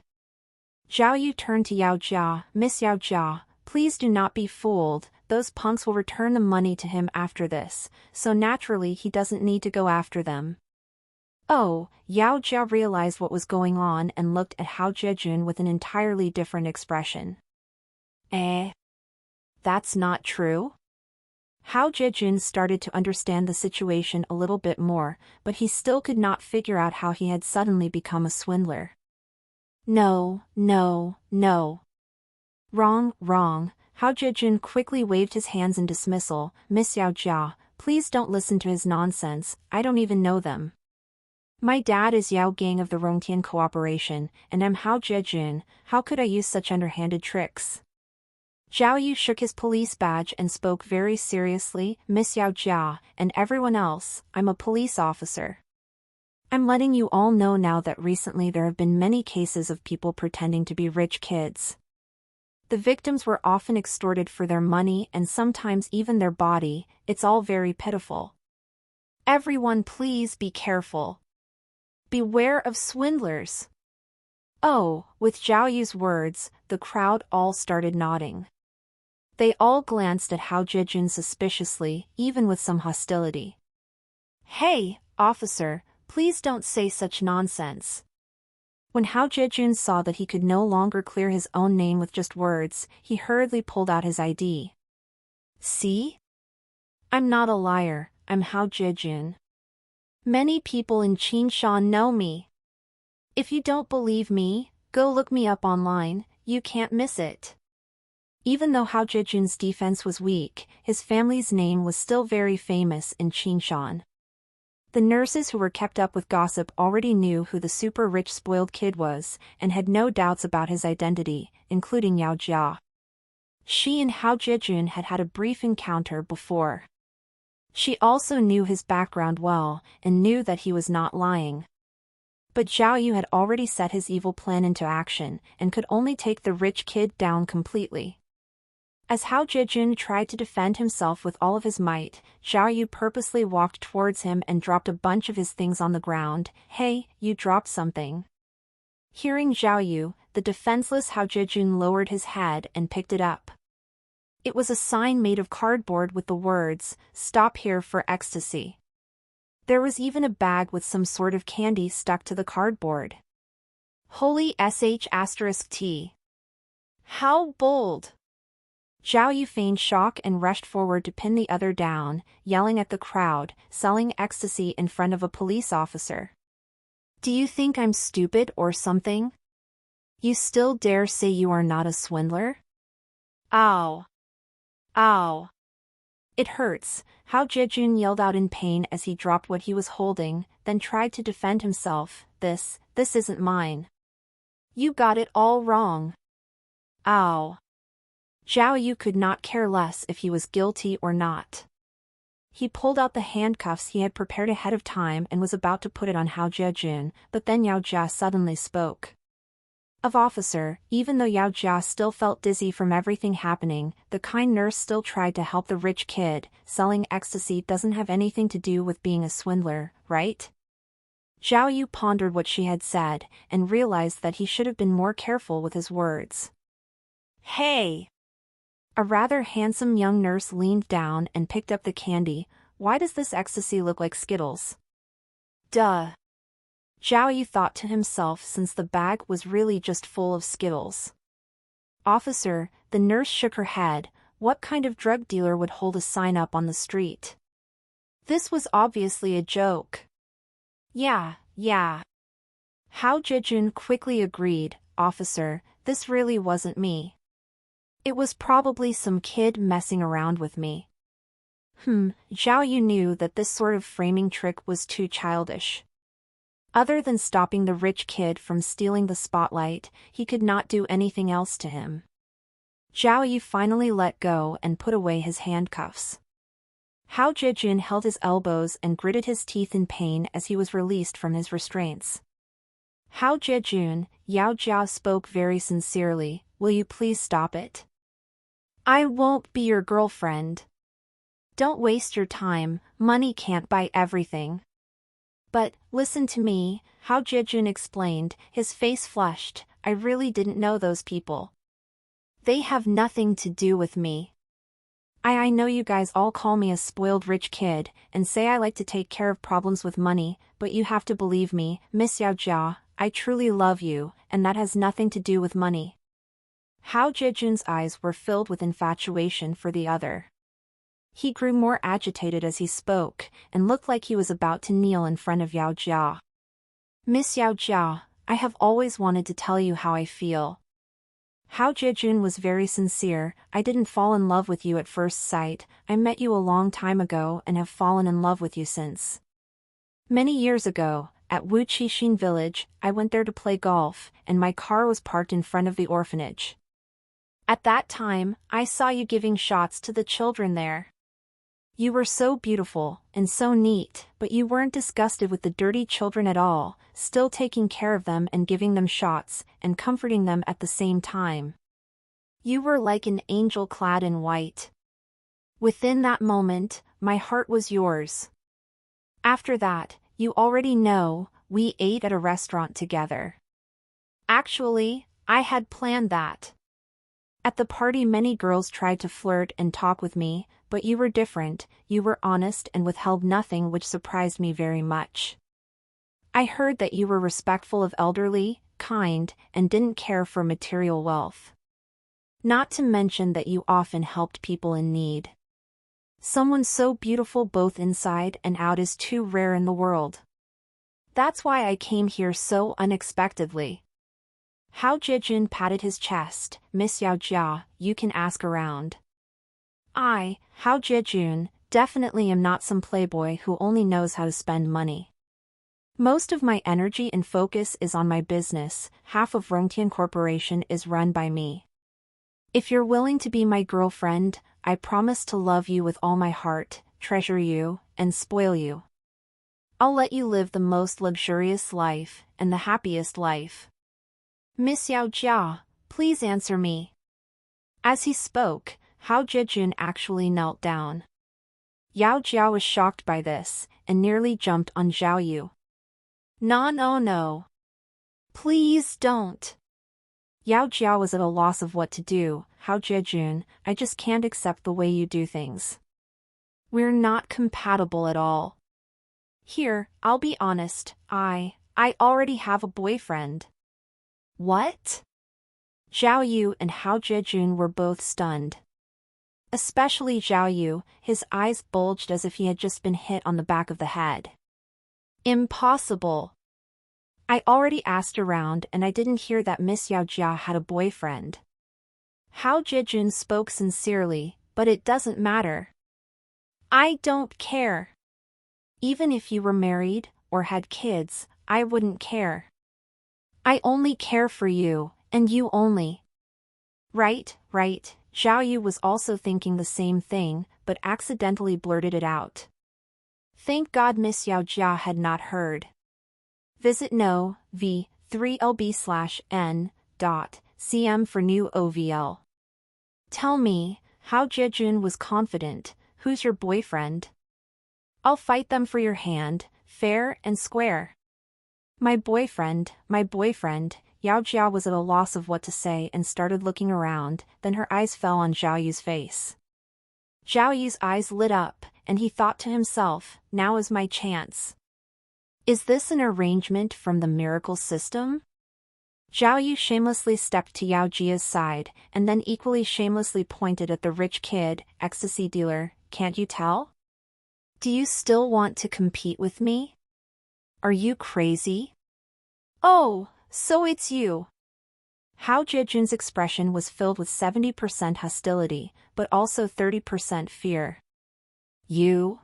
Zhao Yu turned to Yao Jia. "Miss Yao Jia, please do not be fooled. Those punks will return the money to him after this, so naturally he doesn't need to go after them." Oh, Yao Jia realized what was going on and looked at Hao Jiejun with an entirely different expression. That's not true? Hao Jiejun started to understand the situation a little bit more, but he still could not figure out how he had suddenly become a swindler. No. Wrong. Hao Jiejun quickly waved his hands in dismissal. "Miss Yao Jia, please don't listen to his nonsense, I don't even know them. My dad is Yao Gang of the Rongtian Cooperation, and I'm Hao Jiejun. How could I use such underhanded tricks?" Zhao Yu shook his police badge and spoke very seriously. "Miss Yao Jia, and everyone else, I'm a police officer. I'm letting you all know now that recently there have been many cases of people pretending to be rich kids. The victims were often extorted for their money and sometimes even their body. It's all very pitiful. Everyone please be careful. Beware of swindlers." Oh, with Zhao Yu's words, the crowd all started nodding. They all glanced at Hao Jiejun suspiciously, even with some hostility. "Hey, officer, please don't say such nonsense." When Hao Jiejun saw that he could no longer clear his own name with just words, he hurriedly pulled out his ID. "See? I'm not a liar, I'm Hao Jiejun. Many people in Qinshan know me. If you don't believe me, go look me up online, you can't miss it." Even though Hao Jiejun's defense was weak, his family's name was still very famous in Qinshan. The nurses who were kept up with gossip already knew who the super-rich spoiled kid was, and had no doubts about his identity, including Yao Jia. She and Hao Jiejun had had a brief encounter before. She also knew his background well, and knew that he was not lying. But Zhao Yu had already set his evil plan into action, and could only take the rich kid down completely. As Hao Jejun tried to defend himself with all of his might, Zhao Yu purposely walked towards him and dropped a bunch of his things on the ground. "Hey, you dropped something." Hearing Zhao Yu, the defenseless Hao Jejun lowered his head and picked it up. It was a sign made of cardboard with the words, "Stop here for ecstasy." There was even a bag with some sort of candy stuck to the cardboard. Holy sh*T. How bold! Zhao Yu feigned shock and rushed forward to pin the other down, yelling at the crowd, selling ecstasy in front of a police officer. "Do you think I'm stupid or something? You still dare say you are not a swindler? Ow! Ow! It hurts," Hao Jejun yelled out in pain as he dropped what he was holding, then tried to defend himself. This isn't mine. You got it all wrong. Ow. Zhao Yu could not care less if he was guilty or not. He pulled out the handcuffs he had prepared ahead of time and was about to put it on Hao Jejun, but then Yao Jia suddenly spoke. Officer, even though Yao Jia still felt dizzy from everything happening, the kind nurse still tried to help the rich kid. Selling ecstasy doesn't have anything to do with being a swindler, right? Zhao Yu pondered what she had said, and realized that he should have been more careful with his words. "Hey!" A rather handsome young nurse leaned down and picked up the candy. "Why does this ecstasy look like Skittles?" Duh. Zhao Yu thought to himself since the bag was really just full of Skittles. "Officer," the nurse shook her head, "what kind of drug dealer would hold a sign up on the street?" This was obviously a joke. Yeah. Hao Jejun quickly agreed, "Officer, this really wasn't me. It was probably some kid messing around with me." Zhao Yu knew that this sort of framing trick was too childish. Other than stopping the rich kid from stealing the spotlight, he could not do anything else to him. Zhao Yu finally let go and put away his handcuffs. Hao Jejun held his elbows and gritted his teeth in pain as he was released from his restraints. "Hao Jejun," Yao Jia spoke very sincerely, "will you please stop it? I won't be your girlfriend. Don't waste your time, money can't buy everything." "But, listen to me," Hao Jejun explained, his face flushed, "I really didn't know those people. They have nothing to do with me. I know you guys all call me a spoiled rich kid, and say I like to take care of problems with money, but you have to believe me, Miss Yao Jia, I truly love you, and that has nothing to do with money." Hao Jejun's eyes were filled with infatuation for the other. He grew more agitated as he spoke, and looked like he was about to kneel in front of Yao Jia. "Miss Yao Jia, I have always wanted to tell you how I feel." Hao Jejun was very sincere. "I didn't fall in love with you at first sight, I met you a long time ago and have fallen in love with you since. Many years ago, at Wu Qixin village, I went there to play golf, and my car was parked in front of the orphanage. At that time, I saw you giving shots to the children there. You were so beautiful, and so neat, but you weren't disgusted with the dirty children at all, still taking care of them and giving them shots, and comforting them at the same time. You were like an angel clad in white. Within that moment, my heart was yours. After that, you already know, we ate at a restaurant together. Actually, I had planned that. At the party many girls tried to flirt and talk with me, but you were different, you were honest and withheld nothing, which surprised me very much. I heard that you were respectful of elderly, kind, and didn't care for material wealth. Not to mention that you often helped people in need. Someone so beautiful both inside and out is too rare in the world. That's why I came here so unexpectedly." Hao Jejun patted his chest. "Miss Yao Jia, you can ask around. I, Hao Jejun, definitely am not some playboy who only knows how to spend money. Most of my energy and focus is on my business, half of Rongtian Corporation is run by me. If you're willing to be my girlfriend, I promise to love you with all my heart, treasure you, and spoil you. I'll let you live the most luxurious life, and the happiest life. Miss Yao Jia, please answer me." As he spoke, Hao Jejun actually knelt down. Yao Jia was shocked by this, and nearly jumped on Zhao Yu. No, no, no. Please don't. Yao Jia was at a loss of what to do. Hao Jejun, I just can't accept the way you do things. We're not compatible at all. Here, I'll be honest, I already have a boyfriend. What? Zhao Yu and Hao Jejun were both stunned. Especially Zhao Yu, his eyes bulged as if he had just been hit on the back of the head. Impossible. I already asked around and I didn't hear that Miss Yao Jia had a boyfriend. Hao Jejun spoke sincerely, but it doesn't matter. I don't care. Even if you were married, or had kids, I wouldn't care. I only care for you, and you only. Right. Zhao Yu was also thinking the same thing, but accidentally blurted it out. Thank God Miss Yao Jia had not heard. Visit no.v3lb/n.cm for new OVL. Tell me, Hao Jejun was confident, who's your boyfriend? I'll fight them for your hand, fair and square. My boyfriend. Yao Jia was at a loss of what to say and started looking around, then her eyes fell on Zhao Yu's face. Zhao Yu's eyes lit up, and he thought to himself, now is my chance. Is this an arrangement from the miracle system? Zhao Yu shamelessly stepped to Yao Jia's side, and then equally shamelessly pointed at the rich kid, ecstasy dealer. Can't you tell? Do you still want to compete with me? Are you crazy? Oh, so it's you. Hao Jejun's expression was filled with 70% hostility, but also 30% fear. You?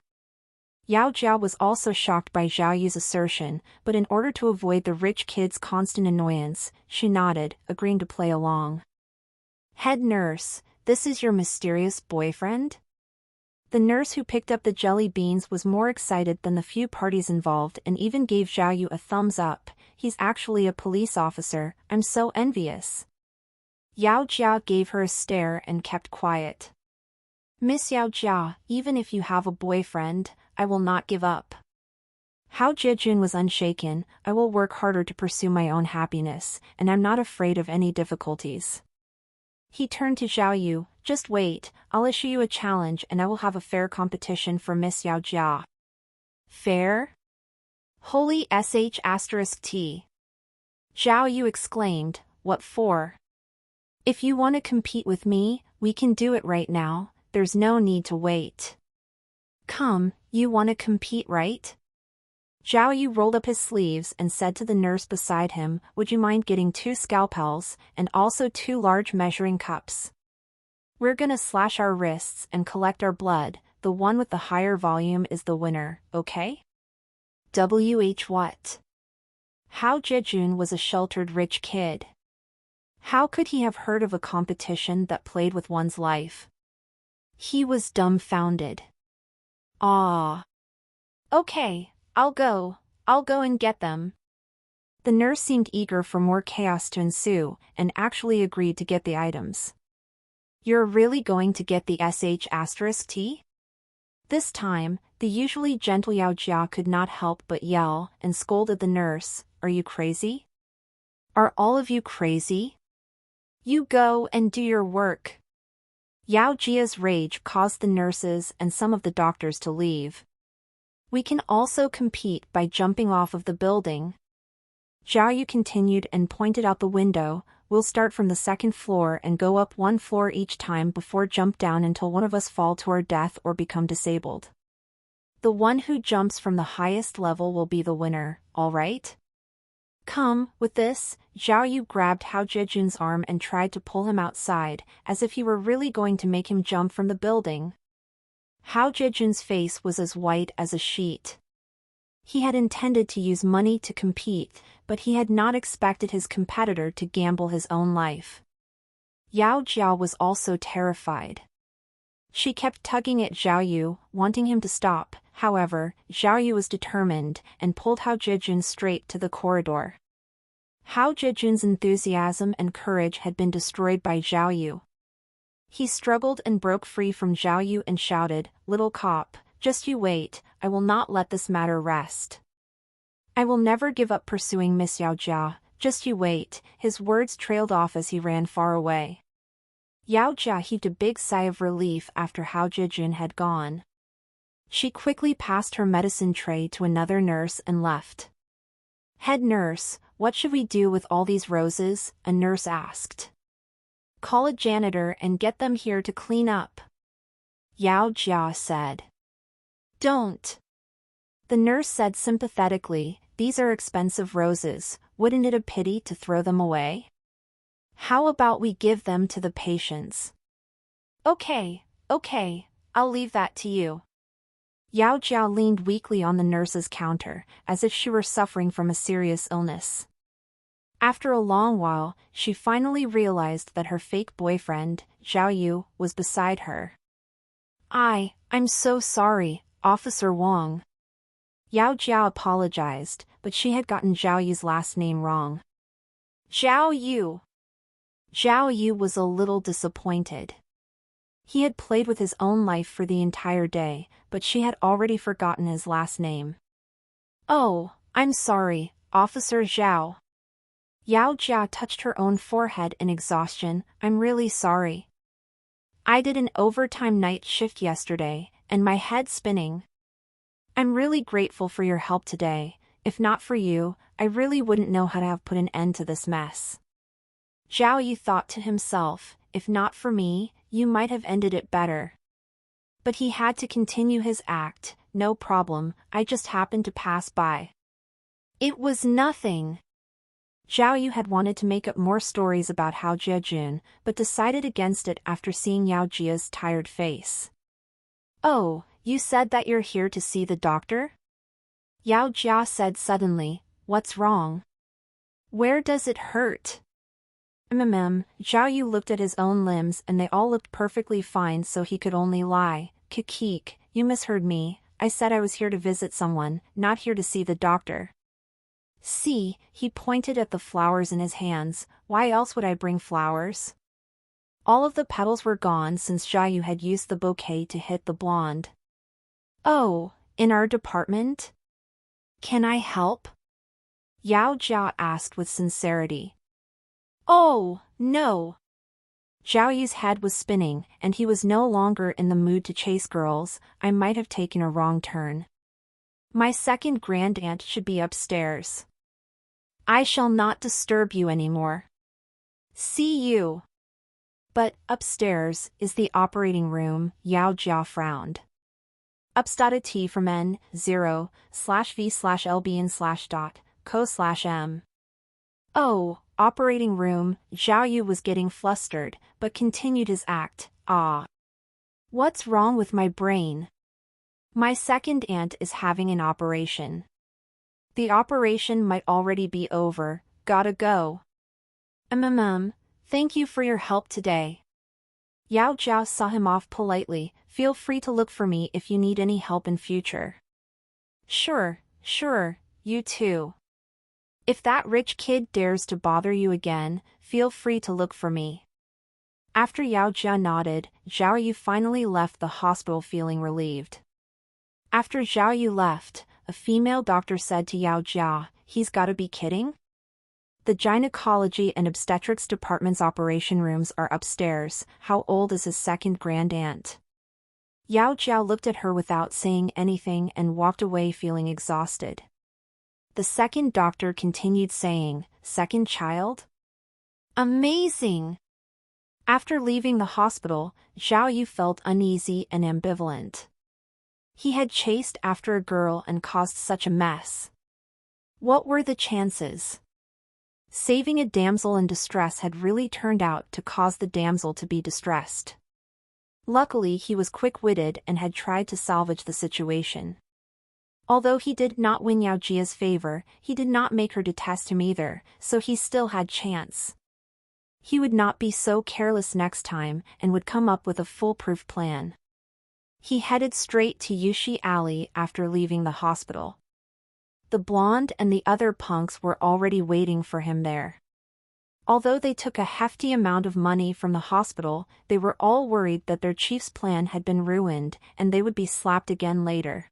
Yao Jia was also shocked by Zhao Yu's assertion, but in order to avoid the rich kid's constant annoyance, she nodded, agreeing to play along. Head nurse, this is your mysterious boyfriend? The nurse who picked up the jelly beans was more excited than the few parties involved and even gave Zhao Yu a thumbs up. He's actually a police officer, I'm so envious. Yao Jia gave her a stare and kept quiet. Miss Yao Jia, even if you have a boyfriend, I will not give up. Hao Jejun was unshaken. I will work harder to pursue my own happiness, and I'm not afraid of any difficulties. He turned to Zhao Yu, just wait, I'll issue you a challenge and I will have a fair competition for Miss Yao Jia. Fair? Holy sh**t. Zhao Yu exclaimed, what for? If you want to compete with me, we can do it right now, there's no need to wait. Come, you want to compete, right? Zhao Yu rolled up his sleeves and said to the nurse beside him, would you mind getting 2 scalpels, and also 2 large measuring cups? We're gonna slash our wrists and collect our blood, the one with the higher volume is the winner, okay? What? Hao Jejun was a sheltered rich kid. How could he have heard of a competition that played with one's life? He was dumbfounded. Ah. Okay. I'll go and get them. The nurse seemed eager for more chaos to ensue, and actually agreed to get the items. You're really going to get the sh**t? This time, the usually gentle Yao Jia could not help but yell and scold at the nurse, are you crazy? Are all of you crazy? You go and do your work. Yao Jia's rage caused the nurses and some of the doctors to leave. We can also compete by jumping off of the building. Zhao Yu continued and pointed out the window, we'll start from the 2nd floor and go up 1 floor each time before jump down until one of us fall to our death or become disabled. The one who jumps from the highest level will be the winner, alright? Come, with this, Zhao Yu grabbed Hao Jejun's arm and tried to pull him outside, as if he were really going to make him jump from the building. Hao Jejun's face was as white as a sheet. He had intended to use money to compete, but he had not expected his competitor to gamble his own life. Yao Jia was also terrified. She kept tugging at Zhao Yu, wanting him to stop. However, Zhao Yu was determined, and pulled Hao Jejun straight to the corridor. Hao Jejun's enthusiasm and courage had been destroyed by Zhao Yu. He struggled and broke free from Zhao Yu and shouted, "Little cop, just you wait, I will not let this matter rest. I will never give up pursuing Miss Yao Jia, just you wait." His words trailed off as he ran far away. Yao Jia heaved a big sigh of relief after Hao Jijun had gone. She quickly passed her medicine tray to another nurse and left. "Head nurse, what should we do with all these roses?" a nurse asked. "Call a janitor and get them here to clean up," Yao Jia said. "Don't," the nurse said sympathetically, "these are expensive roses, wouldn't it a pity to throw them away? How about we give them to the patients?" Okay, I'll leave that to you." Yao Jia leaned weakly on the nurse's counter, as if she were suffering from a serious illness. After a long while, she finally realized that her fake boyfriend, Zhao Yu, was beside her. I'm so sorry, Officer Wang." Yao Jia apologized, but she had gotten Zhao Yu's last name wrong. Zhao Yu. Zhao Yu was a little disappointed. He had played with his own life for the entire day, but she had already forgotten his last name. "Oh, I'm sorry, Officer Zhao." Yao Jia touched her own forehead in exhaustion. "I'm really sorry. I did an overtime night shift yesterday, and my head's spinning. I'm really grateful for your help today. If not for you, I really wouldn't know how to have put an end to this mess." Zhao Yu thought to himself, "If not for me, you might have ended it better." But he had to continue his act. "No problem, I just happened to pass by." It was nothing. Zhao Yu had wanted to make up more stories about Hao Jiajun, but decided against it after seeing Yao Jia's tired face. "Oh, you said that you're here to see the doctor?" Yao Jia said suddenly. "What's wrong? Where does it hurt?" Zhao Yu looked at his own limbs and they all looked perfectly fine, so he could only lie. "Kikik, you misheard me. I said I was here to visit someone, not here to see the doctor." "See," he pointed at the flowers in his hands, "why else would I bring flowers?" All of the petals were gone since Zhao Yu had used the bouquet to hit the blonde. "Oh, in our department? Can I help?" Yao Jia asked with sincerity. "Oh, no." Zhao Yu's head was spinning, and he was no longer in the mood to chase girls. "I might have taken a wrong turn. My second grandaunt should be upstairs. I shall not disturb you anymore. See you." "But, upstairs, is the operating room," Yao Jia frowned. Ups.T from N0/V/LB/co/M. "Oh, operating room." Zhao Yu was getting flustered, but continued his act. What's wrong with my brain? My second aunt is having an operation. The operation might already be over, gotta go." Thank you for your help today." Yao Jia saw him off politely. "Feel free to look for me if you need any help in future." Sure, you too. If that rich kid dares to bother you again, feel free to look for me." After Yao Jia nodded, Zhao Yu finally left the hospital feeling relieved. After Zhao Yu left, a female doctor said to Yao Jia, "He's gotta be kidding? The gynecology and obstetrics department's operation rooms are upstairs. How old is his second grandaunt?" Yao Jia looked at her without saying anything and walked away feeling exhausted. The second doctor continued saying, "Second child? Amazing!" After leaving the hospital, Zhao Yu felt uneasy and ambivalent. He had chased after a girl and caused such a mess. What were the chances? Saving a damsel in distress had really turned out to cause the damsel to be distressed. Luckily, he was quick-witted and had tried to salvage the situation. Although he did not win Yao Jia's favor, he did not make her detest him either, so he still had chance. He would not be so careless next time and would come up with a foolproof plan. He headed straight to Yushi Alley after leaving the hospital. The blonde and the other punks were already waiting for him there. Although they took a hefty amount of money from the hospital, they were all worried that their chief's plan had been ruined and they would be slapped again later.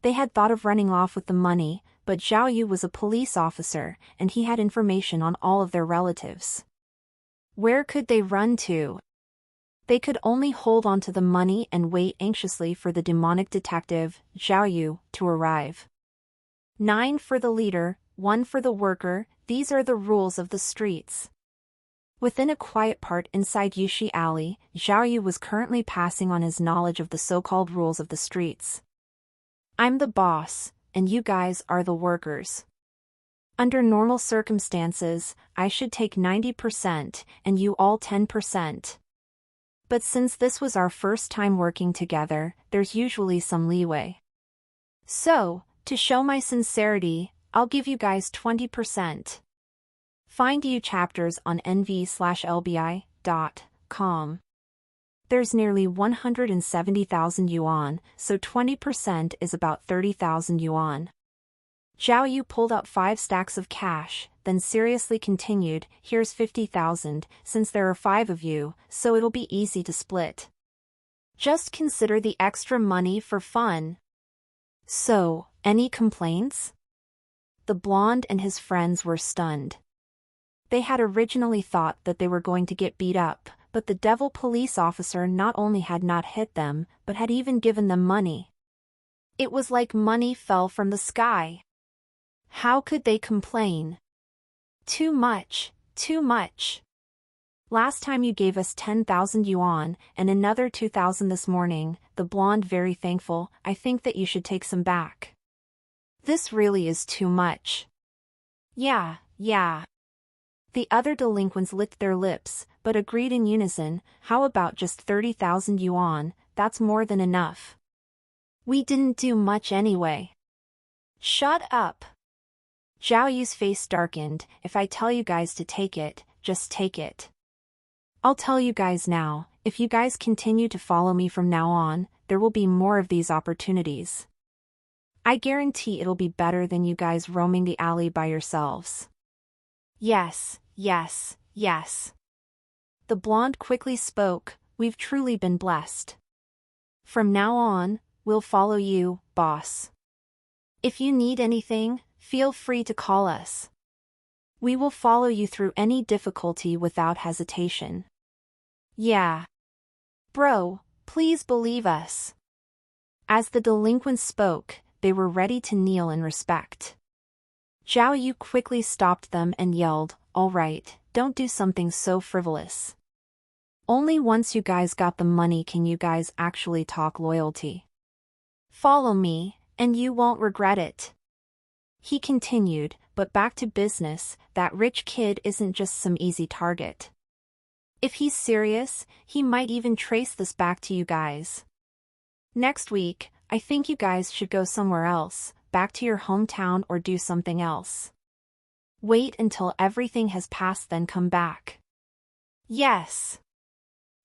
They had thought of running off with the money, but Zhao Yu was a police officer and he had information on all of their relatives. Where could they run to? They could only hold on to the money and wait anxiously for the demonic detective, Zhao Yu, to arrive. 9 for the leader, 1 for the worker, these are the rules of the streets. Within a quiet part inside Yushi Alley, Zhao Yu was currently passing on his knowledge of the so-called rules of the streets. I'm the boss, and you guys are the workers. Under normal circumstances, I should take 90% and you all 10%. But since this was our first time working together, there's usually some leeway. So, to show my sincerity, I'll give you guys 20%. Find you chapters on nv/lbi.com. There's nearly 170,000 yuan, so 20% is about 30,000 yuan. Zhao Yu pulled out 5 stacks of cash, then seriously continued, here's 50,000, since there are 5 of you, so it'll be easy to split. Just consider the extra money for fun. So, any complaints? The blonde and his friends were stunned. They had originally thought that they were going to get beat up, but the devil police officer not only had not hit them, but had even given them money. It was like money fell from the sky. How could they complain? Too much, too much. Last time you gave us 10,000 yuan and another 2,000 this morning, the blonde very thankful, I think that you should take some back. This really is too much. Yeah. The other delinquents licked their lips, but agreed in unison, how about just 30,000 yuan, that's more than enough. We didn't do much anyway. Shut up. Zhao Yu's face darkened, if I tell you guys to take it, just take it. I'll tell you guys now, if you guys continue to follow me from now on, there will be more of these opportunities. I guarantee it'll be better than you guys roaming the alley by yourselves. Yes. The blonde quickly spoke, we've truly been blessed. From now on, we'll follow you, boss. If you need anything, feel free to call us. We will follow you through any difficulty without hesitation. Yeah. Bro, please believe us. As the delinquents spoke, they were ready to kneel in respect. Zhao Yu quickly stopped them and yelled, all right, don't do something so frivolous. Only once you guys got the money can you guys actually talk loyalty. Follow me, and you won't regret it. He continued, but back to business, that rich kid isn't just some easy target. If he's serious, he might even trace this back to you guys. Next week, I think you guys should go somewhere else, back to your hometown or do something else. Wait until everything has passed then come back. Yes.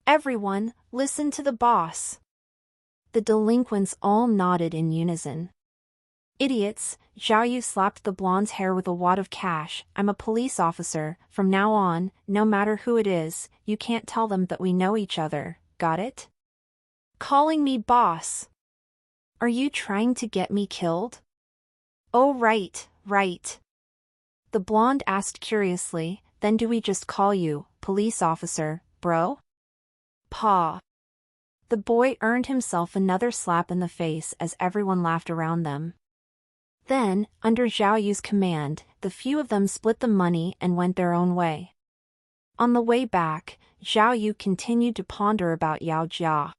Everyone, listen to the boss. The delinquents all nodded in unison. Idiots, Zhao Yu slapped the blonde's hair with a wad of cash, I'm a police officer, from now on, no matter who it is, you can't tell them that we know each other, got it? Calling me boss. Are you trying to get me killed? Oh right. The blonde asked curiously, then do we just call you, police officer, bro? Pa. The boy earned himself another slap in the face as everyone laughed around them. Then, under Zhao Yu's command, the few of them split the money and went their own way. On the way back, Zhao Yu continued to ponder about Yao Jia.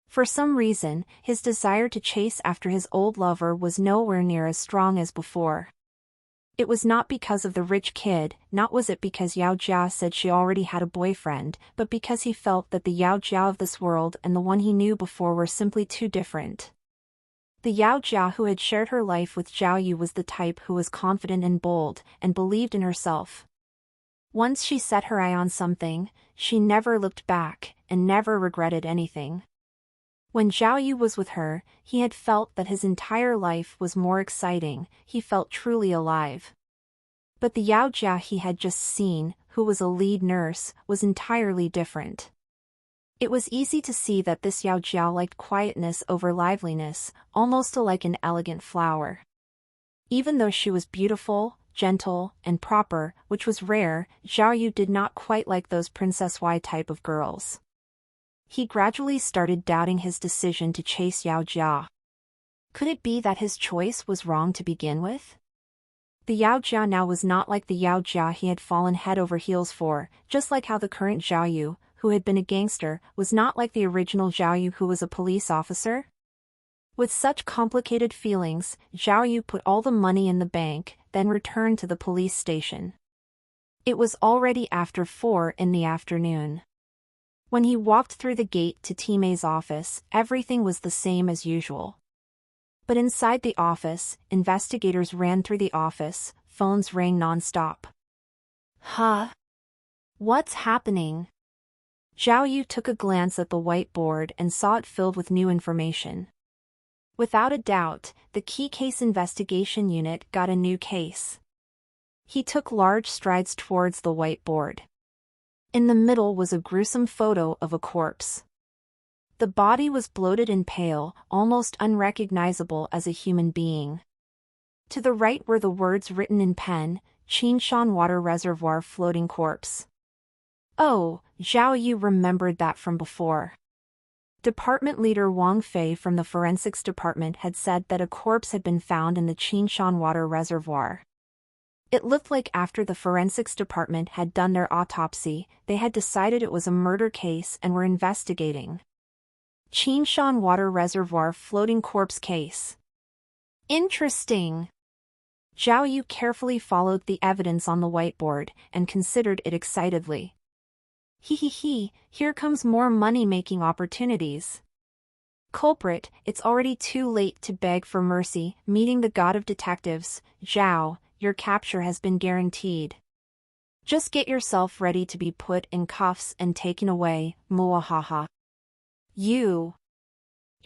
For some reason, his desire to chase after his old lover was nowhere near as strong as before. It was not because of the rich kid, not was it because Yao Jia said she already had a boyfriend, but because he felt that the Yao Jia of this world and the one he knew before were simply too different. The Yao Jia who had shared her life with Zhao Yu was the type who was confident and bold, and believed in herself. Once she set her eye on something, she never looked back, and never regretted anything. When Zhao Yu was with her, he had felt that his entire life was more exciting, he felt truly alive. But the Yao Jia he had just seen, who was a lead nurse, was entirely different. It was easy to see that this Yao Jiao liked quietness over liveliness, almost like an elegant flower. Even though she was beautiful, gentle, and proper, which was rare, Zhao Yu did not quite like those Princess Y type of girls. He gradually started doubting his decision to chase Yao Jia. Could it be that his choice was wrong to begin with? The Yao Jia now was not like the Yao Jia he had fallen head over heels for, just like how the current Zhao Yu, who had been a gangster, was not like the original Zhao Yu who was a police officer. With such complicated feelings, Zhao Yu put all the money in the bank, then returned to the police station. It was already after 4 in the afternoon. When he walked through the gate to Time's office, everything was the same as usual. But inside the office, investigators ran through the office, phones rang non-stop. Huh? What's happening? Zhao Yu took a glance at the whiteboard and saw it filled with new information. Without a doubt, the Key Case Investigation Unit got a new case. He took large strides towards the whiteboard. In the middle was a gruesome photo of a corpse. The body was bloated and pale, almost unrecognizable as a human being. To the right were the words written in pen, Qinshan Water Reservoir Floating Corpse. Oh, Zhao Yu remembered that from before. Department leader Wang Fei from the forensics department had said that a corpse had been found in the Qinshan Water Reservoir. It looked like after the forensics department had done their autopsy, they had decided it was a murder case and were investigating. Qinshan Water Reservoir Floating Corpse Case. Interesting. Zhao Yu carefully followed the evidence on the whiteboard and considered it excitedly. Here comes more money-making opportunities. Culprit, it's already too late to beg for mercy. Meeting the god of detectives, Zhao, your capture has been guaranteed. Just get yourself ready to be put in cuffs and taken away, muahaha. You're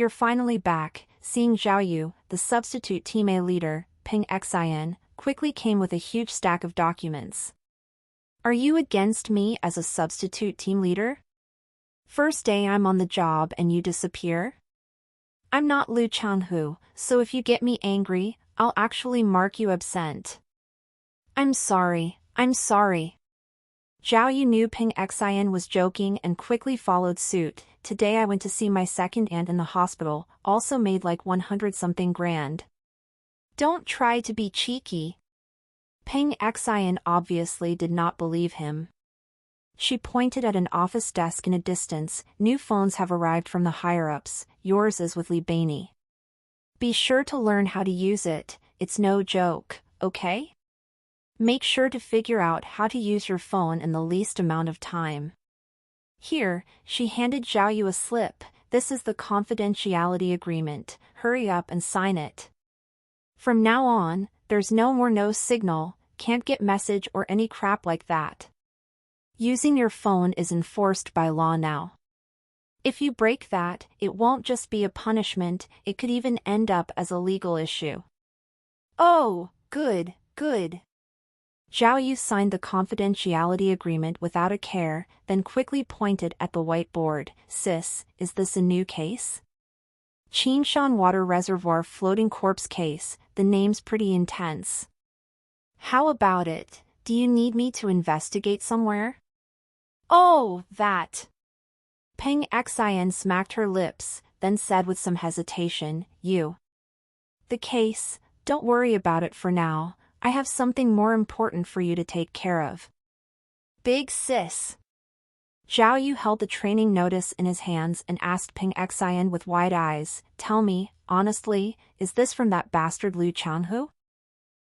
finally back. Seeing Zhao Yu, the substitute team A leader, Ping Xian, quickly came with a huge stack of documents. Are you against me as a substitute team leader? First day I'm on the job and you disappear? I'm not Lu Changhu, so if you get me angry, I'll actually mark you absent. I'm sorry. Zhao Yu knew Ping Xian was joking and quickly followed suit. Today I went to see my second aunt in the hospital, also made like 100-something grand. Don't try to be cheeky. Ping Xian obviously did not believe him. She pointed at an office desk in a distance. New phones have arrived from the higher-ups, yours is with Li Baini. Be sure to learn how to use it, it's no joke, okay? Make sure to figure out how to use your phone in the least amount of time. Here, she handed Zhao Yu a slip. This is the confidentiality agreement, hurry up and sign it. From now on, there's no more no signal, can't get message or any crap like that. Using your phone is enforced by law now. If you break that, it won't just be a punishment, it could even end up as a legal issue. Oh, good. Zhao Yu signed the confidentiality agreement without a care, then quickly pointed at the whiteboard. Sis, is this a new case? Qinshan Water Reservoir Floating Corpse Case, the name's pretty intense. How about it, do you need me to investigate somewhere? Oh, that. Ping Xian smacked her lips, then said with some hesitation, The case, don't worry about it for now, I have something more important for you to take care of. Big sis. Zhao Yu held the training notice in his hands and asked Ping Xian with wide eyes, tell me, honestly, is this from that bastard Lu Changhu?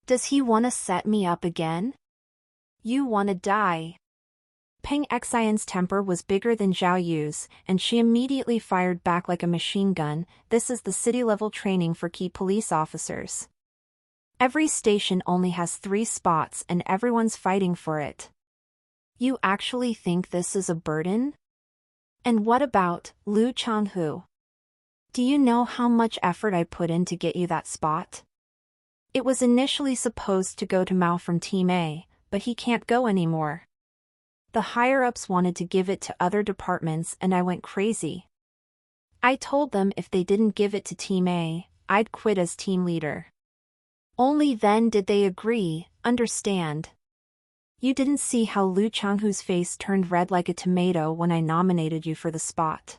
Does he want to set me up again? You want to die. Ping Xian's temper was bigger than Zhao Yu's, and she immediately fired back like a machine gun. This is the city-level training for key police officers. Every station only has 3 spots and everyone's fighting for it. You actually think this is a burden? And what about Lu Changhu? Do you know how much effort I put in to get you that spot? It was initially supposed to go to Mao from Team A, but he can't go anymore. The higher-ups wanted to give it to other departments and I went crazy. I told them if they didn't give it to Team A, I'd quit as team leader. Only then did they agree, understand. You didn't see how Lu Changhu's face turned red like a tomato when I nominated you for the spot.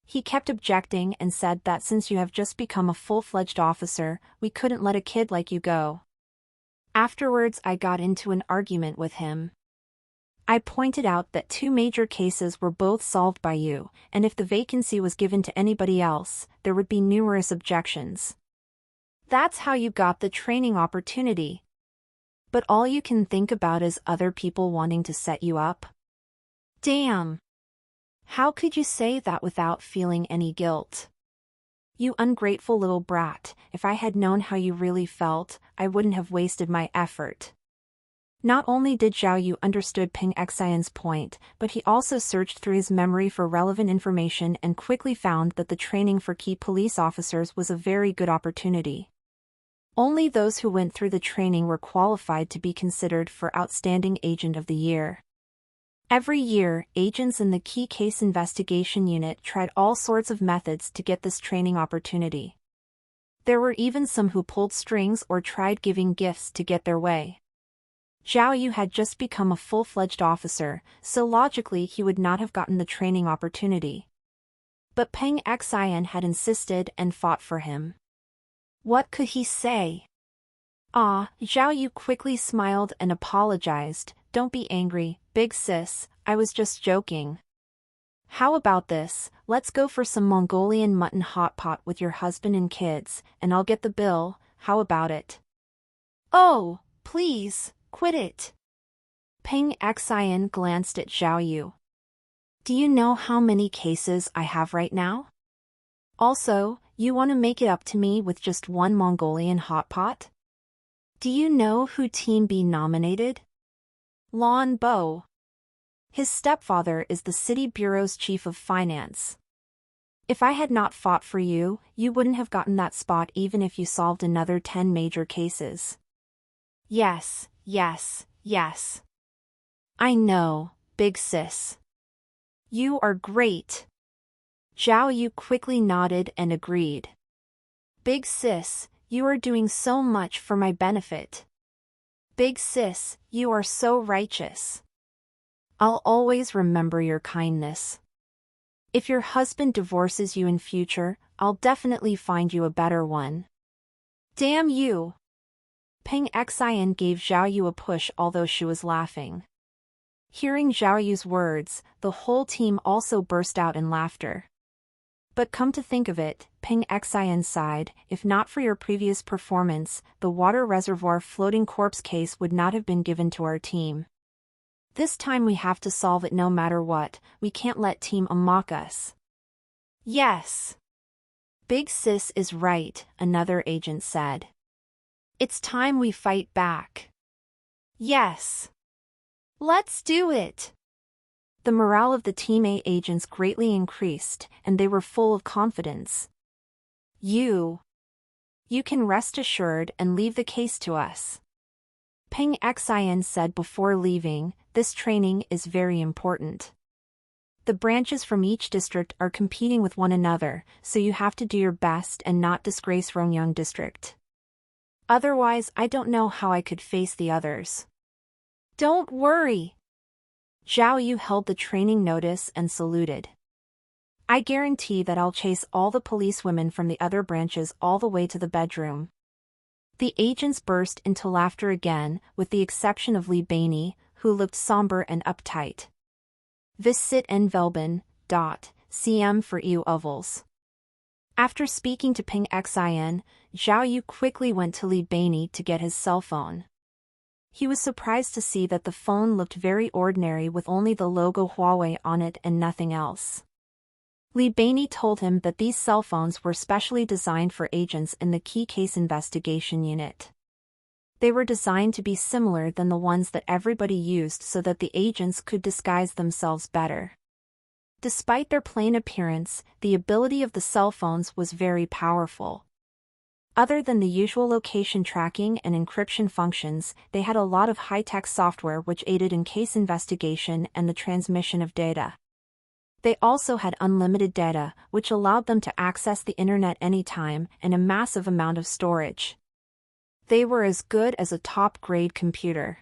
He kept objecting and said that since you have just become a full-fledged officer, we couldn't let a kid like you go. Afterwards I got into an argument with him. I pointed out that 2 major cases were both solved by you, and if the vacancy was given to anybody else, there would be numerous objections. That's how you got the training opportunity. But all you can think about is other people wanting to set you up? Damn! How could you say that without feeling any guilt? You ungrateful little brat, if I had known how you really felt, I wouldn't have wasted my effort. Not only did Zhao Yu understood Peng Xian's point, but he also searched through his memory for relevant information and quickly found that the training for key police officers was a very good opportunity. Only those who went through the training were qualified to be considered for Outstanding Agent of the Year. Every year, agents in the Key Case Investigation Unit tried all sorts of methods to get this training opportunity. There were even some who pulled strings or tried giving gifts to get their way. Zhao Yu had just become a full-fledged officer, so logically he would not have gotten the training opportunity. But Peng Xian had insisted and fought for him. What could he say? Zhao Yu quickly smiled and apologized. Don't be angry, big sis, I was just joking. How about this, let's go for some Mongolian mutton hot pot with your husband and kids, and I'll get the bill, how about it? Oh, please, quit it. Peng Xian glanced at Zhao Yu. Do you know how many cases I have right now? Also, you want to make it up to me with just one Mongolian hot pot? Do you know who Team B nominated? Lan Bo. His stepfather is the city bureau's chief of finance. If I had not fought for you, you wouldn't have gotten that spot even if you solved another 10 major cases. Yes, yes, yes. I know, big sis. You are great. Zhao Yu quickly nodded and agreed. Big sis, you are doing so much for my benefit. Big sis, you are so righteous. I'll always remember your kindness. If your husband divorces you in future, I'll definitely find you a better one. Damn you! Peng Xian gave Zhao Yu a push although she was laughing. Hearing Zhao Yu's words, the whole team also burst out in laughter. But come to think of it, Peng Xian sighed, if not for your previous performance, the water reservoir floating corpse case would not have been given to our team. This time we have to solve it no matter what, we can't let Team A mock us. Yes. Big sis is right, another agent said. It's time we fight back. Yes. Let's do it. The morale of the Team A agents greatly increased, and they were full of confidence. You can rest assured and leave the case to us. Peng Xian said before leaving, this training is very important. The branches from each district are competing with one another, so you have to do your best and not disgrace Rongyang district. Otherwise, I don't know how I could face the others. Don't worry. Zhao Yu held the training notice and saluted. I guarantee that I'll chase all the policewomen from the other branches all the way to the bedroom. The agents burst into laughter again, with the exception of Li Bainey, who looked somber and uptight. Vis sit en Velben, CM for EU ovals. After speaking to Peng Xian, Zhao Yu quickly went to Li Bainey to get his cell phone. He was surprised to see that the phone looked very ordinary with only the logo Huawei on it and nothing else. Li Bainey told him that these cell phones were specially designed for agents in the Key Case Investigation Unit. They were designed to be similar than the ones that everybody used so that the agents could disguise themselves better. Despite their plain appearance, the ability of the cell phones was very powerful. Other than the usual location tracking and encryption functions, they had a lot of high-tech software which aided in case investigation and the transmission of data. They also had unlimited data, which allowed them to access the internet anytime, and a massive amount of storage. They were as good as a top-grade computer.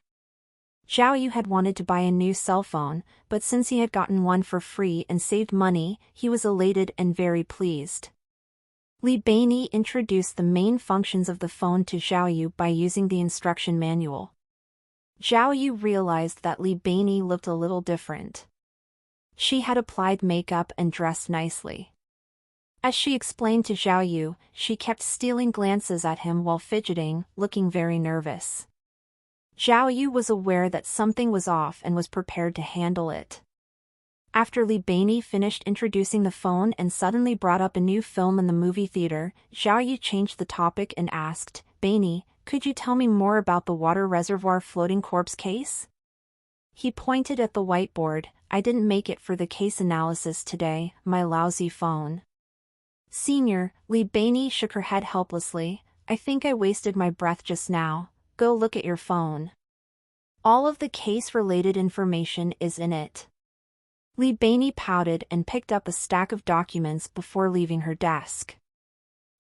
Zhao Yu had wanted to buy a new cell phone, but since he had gotten one for free and saved money, he was elated and very pleased. Li Beinyi introduced the main functions of the phone to Zhao Yu by using the instruction manual. Zhao Yu realized that Li Beinyi looked a little different. She had applied makeup and dressed nicely. As she explained to Zhao Yu, she kept stealing glances at him while fidgeting, looking very nervous. Zhao Yu was aware that something was off and was prepared to handle it. After Li Beinyi finished introducing the phone and suddenly brought up a new film in the movie theater, Zhao Yu changed the topic and asked, "Beinyi, could you tell me more about the water reservoir floating corpse case?" He pointed at the whiteboard. "I didn't make it for the case analysis today, my lousy phone." "Senior," Li Beinyi shook her head helplessly, "I think I wasted my breath just now. Go look at your phone. All of the case-related information is in it." Li Beinyi pouted and picked up a stack of documents before leaving her desk.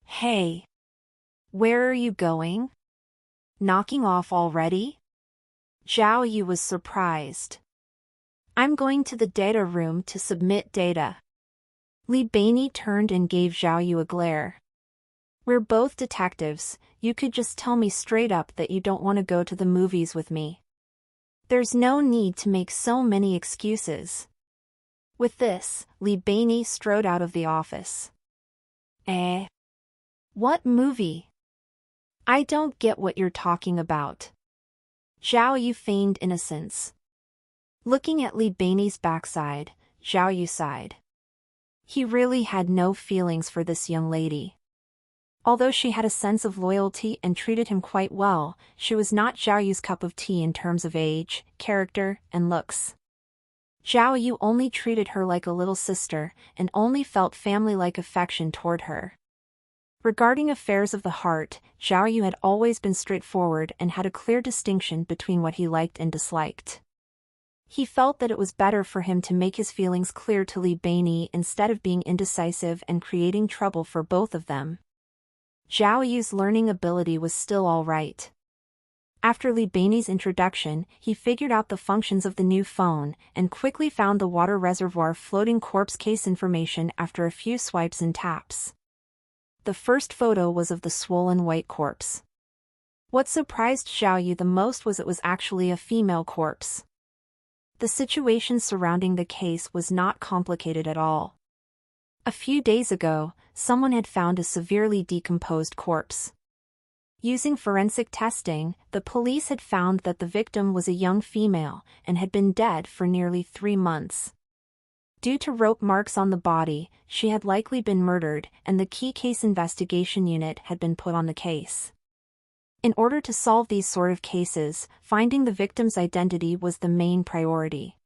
"Hey! Where are you going? Knocking off already?" Zhao Yu was surprised. "I'm going to the data room to submit data." Li Beinyi turned and gave Zhao Yu a glare. "We're both detectives, you could just tell me straight up that you don't want to go to the movies with me. There's no need to make so many excuses." With this, Li Beinyi strode out of the office. What movie? I don't get what you're talking about." Zhao Yu feigned innocence. Looking at Li Beinyi's backside, Zhao Yu sighed. He really had no feelings for this young lady. Although she had a sense of loyalty and treated him quite well, she was not Zhao Yu's cup of tea in terms of age, character, and looks. Zhao Yu only treated her like a little sister, and only felt family-like affection toward her. Regarding affairs of the heart, Zhao Yu had always been straightforward and had a clear distinction between what he liked and disliked. He felt that it was better for him to make his feelings clear to Li Beinyi instead of being indecisive and creating trouble for both of them. Zhao Yu's learning ability was still all right. After Li Beinyi's introduction, he figured out the functions of the new phone, and quickly found the water reservoir floating corpse case information after a few swipes and taps. The first photo was of the swollen white corpse. What surprised Zhao Yu the most was it was actually a female corpse. The situation surrounding the case was not complicated at all. A few days ago, someone had found a severely decomposed corpse. Using forensic testing, the police had found that the victim was a young female and had been dead for nearly 3 months. Due to rope marks on the body, she had likely been murdered, and the key case investigation unit had been put on the case. In order to solve these sort of cases, finding the victim's identity was the main priority.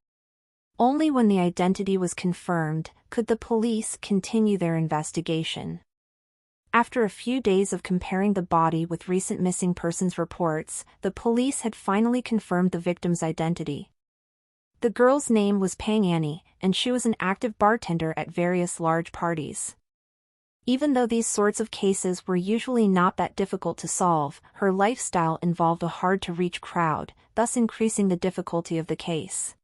Only when the identity was confirmed could the police continue their investigation. After a few days of comparing the body with recent missing persons reports, the police had finally confirmed the victim's identity. The girl's name was Pang Annie, and she was an active bartender at various large parties. Even though these sorts of cases were usually not that difficult to solve, her lifestyle involved a hard-to-reach crowd, thus increasing the difficulty of the case.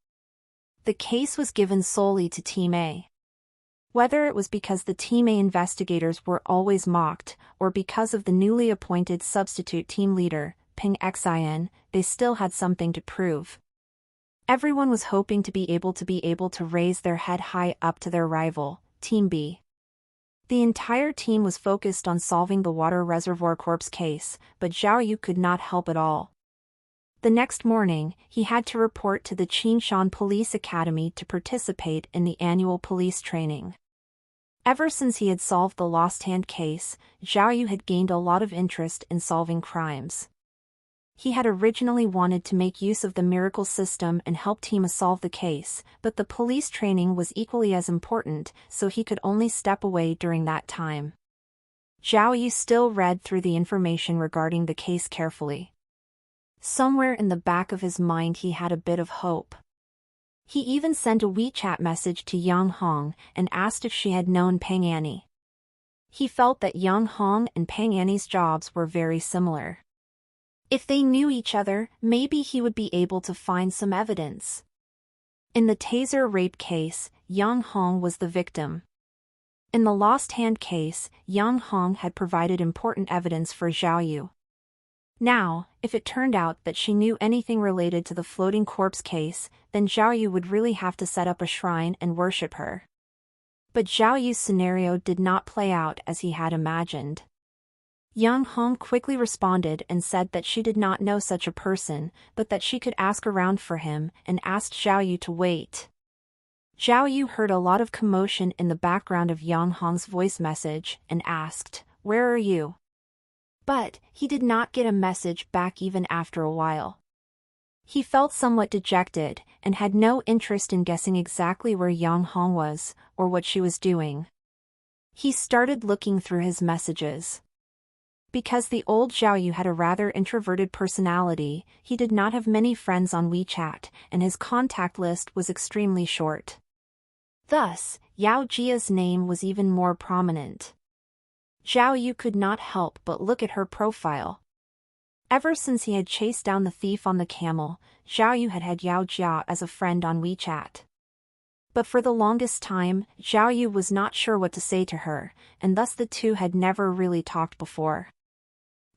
The case was given solely to Team A. Whether it was because the Team A investigators were always mocked, or because of the newly appointed substitute team leader, Ping Xin, they still had something to prove. Everyone was hoping to be able to raise their head high up to their rival, Team B. The entire team was focused on solving the water reservoir corpse case, but Zhao Yu could not help at all. The next morning, he had to report to the Qinshan Police Academy to participate in the annual police training. Ever since he had solved the lost hand case, Zhao Yu had gained a lot of interest in solving crimes. He had originally wanted to make use of the miracle system and help Tima solve the case, but the police training was equally as important, so he could only step away during that time. Zhao Yu still read through the information regarding the case carefully. Somewhere in the back of his mind he had a bit of hope. He even sent a WeChat message to Yang Hong and asked if she had known Peng Annie. He felt that Yang Hong and Peng Annie's jobs were very similar. If they knew each other, maybe he would be able to find some evidence. In the Taser rape case, Yang Hong was the victim. In the lost hand case, Yang Hong had provided important evidence for Zhao Yu. Now, if it turned out that she knew anything related to the floating corpse case, then Zhao Yu would really have to set up a shrine and worship her. But Zhao Yu's scenario did not play out as he had imagined. Yang Hong quickly responded and said that she did not know such a person, but that she could ask around for him, and asked Zhao Yu to wait. Zhao Yu heard a lot of commotion in the background of Yang Hong's voice message and asked, "Where are you?" But he did not get a message back even after a while. He felt somewhat dejected and had no interest in guessing exactly where Yang Hong was or what she was doing. He started looking through his messages. Because the old Zhao Yu had a rather introverted personality, he did not have many friends on WeChat, and his contact list was extremely short. Thus, Yao Jia's name was even more prominent. Zhao Yu could not help but look at her profile. Ever since he had chased down the thief on the camel, Zhao Yu had had Yao Jia as a friend on WeChat. But for the longest time, Zhao Yu was not sure what to say to her, and thus the two had never really talked before.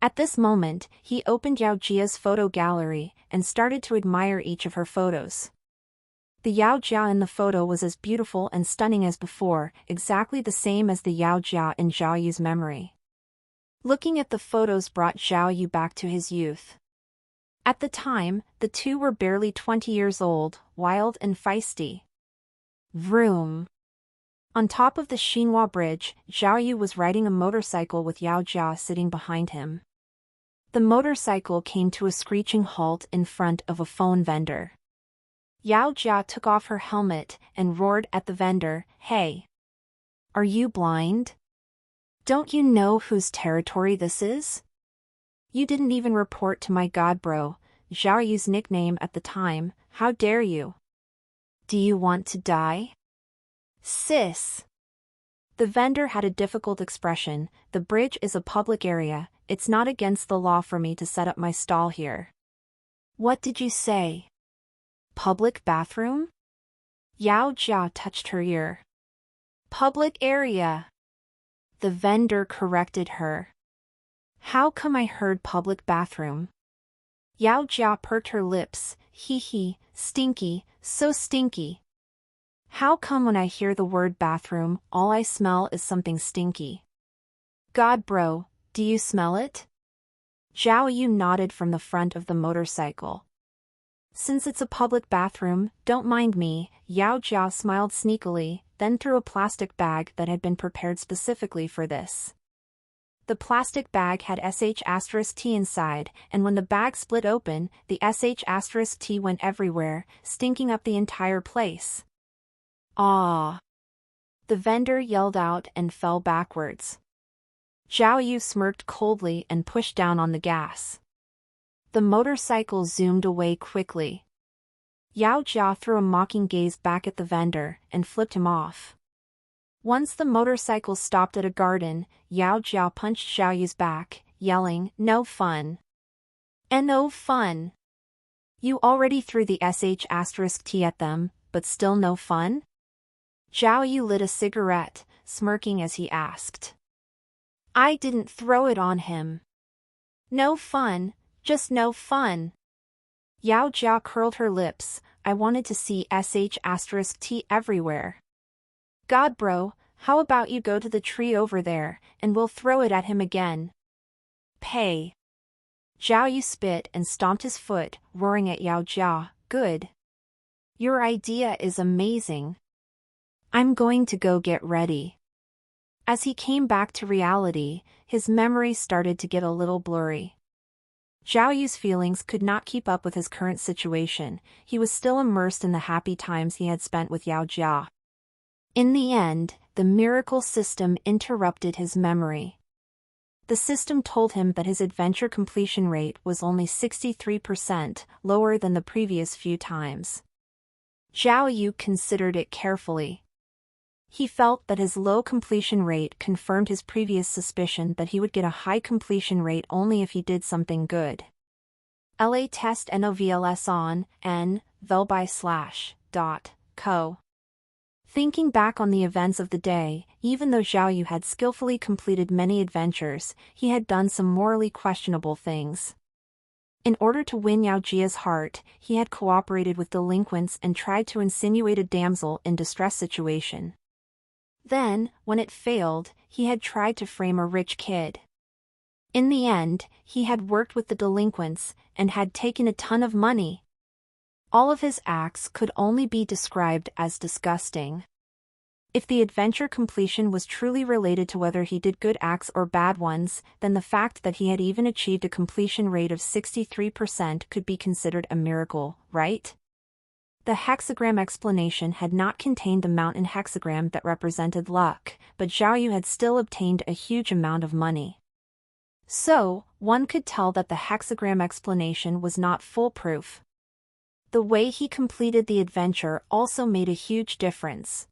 At this moment, he opened Yao Jia's photo gallery and started to admire each of her photos. The Yao Jia in the photo was as beautiful and stunning as before, exactly the same as the Yao Jia in Zhao Yu's memory. Looking at the photos brought Zhao Yu back to his youth. At the time, the two were barely 20 years old, wild and feisty. Vroom. On top of the Xinhua Bridge, Zhao Yu was riding a motorcycle with Yao Jia sitting behind him. The motorcycle came to a screeching halt in front of a phone vendor. Yao Jia took off her helmet and roared at the vendor, "Hey! Are you blind? Don't you know whose territory this is? You didn't even report to my god bro, Zhao Yu's nickname at the time, how dare you? Do you want to die? Sis!" The vendor had a difficult expression. "The bridge is a public area, it's not against the law for me to set up my stall here." "What did you say? Public bathroom?" Yao Jia touched her ear. "Public area." The vendor corrected her. "How come I heard public bathroom?" Yao Jia perked her lips. Hee, stinky, so stinky. How come when I hear the word bathroom, all I smell is something stinky? God bro, do you smell it? Zhao Yu nodded from the front of the motorcycle. Since it's a public bathroom, don't mind me, Yao Jia smiled sneakily, then threw a plastic bag that had been prepared specifically for this. The plastic bag had sh*T inside, and when the bag split open, the sh*T went everywhere, stinking up the entire place. Ah! The vendor yelled out and fell backwards. Zhao Yu smirked coldly and pushed down on the gas. The motorcycle zoomed away quickly. Yao Jia threw a mocking gaze back at the vendor and flipped him off. Once the motorcycle stopped at a garden, Yao Jia punched Zhao Yu's back, yelling, "No fun. No fun. You already threw the sh*T at them, but still no fun?" Zhao Yu lit a cigarette, smirking as he asked. "I didn't throw it on him. No fun, just no fun." Yao Jia curled her lips. "I wanted to see sh*T everywhere. God bro, how about you go to the tree over there, and we'll throw it at him again. Pay." Zhao Yu spit and stomped his foot, roaring at Yao Jia, "Good. Your idea is amazing. I'm going to go get ready." As he came back to reality, his memory started to get a little blurry. Zhao Yu's feelings could not keep up with his current situation. He was still immersed in the happy times he had spent with Yao Jia. In the end, the miracle system interrupted his memory. The system told him that his adventure completion rate was only 63%, lower than the previous few times. Zhao Yu considered it carefully. He felt that his low completion rate confirmed his previous suspicion that he would get a high completion rate only if he did something good. LA test NOVLS on n.velby/.co. Thinking back on the events of the day, even though Zhao Yu had skillfully completed many adventures, he had done some morally questionable things. In order to win Yao Jia's heart, he had cooperated with delinquents and tried to insinuate a damsel in distress situation. Then, when it failed, he had tried to frame a rich kid. In the end, he had worked with the delinquents and had taken a ton of money. All of his acts could only be described as disgusting. If the adventure completion was truly related to whether he did good acts or bad ones, then the fact that he had even achieved a completion rate of 63% could be considered a miracle, right? The hexagram explanation had not contained the mountain hexagram that represented luck, but Zhao Yu had still obtained a huge amount of money. So, one could tell that the hexagram explanation was not foolproof. The way he completed the adventure also made a huge difference.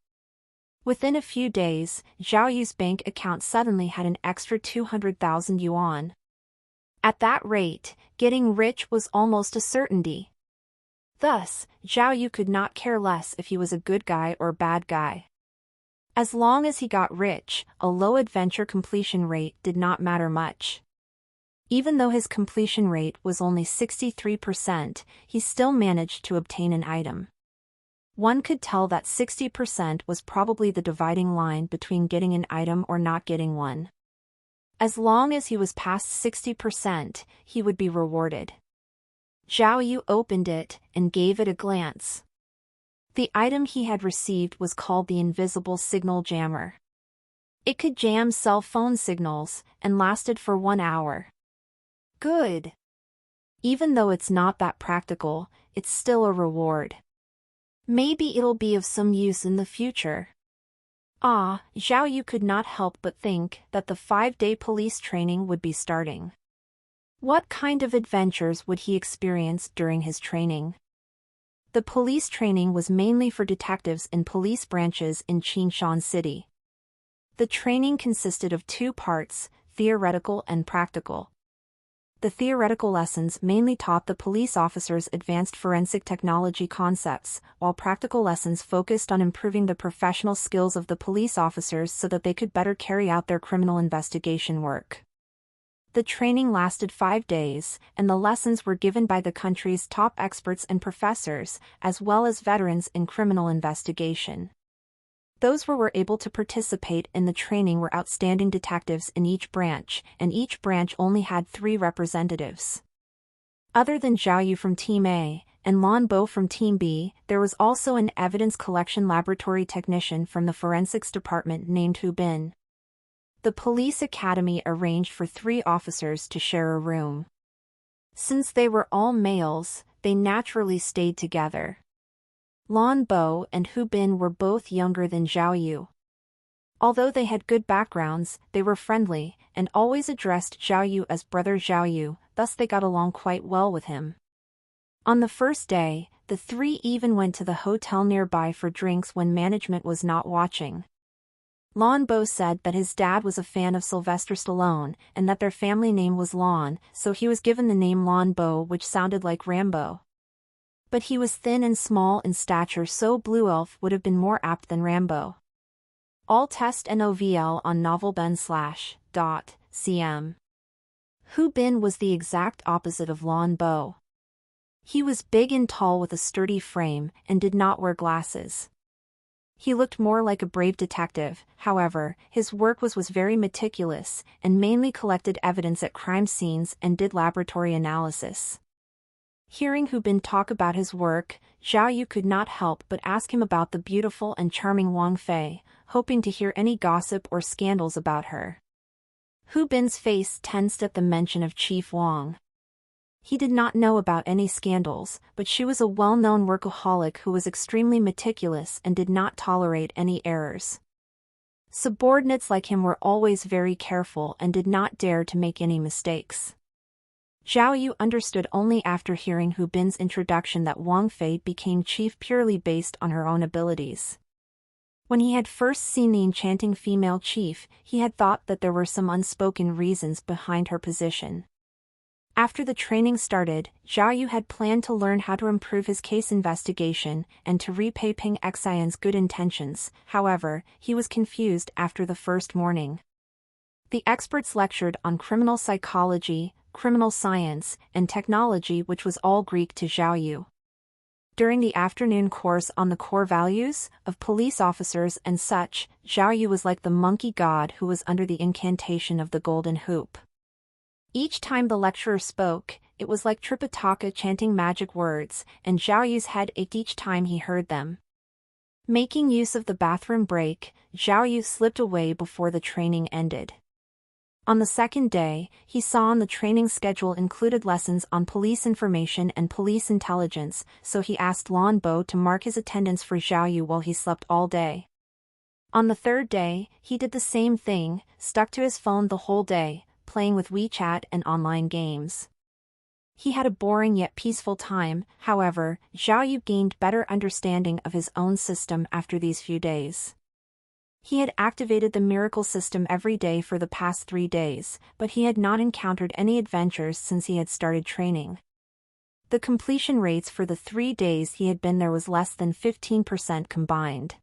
Within a few days, Zhao Yu's bank account suddenly had an extra 200,000 yuan. At that rate, getting rich was almost a certainty. Thus, Zhao Yu could not care less if he was a good guy or bad guy. As long as he got rich, a low adventure completion rate did not matter much. Even though his completion rate was only 63%, he still managed to obtain an item. One could tell that 60% was probably the dividing line between getting an item or not getting one. As long as he was past 60%, he would be rewarded. Zhao Yu opened it and gave it a glance. The item he had received was called the Invisible Signal Jammer. It could jam cell phone signals and lasted for 1 hour. Good. Even though it's not that practical, it's still a reward. Maybe it'll be of some use in the future. Zhao Yu could not help but think that the 5-day police training would be starting. What kind of adventures would he experience during his training? The police training was mainly for detectives in police branches in Qinshan City. The training consisted of 2 parts, theoretical and practical. The theoretical lessons mainly taught the police officers advanced forensic technology concepts, while practical lessons focused on improving the professional skills of the police officers so that they could better carry out their criminal investigation work. The training lasted 5 days, and the lessons were given by the country's top experts and professors, as well as veterans in criminal investigation. Those who were able to participate in the training were outstanding detectives in each branch, and each branch only had 3 representatives. Other than Zhao Yu from Team A, and Lan Bo from Team B, there was also an evidence collection laboratory technician from the forensics department named Hu Bin. The police academy arranged for 3 officers to share a room. Since they were all males, they naturally stayed together. Lan Bo and Hu Bin were both younger than Zhao Yu. Although they had good backgrounds, they were friendly, and always addressed Zhao Yu as Brother Zhao Yu, thus they got along quite well with him. On the first day, the 3 even went to the hotel nearby for drinks when management was not watching. Lan Bo said that his dad was a fan of Sylvester Stallone, and that their family name was Lan, so he was given the name Lan Bo, which sounded like Rambo. But he was thin and small in stature, so Blue Elf would have been more apt than Rambo. All test NOVL on novelben/.cm. Hu Bin was the exact opposite of Lan Bo. He was big and tall with a sturdy frame, and did not wear glasses. He looked more like a brave detective. However, his work was very meticulous, and mainly collected evidence at crime scenes and did laboratory analysis. Hearing Hu Bin talk about his work, Zhao Yu could not help but ask him about the beautiful and charming Wang Fei, hoping to hear any gossip or scandals about her. Hu Bin's face tensed at the mention of Chief Wang. He did not know about any scandals, but she was a well-known workaholic who was extremely meticulous and did not tolerate any errors. Subordinates like him were always very careful and did not dare to make any mistakes. Zhao Yu understood only after hearing Hu Bin's introduction that Wang Fei became chief purely based on her own abilities. When he had first seen the enchanting female chief, he had thought that there were some unspoken reasons behind her position. After the training started, Zhao Yu had planned to learn how to improve his case investigation and to repay Peng Xian's good intentions. However, he was confused after the first morning. The experts lectured on criminal psychology, criminal science, and technology, which was all Greek to Zhao Yu. During the afternoon course on the core values of police officers and such, Zhao Yu was like the monkey god who was under the incantation of the golden hoop. Each time the lecturer spoke, it was like Tripitaka chanting magic words, and Zhao Yu's head ached each time he heard them. Making use of the bathroom break, Zhao Yu slipped away before the training ended. On the second day, he saw on the training schedule included lessons on police information and police intelligence, so he asked Lan Bo to mark his attendance for Zhao Yu while he slept all day. On the third day, he did the same thing, stuck to his phone the whole day, playing with WeChat and online games. He had a boring yet peaceful time. However, Zhao Yu gained better understanding of his own system after these few days. He had activated the miracle system every day for the past 3 days, but he had not encountered any adventures since he had started training. The completion rates for the 3 days he had been there was less than 15% combined.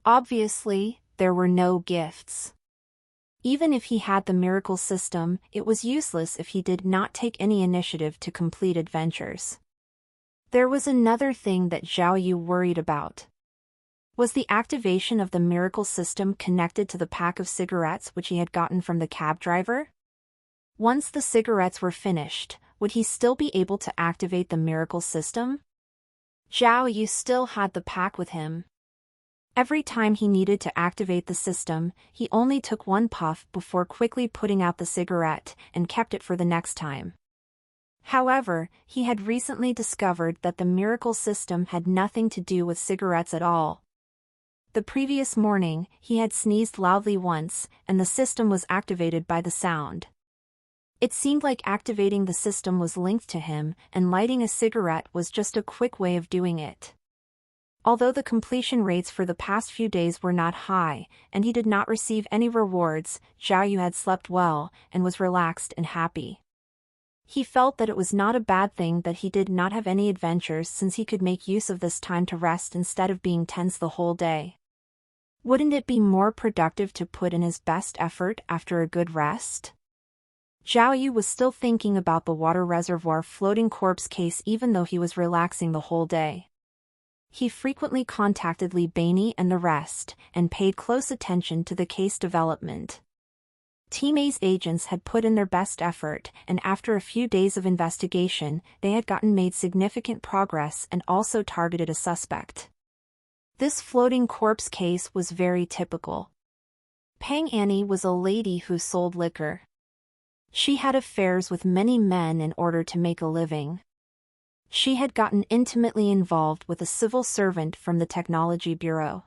Obviously, there were no gifts. Even if he had the miracle system, it was useless if he did not take any initiative to complete adventures. There was another thing that Zhao Yu worried about. Was the activation of the miracle system connected to the pack of cigarettes which he had gotten from the cab driver? Once the cigarettes were finished, would he still be able to activate the miracle system? Zhao Yu still had the pack with him. Every time he needed to activate the system, he only took one puff before quickly putting out the cigarette and kept it for the next time. However, he had recently discovered that the miracle system had nothing to do with cigarettes at all. The previous morning, he had sneezed loudly once, and the system was activated by the sound. It seemed like activating the system was linked to him, and lighting a cigarette was just a quick way of doing it. Although the completion rates for the past few days were not high, and he did not receive any rewards, Zhao Yu had slept well, and was relaxed and happy. He felt that it was not a bad thing that he did not have any adventures since he could make use of this time to rest instead of being tense the whole day. Wouldn't it be more productive to put in his best effort after a good rest? Zhao Yu was still thinking about the water reservoir floating corpse case even though he was relaxing the whole day. He frequently contacted Li Bainey and the rest, and paid close attention to the case development. Team A's agents had put in their best effort, and after a few days of investigation, they had made significant progress and also targeted a suspect. This floating corpse case was very typical. Peng Annie was a lady who sold liquor. She had affairs with many men in order to make a living. She had gotten intimately involved with a civil servant from the Technology Bureau.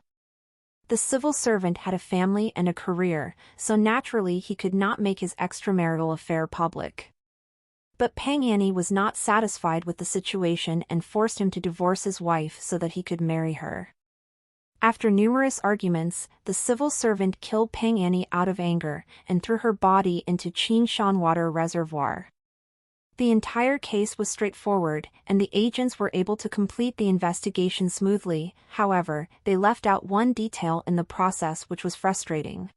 The civil servant had a family and a career, so naturally he could not make his extramarital affair public. But Peng Annie was not satisfied with the situation and forced him to divorce his wife so that he could marry her. After numerous arguments, the civil servant killed Peng Annie out of anger and threw her body into Qinshan Water Reservoir. The entire case was straightforward, and the agents were able to complete the investigation smoothly. However, they left out one detail in the process which was frustrating.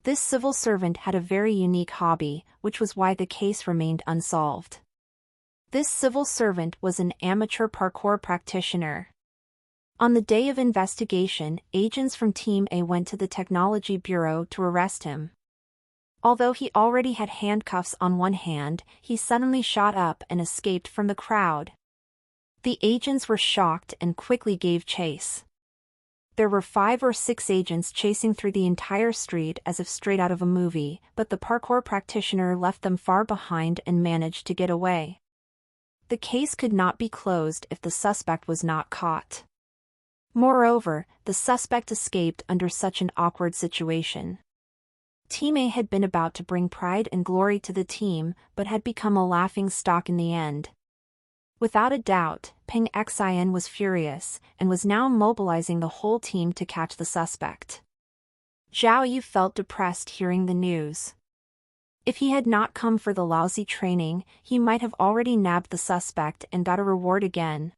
This civil servant had a very unique hobby, which was why the case remained unsolved. This civil servant was an amateur parkour practitioner. On the day of investigation, agents from Team A went to the Technology Bureau to arrest him. Although he already had handcuffs on one hand, he suddenly shot up and escaped from the crowd. The agents were shocked and quickly gave chase. There were 5 or 6 agents chasing through the entire street as if straight out of a movie, but the parkour practitioner left them far behind and managed to get away. The case could not be closed if the suspect was not caught. Moreover, the suspect escaped under such an awkward situation. Team A had been about to bring pride and glory to the team, but had become a laughing stock in the end. Without a doubt, Peng Xin was furious, and was now mobilizing the whole team to catch the suspect. Zhao Yu felt depressed hearing the news. If he had not come for the lousy training, he might have already nabbed the suspect and got a reward again.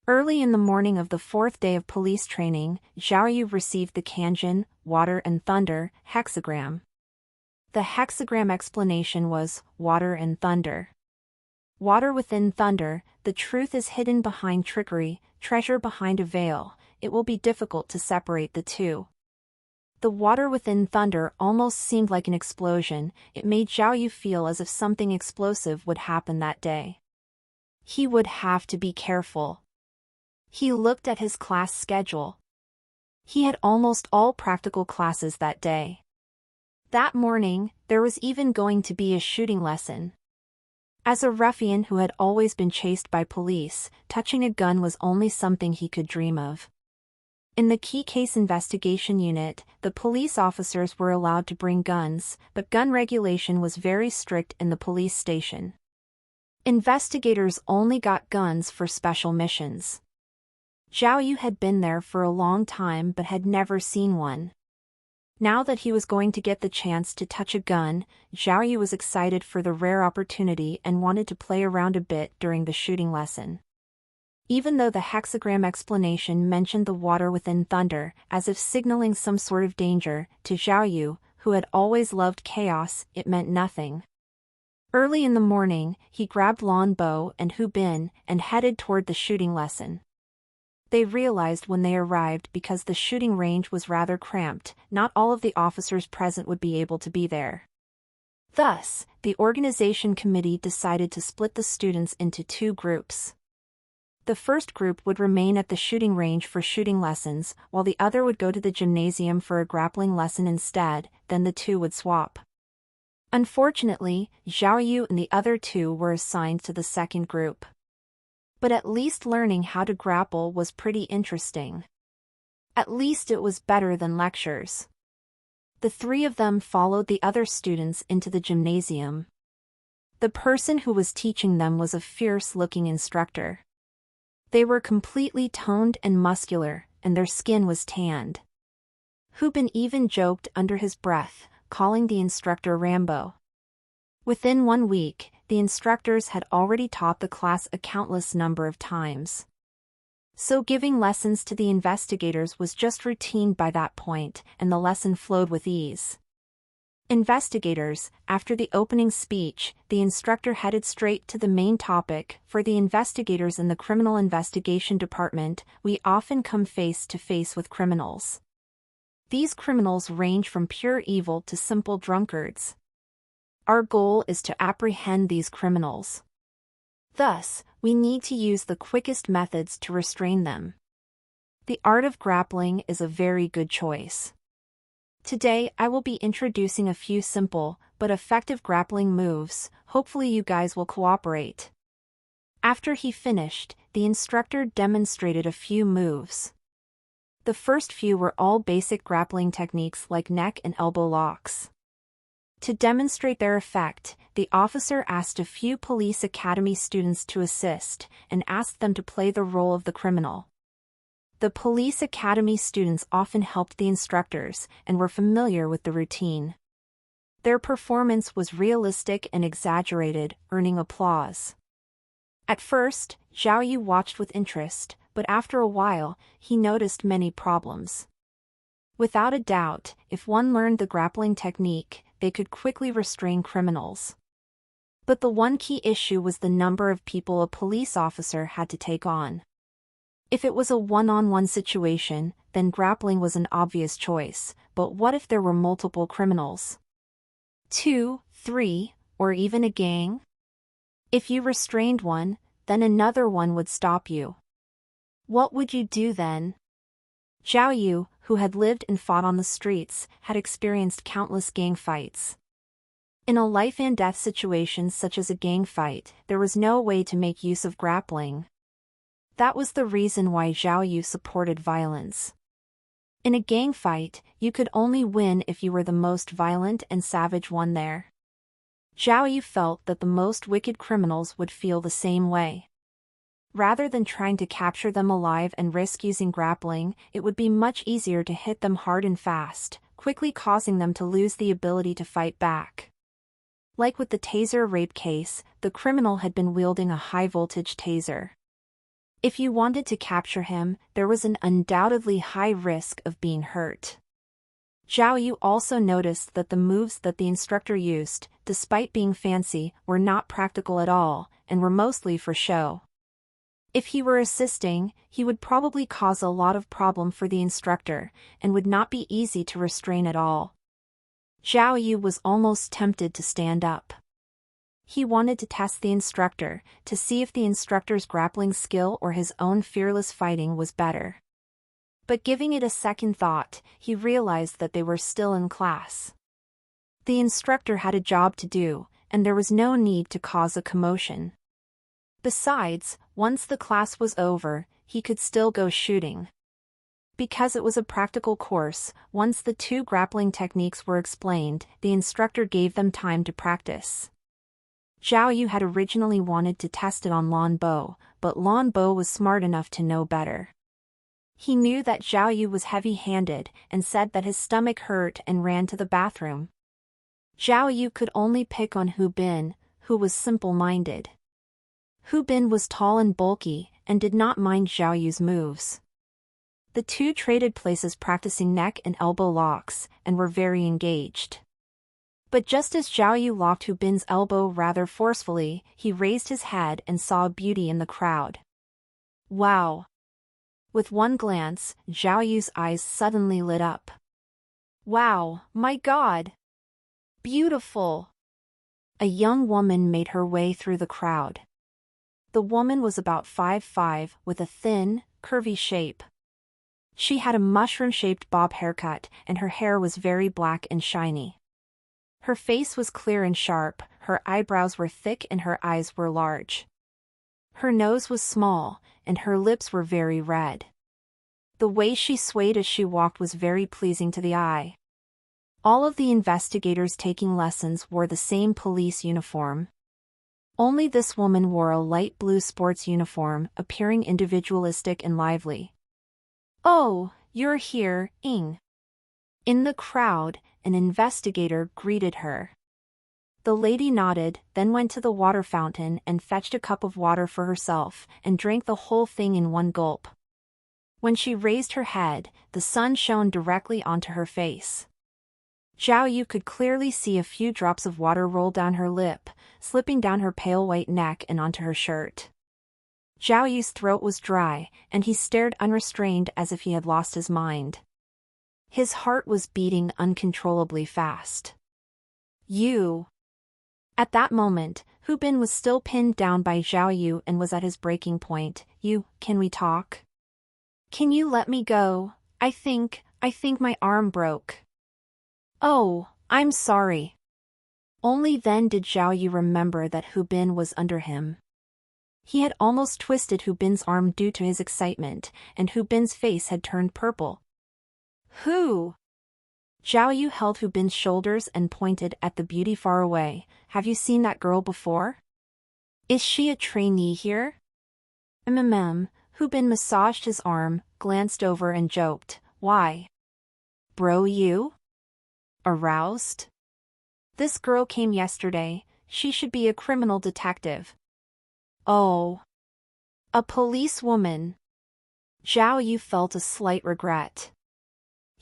Early in the morning of the fourth day of police training, Zhao Yu received the Kanjin, water and thunder, hexagram. The hexagram explanation was, water and thunder. Water within thunder, the truth is hidden behind trickery, treasure behind a veil, it will be difficult to separate the two. The water within thunder almost seemed like an explosion, it made Zhao Yu feel as if something explosive would happen that day. He would have to be careful. He looked at his class schedule. He had almost all practical classes that day. That morning, there was even going to be a shooting lesson. As a ruffian who had always been chased by police, touching a gun was only something he could dream of. In the key case investigation unit, the police officers were allowed to bring guns, but gun regulation was very strict in the police station. Investigators only got guns for special missions. Zhao Yu had been there for a long time but had never seen one. Now that he was going to get the chance to touch a gun, Zhao Yu was excited for the rare opportunity and wanted to play around a bit during the shooting lesson. Even though the hexagram explanation mentioned the water within thunder, as if signaling some sort of danger, to Zhao Yu, who had always loved chaos, it meant nothing. Early in the morning, he grabbed Lan Bo and Hu Bin and headed toward the shooting lesson. They realized when they arrived because the shooting range was rather cramped, not all of the officers present would be able to be there. Thus, the organization committee decided to split the students into two groups. The first group would remain at the shooting range for shooting lessons, while the other would go to the gymnasium for a grappling lesson instead, then the two would swap. Unfortunately, Zhao Yu and the other two were assigned to the second group. But at least learning how to grapple was pretty interesting. At least it was better than lectures. The three of them followed the other students into the gymnasium. The person who was teaching them was a fierce-looking instructor. They were completely toned and muscular, and their skin was tanned. Hu Bin even joked under his breath, calling the instructor Rambo. Within 1 week, the instructors had already taught the class a countless number of times. So giving lessons to the investigators was just routine by that point, and the lesson flowed with ease. Investigators, after the opening speech, the instructor headed straight to the main topic. For the investigators in the Criminal Investigation Department, we often come face to face with criminals. These criminals range from pure evil to simple drunkards. Our goal is to apprehend these criminals. Thus, we need to use the quickest methods to restrain them. The art of grappling is a very good choice. Today I will be introducing a few simple, but effective grappling moves, hopefully you guys will cooperate. After he finished, the instructor demonstrated a few moves. The first few were all basic grappling techniques like neck and elbow locks. To demonstrate their effect, the officer asked a few police academy students to assist, and asked them to play the role of the criminal. The police academy students often helped the instructors, and were familiar with the routine. Their performance was realistic and exaggerated, earning applause. At first, Zhao Yu watched with interest, but after a while, he noticed many problems. Without a doubt, if one learned the grappling technique, they could quickly restrain criminals. But the one key issue was the number of people a police officer had to take on. If it was a one-on-one situation, then grappling was an obvious choice, but what if there were multiple criminals? 2, 3, or even a gang? If you restrained one, then another one would stop you. What would you do then? Zhao Yu, who had lived and fought on the streets, had experienced countless gang fights. In a life-and-death situation such as a gang fight, there was no way to make use of grappling. That was the reason why Zhao Yu supported violence. In a gang fight, you could only win if you were the most violent and savage one there. Zhao Yu felt that the most wicked criminals would feel the same way. Rather than trying to capture them alive and risk using grappling, it would be much easier to hit them hard and fast, quickly causing them to lose the ability to fight back. Like with the taser rape case, the criminal had been wielding a high-voltage taser. If you wanted to capture him, there was an undoubtedly high risk of being hurt. Zhao Yu also noticed that the moves that the instructor used, despite being fancy, were not practical at all, and were mostly for show. If he were assisting, he would probably cause a lot of problem for the instructor, and would not be easy to restrain at all. Zhao Yu was almost tempted to stand up. He wanted to test the instructor, to see if the instructor's grappling skill or his own fearless fighting was better. But giving it a second thought, he realized that they were still in class. The instructor had a job to do, and there was no need to cause a commotion. Besides, once the class was over, he could still go shooting. Because it was a practical course, once the two grappling techniques were explained, the instructor gave them time to practice. Zhao Yu had originally wanted to test it on Lan Bo, but Lan Bo was smart enough to know better. He knew that Zhao Yu was heavy-handed and said that his stomach hurt and ran to the bathroom. Zhao Yu could only pick on Hu Bin, who was simple-minded. Hu Bin was tall and bulky, and did not mind Zhao Yu's moves. The two traded places practicing neck and elbow locks, and were very engaged. But just as Zhao Yu locked Hu Bin's elbow rather forcefully, he raised his head and saw a beauty in the crowd. Wow! With one glance, Zhao Yu's eyes suddenly lit up. Wow, my God! Beautiful! A young woman made her way through the crowd. The woman was about 5'5", with a thin, curvy shape. She had a mushroom-shaped bob haircut, and her hair was very black and shiny. Her face was clear and sharp, her eyebrows were thick and her eyes were large. Her nose was small, and her lips were very red. The way she swayed as she walked was very pleasing to the eye. All of the investigators taking lessons wore the same police uniform. Only this woman wore a light blue sports uniform, appearing individualistic and lively. "Oh, you're here, Ying." In the crowd, an investigator greeted her. The lady nodded, then went to the water fountain and fetched a cup of water for herself, and drank the whole thing in one gulp. When she raised her head, the sun shone directly onto her face. Zhao Yu could clearly see a few drops of water roll down her lip, slipping down her pale white neck and onto her shirt. Zhao Yu's throat was dry, and he stared unrestrained as if he had lost his mind. His heart was beating uncontrollably fast. "You!" At that moment, Hu Bin was still pinned down by Zhao Yu and was at his breaking point. Can we talk? Can you let me go? I think my arm broke." "Oh, I'm sorry." Only then did Zhao Yu remember that Hu Bin was under him. He had almost twisted Hu Bin's arm due to his excitement, and Hu Bin's face had turned purple. "Who?" Zhao Yu held Hu Bin's shoulders and pointed at the beauty far away. "Have you seen that girl before? Is she a trainee here?" Hu Bin massaged his arm, glanced over and joked, "Why? Bro you? Aroused? This girl came yesterday, she should be a criminal detective." "Oh. A policewoman." Zhao Yu felt a slight regret.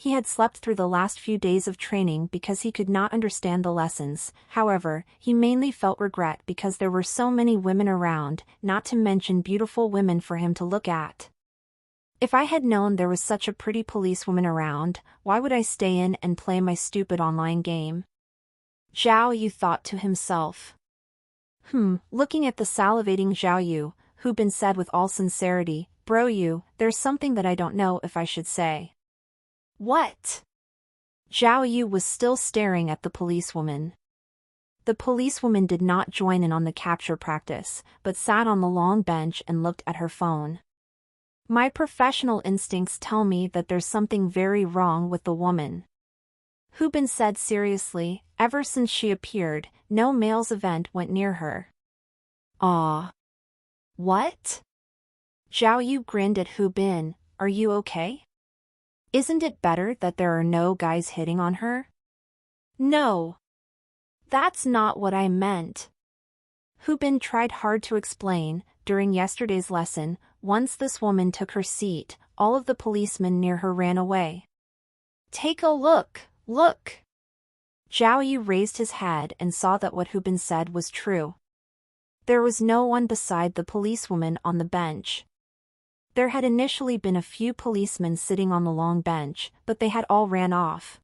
He had slept through the last few days of training because he could not understand the lessons. However, he mainly felt regret because there were so many women around, not to mention beautiful women for him to look at. If I had known there was such a pretty policewoman around, why would I stay in and play my stupid online game? Zhao Yu thought to himself. Looking at the salivating Zhao Yu, Hu Bin said with all sincerity, "Bro Yu, there's something that I don't know if I should say." "What?" Zhao Yu was still staring at the policewoman. The policewoman did not join in on the capture practice, but sat on the long bench and looked at her phone. My professional instincts tell me that there's something very wrong with the woman. Hu Bin said seriously. Ever since she appeared, no male's event went near her. Ah. What? Zhao Yu grinned at Hu Bin. Are you okay? Isn't it better that there are no guys hitting on her? No. That's not what I meant. Hu Bin tried hard to explain. During yesterday's lesson, once this woman took her seat, all of the policemen near her ran away. Take a look, look. Zhao Yu raised his head and saw that what Hu Bin said was true. There was no one beside the policewoman on the bench. There had initially been a few policemen sitting on the long bench, but they had all ran off.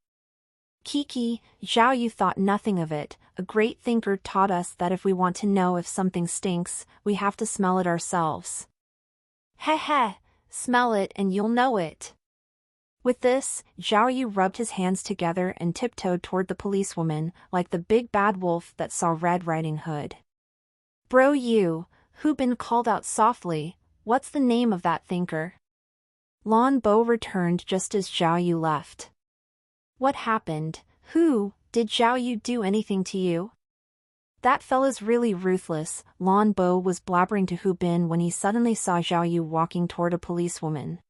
Kiki, Zhao Yu thought nothing of it. A great thinker taught us that if we want to know if something stinks, we have to smell it ourselves. Heh heh, smell it and you'll know it. With this, Zhao Yu rubbed his hands together and tiptoed toward the policewoman, like the big bad wolf that saw Red Riding Hood. Bro Yu, Hu Bin called out softly, what's the name of that thinker? Lan Bo returned just as Zhao Yu left. What happened? Did Zhao Yu do anything to you? That fella's really ruthless, Lan Bo was blabbering to Hu Bin when he suddenly saw Zhao Yu walking toward a policewoman.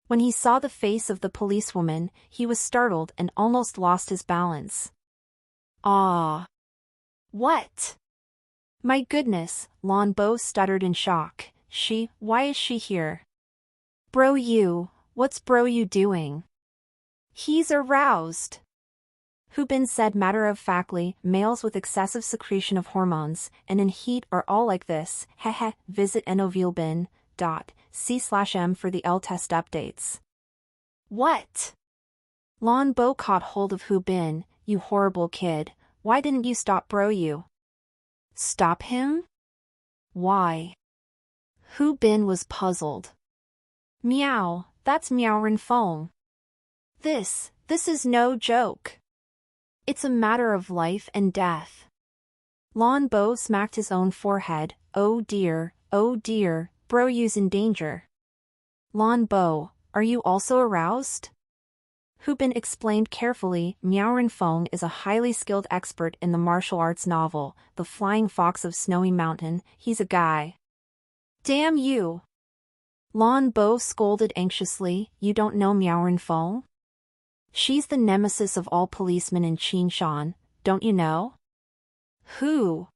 When he saw the face of the policewoman, he was startled and almost lost his balance. Ah! What? My goodness, Lan Bo stuttered in shock. Why is she here? Bro Yu, what's Bro Yu doing? He's aroused. Hu Bin said matter-of-factly, males with excessive secretion of hormones, and in heat are all like this. Heh. Visit novilbin.c/m for the L-test updates. What? Lan Bo caught hold of Hu Bin. You horrible kid, why didn't you stop Bro Yu? Stop him? Why? Hu Bin was puzzled. Meow, that's Miao Renfeng. This is no joke. It's a matter of life and death. Lan Bo smacked his own forehead. Oh dear, Bro Yu's in danger. Lan Bo, are you also aroused? Hu Bin explained carefully. Miao Renfeng is a highly skilled expert in the martial arts novel, The Flying Fox of Snowy Mountain. He's a guy. Damn you! Lan Bo scolded anxiously. You don't know Miao Renfeng? She's the nemesis of all policemen in Qinshan, don't you know? Who?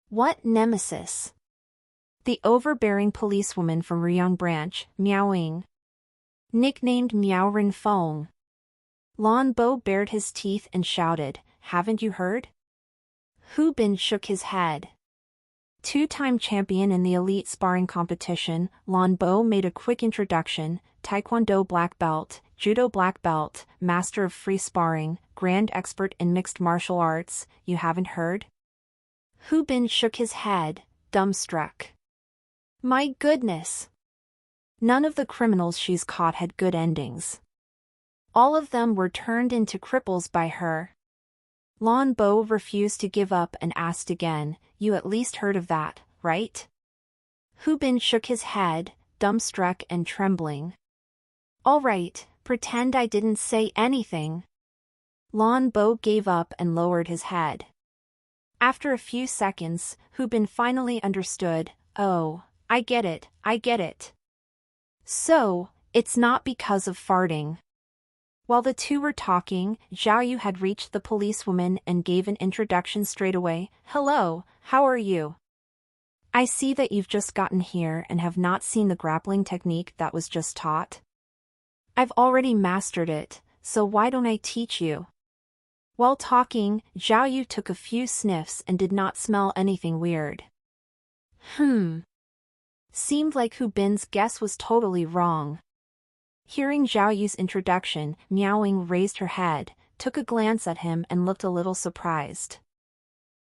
What nemesis? The overbearing policewoman from Ruyang Branch, Miao Ying. Nicknamed Miao Renfeng. Lan Bo bared his teeth and shouted, haven't you heard? Hu Bin shook his head. Two-time champion in the elite sparring competition, Lan Bo made a quick introduction. Taekwondo black belt, Judo black belt, master of free sparring, grand expert in mixed martial arts. You haven't heard? Hu Bin shook his head, dumbstruck. My goodness! None of the criminals she's caught had good endings. All of them were turned into cripples by her. Lan Bo refused to give up and asked again, you at least heard of that, right? Hu Bin shook his head, dumbstruck and trembling. All right, pretend I didn't say anything. Lan Bo gave up and lowered his head. After a few seconds, Hu Bin finally understood. Oh, I get it. So, it's not because of farting. While the two were talking, Zhao Yu had reached the policewoman and gave an introduction straight away. Hello, how are you? I see that you've just gotten here and have not seen the grappling technique that was just taught. I've already mastered it, so why don't I teach you? While talking, Zhao Yu took a few sniffs and did not smell anything weird. Seemed like Hu Bin's guess was totally wrong. Hearing Zhao Yu's introduction, Miao Ying raised her head, took a glance at him and looked a little surprised.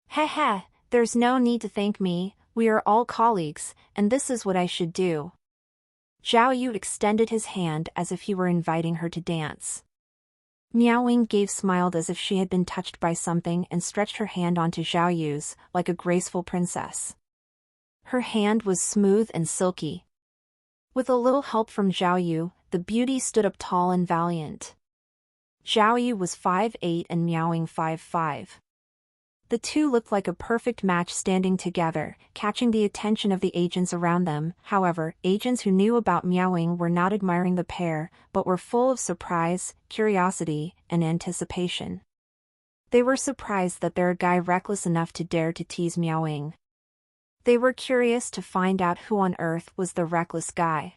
Heh, there's no need to thank me, we are all colleagues, and this is what I should do. Zhao Yu extended his hand as if he were inviting her to dance. Miao Ying smiled as if she had been touched by something and stretched her hand onto Zhao Yu's, like a graceful princess. Her hand was smooth and silky. With a little help from Zhao Yu, the beauty stood up tall and valiant. Zhao Yu was 5'8" and Miao Ying 5'5". The two looked like a perfect match standing together, catching the attention of the agents around them. However, agents who knew about Miao Ying were not admiring the pair, but were full of surprise, curiosity, and anticipation. They were surprised that there was a guy reckless enough to dare to tease Miao Ying. They were curious to find out who on earth was the reckless guy.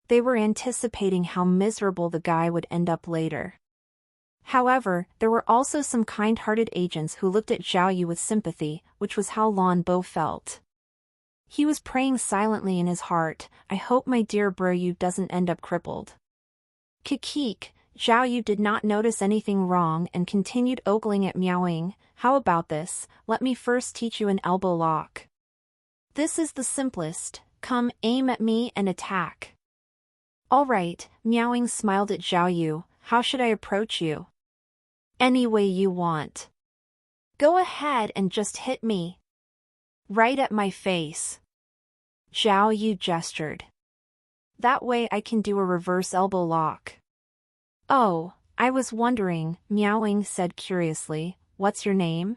They were anticipating how miserable the guy would end up later. However, there were also some kind-hearted agents who looked at Zhao Yu with sympathy, which was how Lan Bo felt. He was praying silently in his heart, "I hope my dear bro Yu doesn't end up crippled." Kikik, Zhao Yu did not notice anything wrong and continued ogling at Miao Ying. "How about this? Let me first teach you an elbow lock. This is the simplest. Come, aim at me and attack." "All right," Miao Ying smiled at Zhao Yu. "How should I approach you?" "Any way you want. Go ahead and just hit me. Right at my face." Zhao Yu gestured. "That way I can do a reverse elbow lock." "Oh, I was wondering," Miao Ying said curiously. "What's your name?"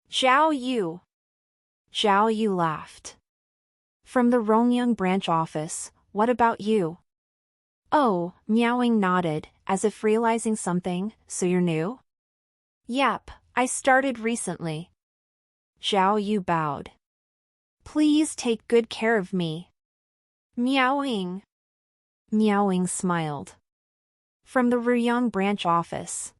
"Zhao Yu." Zhao Yu laughed. "From the Rongyang branch office, what about you?" "Oh," Miao Ying nodded, as if realizing something. "So you're new?" "Yep, I started recently." Zhao Yu bowed. "Please take good care of me." "Miao Ying." Miao Ying smiled. "From the Ruyang branch office.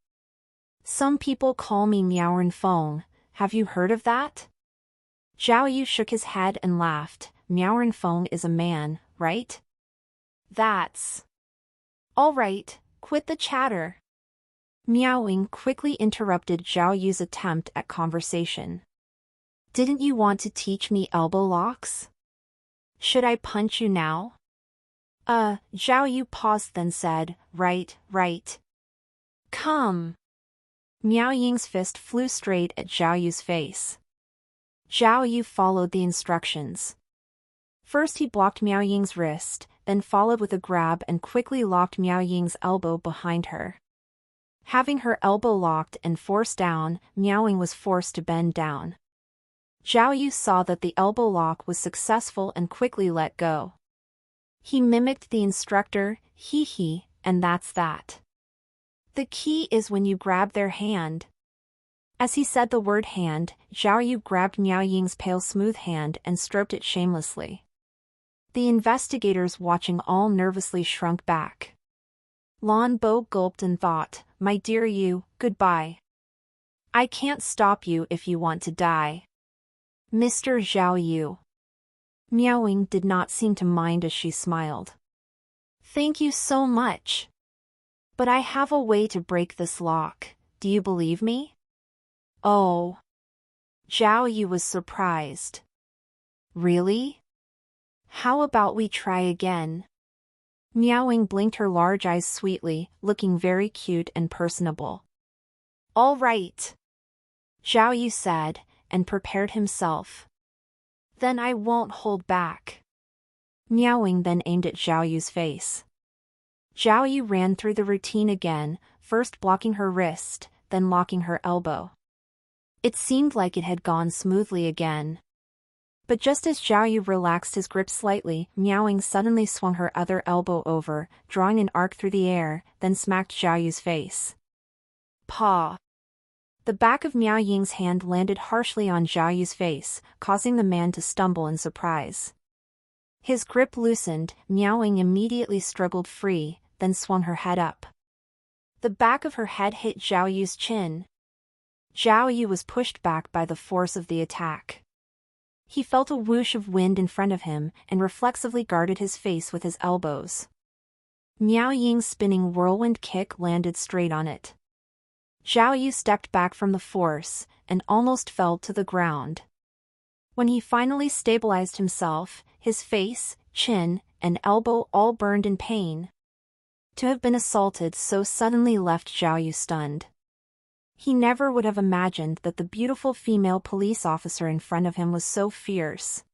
Some people call me Miao Feng. Have you heard of that?" Zhao Yu shook his head and laughed. "Miao Feng is a man, right?" "That's all right, quit the chatter." Miao Ying quickly interrupted Zhao Yu's attempt at conversation. "Didn't you want to teach me elbow locks? Should I punch you now?" Zhao Yu paused then said, Right. Come." Miao Ying's fist flew straight at Zhao Yu's face. Zhao Yu followed the instructions. First he blocked Miao Ying's wrist, then followed with a grab and quickly locked Miao Ying's elbow behind her. Having her elbow locked and forced down, Miao Ying was forced to bend down. Zhao Yu saw that the elbow lock was successful and quickly let go. He mimicked the instructor, hee, and that's that. The key is when you grab their hand. As he said the word hand, Zhao Yu grabbed Miao Ying's pale smooth hand and stroked it shamelessly. The investigators watching all nervously shrunk back. Lan Bo gulped and thought, "My dear Yu, goodbye. I can't stop you if you want to die." "Mr. Zhao Yu." Miao Ying did not seem to mind as she smiled. "Thank you so much. But I have a way to break this lock. Do you believe me?" "Oh." Zhao Yu was surprised. "Really? How about we try again?" Miao Ying blinked her large eyes sweetly, looking very cute and personable. "All right," Zhao Yu said, and prepared himself. "Then I won't hold back." Miao Ying then aimed at Zhao Yu's face. Zhao Yu ran through the routine again, first blocking her wrist, then locking her elbow. It seemed like it had gone smoothly again. But just as Zhao Yu relaxed his grip slightly, Miao Ying suddenly swung her other elbow over, drawing an arc through the air, then smacked Zhao Yu's face. Paw! The back of Miao Ying's hand landed harshly on Zhao Yu's face, causing the man to stumble in surprise. His grip loosened, Miao Ying immediately struggled free, then swung her head up. The back of her head hit Zhao Yu's chin. Zhao Yu was pushed back by the force of the attack. He felt a whoosh of wind in front of him and reflexively guarded his face with his elbows. Miao Ying's spinning whirlwind kick landed straight on it. Zhao Yu stepped back from the force and almost fell to the ground. When he finally stabilized himself, his face, chin, and elbow all burned in pain. To have been assaulted so suddenly left Zhao Yu stunned. He never would have imagined that the beautiful female police officer in front of him was so fierce.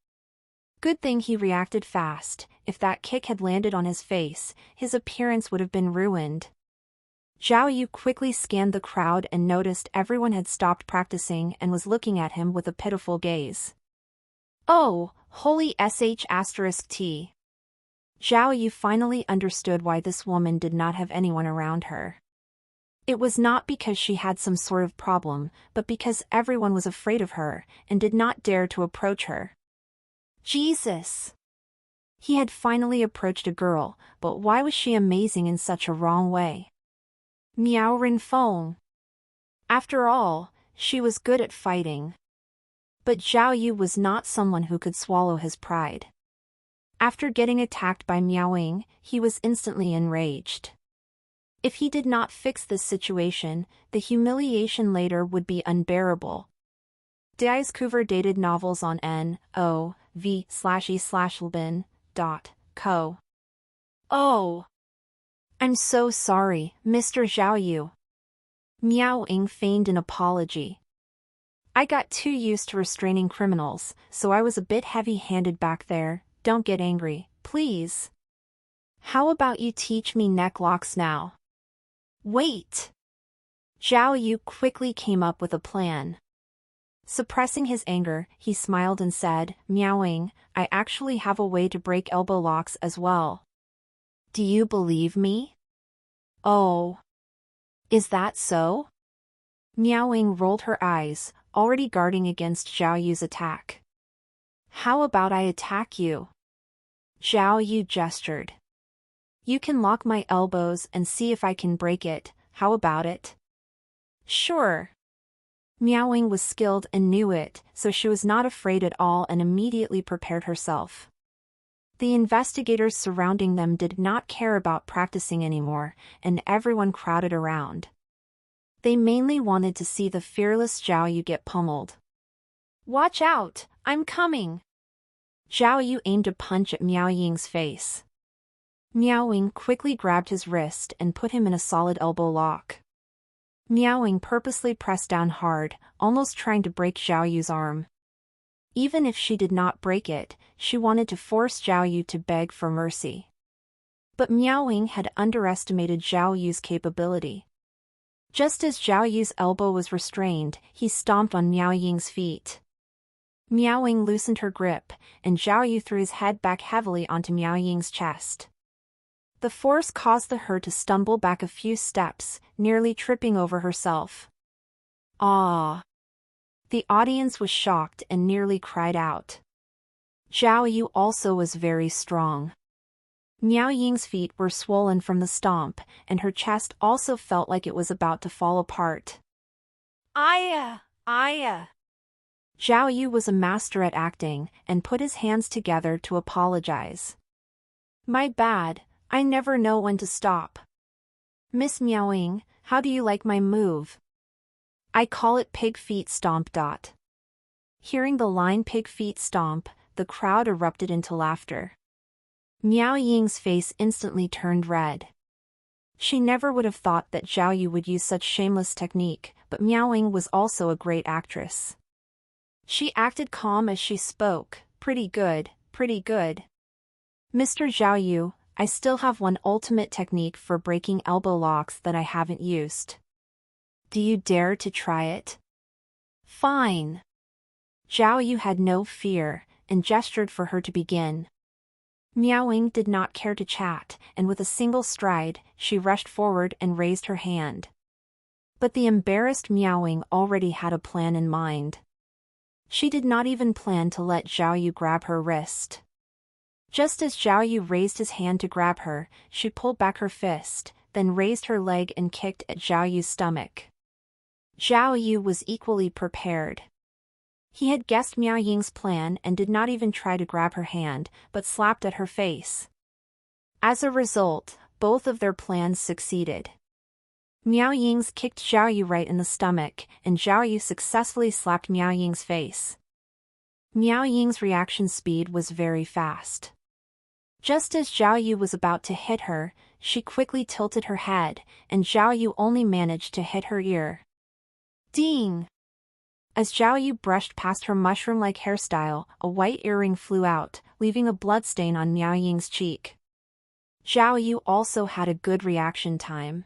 Good thing he reacted fast. If that kick had landed on his face, his appearance would have been ruined. Zhao Yu quickly scanned the crowd and noticed everyone had stopped practicing and was looking at him with a pitiful gaze. Oh, holy sh*t. Zhao Yu finally understood why this woman did not have anyone around her. It was not because she had some sort of problem, but because everyone was afraid of her and did not dare to approach her. Jesus! He had finally approached a girl, but why was she amazing in such a wrong way? Miao Renfeng. After all, she was good at fighting. But Zhao Yu was not someone who could swallow his pride. After getting attacked by Miaoying, he was instantly enraged. If he did not fix this situation, the humiliation later would be unbearable. Dieskoover dated novels on NOV/E/Lbin.co. Oh! I'm so sorry, Mr. Zhao Yu. Miaoying feigned an apology. I got too used to restraining criminals, so I was a bit heavy-handed back there. Don't get angry, please. How about you teach me neck locks now? Wait! Zhao Yu quickly came up with a plan. Suppressing his anger, he smiled and said, Miaoying, I actually have a way to break elbow locks as well. Do you believe me? Oh. Is that so? Miaoying rolled her eyes, already guarding against Zhao Yu's attack. How about I attack you? Zhao Yu gestured. You can lock my elbows and see if I can break it, how about it? Sure. Miaoying was skilled and knew it, so she was not afraid at all and immediately prepared herself. The investigators surrounding them did not care about practicing anymore, and everyone crowded around. They mainly wanted to see the fearless Zhao Yu get pummeled. Watch out, I'm coming! Zhao Yu aimed a punch at Miaoying's face. Miaoying quickly grabbed his wrist and put him in a solid elbow lock. Miaoying purposely pressed down hard, almost trying to break Zhao Yu's arm. Even if she did not break it, she wanted to force Zhao Yu to beg for mercy. But Miaoying had underestimated Zhao Yu's capability. Just as Zhao Yu's elbow was restrained, he stomped on Miaoying's feet. Miaoying loosened her grip, and Zhao Yu threw his head back heavily onto Miaoying's chest. The force caused her to stumble back a few steps, nearly tripping over herself. Ah! The audience was shocked and nearly cried out. Zhao Yu also was very strong. Miaoying's feet were swollen from the stomp, and her chest also felt like it was about to fall apart. Aya! Zhao Yu was a master at acting, and put his hands together to apologize. My bad, I never know when to stop. Miss Miaoying, how do you like my move? I call it pig feet stomp. Hearing the line pig feet stomp, the crowd erupted into laughter. Miaoying's face instantly turned red. She never would have thought that Zhao Yu would use such shameless technique, but Miaoying was also a great actress. She acted calm as she spoke. Pretty good, pretty good. Mr. Zhao Yu, I still have one ultimate technique for breaking elbow locks that I haven't used. Do you dare to try it? Fine. Zhao Yu had no fear, and gestured for her to begin. Miaoying did not care to chat, and with a single stride, she rushed forward and raised her hand. But the embarrassed Miaoying already had a plan in mind. She did not even plan to let Zhao Yu grab her wrist. Just as Zhao Yu raised his hand to grab her, she pulled back her fist, then raised her leg and kicked at Zhao Yu's stomach. Zhao Yu was equally prepared. He had guessed Miaoying's plan and did not even try to grab her hand, but slapped at her face. As a result, both of their plans succeeded. Miaoying's kicked Zhao Yu right in the stomach, and Zhao Yu successfully slapped Miaoying's face. Miaoying's reaction speed was very fast. Just as Zhao Yu was about to hit her, she quickly tilted her head, and Zhao Yu only managed to hit her ear. Ding! As Zhao Yu brushed past her mushroom-like hairstyle, a white earring flew out, leaving a bloodstain on Miao Ying's cheek. Zhao Yu also had a good reaction time.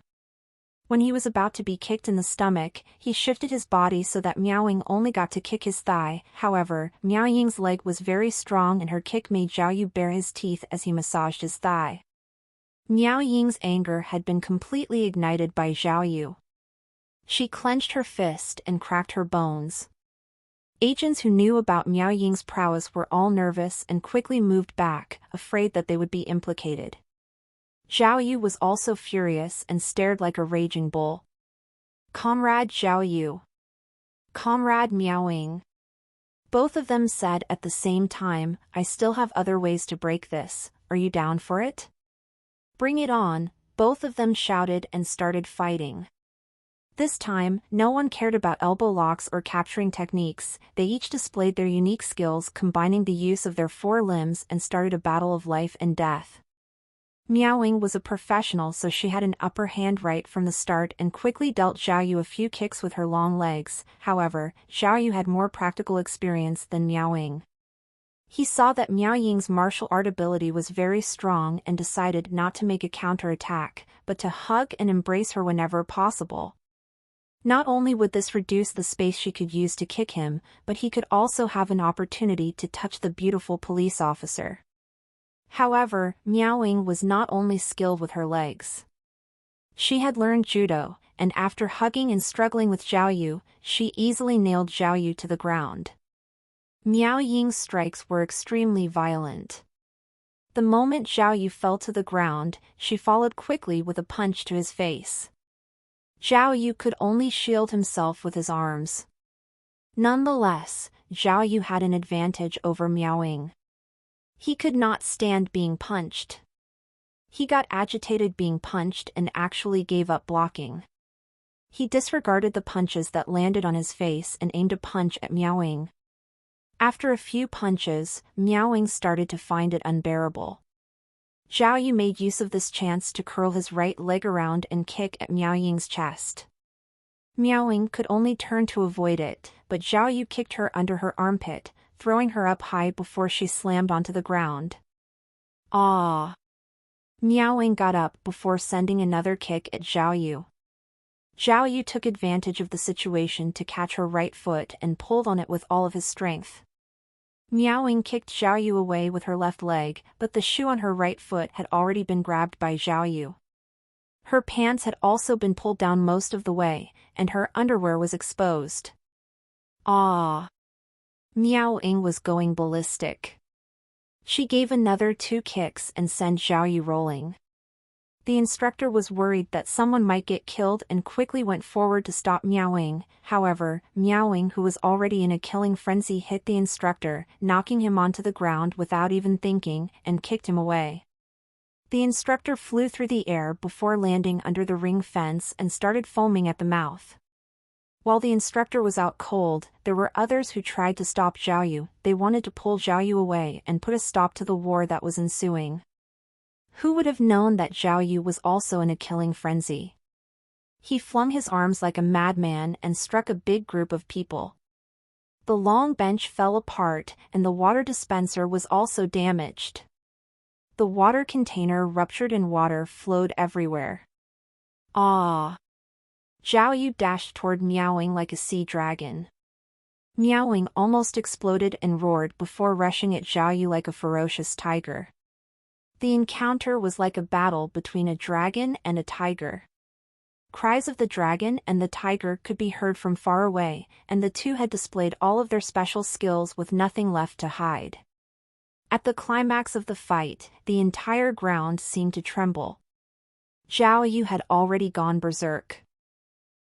When he was about to be kicked in the stomach, he shifted his body so that Miao Ying only got to kick his thigh. However, Miao Ying's leg was very strong and her kick made Zhao Yu bare his teeth as he massaged his thigh. Miao Ying's anger had been completely ignited by Zhao Yu. She clenched her fist and cracked her bones. Agents who knew about Miao Ying's prowess were all nervous and quickly moved back, afraid that they would be implicated. Zhao Yu was also furious and stared like a raging bull. "Comrade Zhao Yu. Comrade Miao Ying." Both of them said at the same time, "I still have other ways to break this, are you down for it?" "Bring it on," both of them shouted and started fighting. This time, no one cared about elbow locks or capturing techniques, they each displayed their unique skills combining the use of their four limbs and started a battle of life and death. Miao Ying was a professional, so she had an upper hand right from the start and quickly dealt Zhao Yu a few kicks with her long legs. However, Zhao Yu had more practical experience than Miao Ying. He saw that Miao Ying's martial art ability was very strong and decided not to make a counterattack, but to hug and embrace her whenever possible. Not only would this reduce the space she could use to kick him, but he could also have an opportunity to touch the beautiful police officer. However, Miao Ying was not only skilled with her legs. She had learned judo, and after hugging and struggling with Zhao Yu, she easily nailed Zhao Yu to the ground. Miao Ying's strikes were extremely violent. The moment Zhao Yu fell to the ground, she followed quickly with a punch to his face. Zhao Yu could only shield himself with his arms. Nonetheless, Zhao Yu had an advantage over Miao Ying. He could not stand being punched. He got agitated being punched and actually gave up blocking. He disregarded the punches that landed on his face and aimed a punch at Miao Ying. After a few punches, Miao Ying started to find it unbearable. Zhao Yu made use of this chance to curl his right leg around and kick at Miao Ying's chest. Miao Ying could only turn to avoid it, but Zhao Yu kicked her under her armpit, throwing her up high before she slammed onto the ground. "Ah!" Miao Ying got up before sending another kick at Zhao Yu. Zhao Yu took advantage of the situation to catch her right foot and pulled on it with all of his strength. Miao Ying kicked Zhao Yu away with her left leg, but the shoe on her right foot had already been grabbed by Zhao Yu. Her pants had also been pulled down most of the way, and her underwear was exposed. "Ah!" Miao Ying was going ballistic. She gave another 2 kicks and sent Zhao Yu rolling. The instructor was worried that someone might get killed and quickly went forward to stop Miao Ying. However, Miao Ying, who was already in a killing frenzy, hit the instructor, knocking him onto the ground without even thinking, and kicked him away. The instructor flew through the air before landing under the ring fence and started foaming at the mouth. While the instructor was out cold, there were others who tried to stop Zhao Yu. They wanted to pull Zhao Yu away and put a stop to the war that was ensuing. Who would have known that Zhao Yu was also in a killing frenzy? He flung his arms like a madman and struck a big group of people. The long bench fell apart, and the water dispenser was also damaged. The water container ruptured and water flowed everywhere. "Ah!" Zhao Yu dashed toward Miao Ying like a sea dragon. Miao Ying almost exploded and roared before rushing at Zhao Yu like a ferocious tiger. The encounter was like a battle between a dragon and a tiger. Cries of the dragon and the tiger could be heard from far away, and the two had displayed all of their special skills with nothing left to hide. At the climax of the fight, the entire ground seemed to tremble. Zhao Yu had already gone berserk.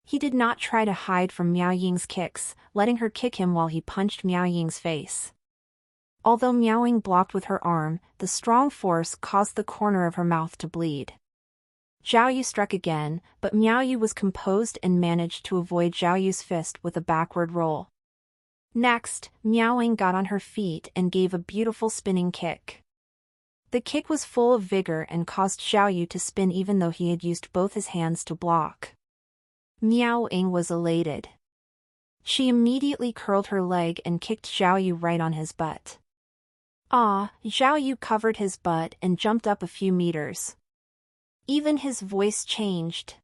He did not try to hide from Miao Ying's kicks, letting her kick him while he punched Miao Ying's face. Although Miao Ying blocked with her arm, the strong force caused the corner of her mouth to bleed. Zhao Yu struck again, but Miao Yu was composed and managed to avoid Zhao Yu's fist with a backward roll. Next, Miao Ying got on her feet and gave a beautiful spinning kick. The kick was full of vigor and caused Zhao Yu to spin even though he had used both his hands to block. Miao Ying was elated. She immediately curled her leg and kicked Zhao Yu right on his butt. Ah, Zhao Yu covered his butt and jumped up a few meters. Even his voice changed.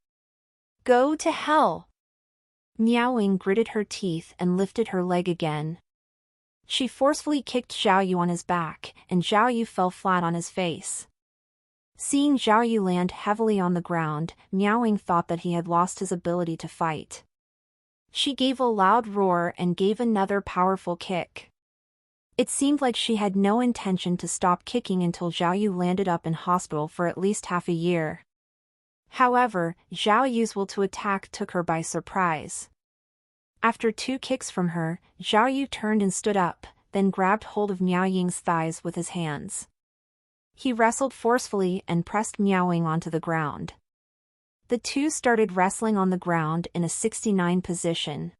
Go to hell! Miaoying gritted her teeth and lifted her leg again. She forcefully kicked Zhao Yu on his back, and Zhao Yu fell flat on his face. Seeing Zhao Yu land heavily on the ground, Miaoying thought that he had lost his ability to fight. She gave a loud roar and gave another powerful kick. It seemed like she had no intention to stop kicking until Zhao Yu landed up in hospital for at least half a year. However, Zhao Yu's will to attack took her by surprise. After 2 kicks from her, Zhao Yu turned and stood up, then grabbed hold of Miaoying's thighs with his hands. He wrestled forcefully and pressed Miaoying onto the ground. The two started wrestling on the ground in a 69 position.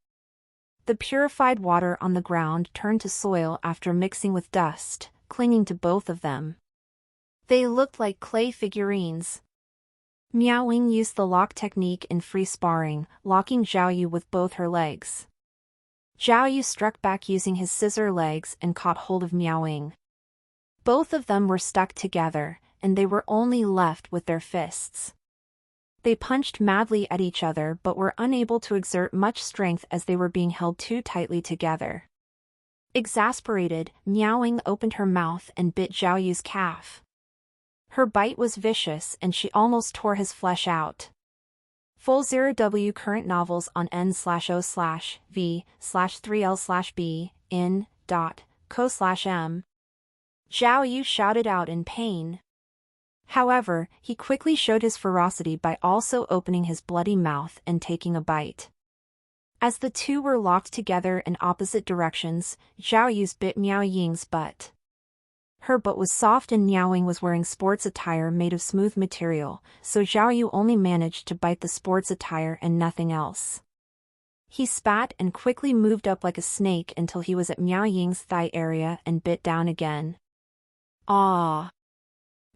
The purified water on the ground turned to soil after mixing with dust, clinging to both of them. They looked like clay figurines. Miaoying used the lock technique in free sparring, locking Zhao Yu with both her legs. Zhao Yu struck back using his scissor legs and caught hold of Miaoying. Both of them were stuck together, and they were only left with their fists. They punched madly at each other but were unable to exert much strength as they were being held too tightly together. Exasperated, Miaoying opened her mouth and bit Zhao Yu's calf. Her bite was vicious and she almost tore his flesh out. Full 0W current novels on n/o/v/3l/b in.co/m. Zhao Yu shouted out in pain. However, he quickly showed his ferocity by also opening his bloody mouth and taking a bite. As the two were locked together in opposite directions, Zhao Yu's bit Miaoying's butt. Her butt was soft and Miaoying was wearing sports attire made of smooth material, so Zhao Yu only managed to bite the sports attire and nothing else. He spat and quickly moved up like a snake until he was at Miaoying's thigh area and bit down again. Ah!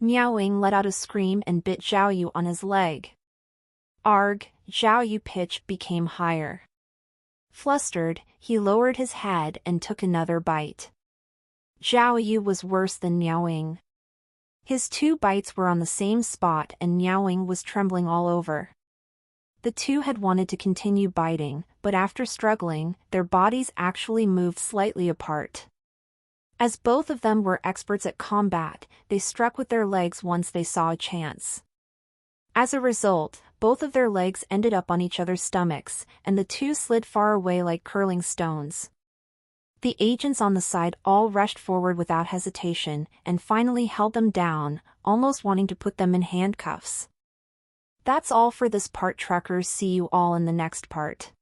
Miaoying let out a scream and bit Zhao Yu on his leg. Arg! Zhao Yu's pitch became higher. Flustered, he lowered his head and took another bite. Zhao Yu was worse than Miaoying. His 2 bites were on the same spot and Miaoying was trembling all over. The two had wanted to continue biting, but after struggling, their bodies actually moved slightly apart. As both of them were experts at combat, they struck with their legs once they saw a chance. As a result, both of their legs ended up on each other's stomachs, and the two slid far away like curling stones. The agents on the side all rushed forward without hesitation and finally held them down, almost wanting to put them in handcuffs. That's all for this part, truckers. See you all in the next part.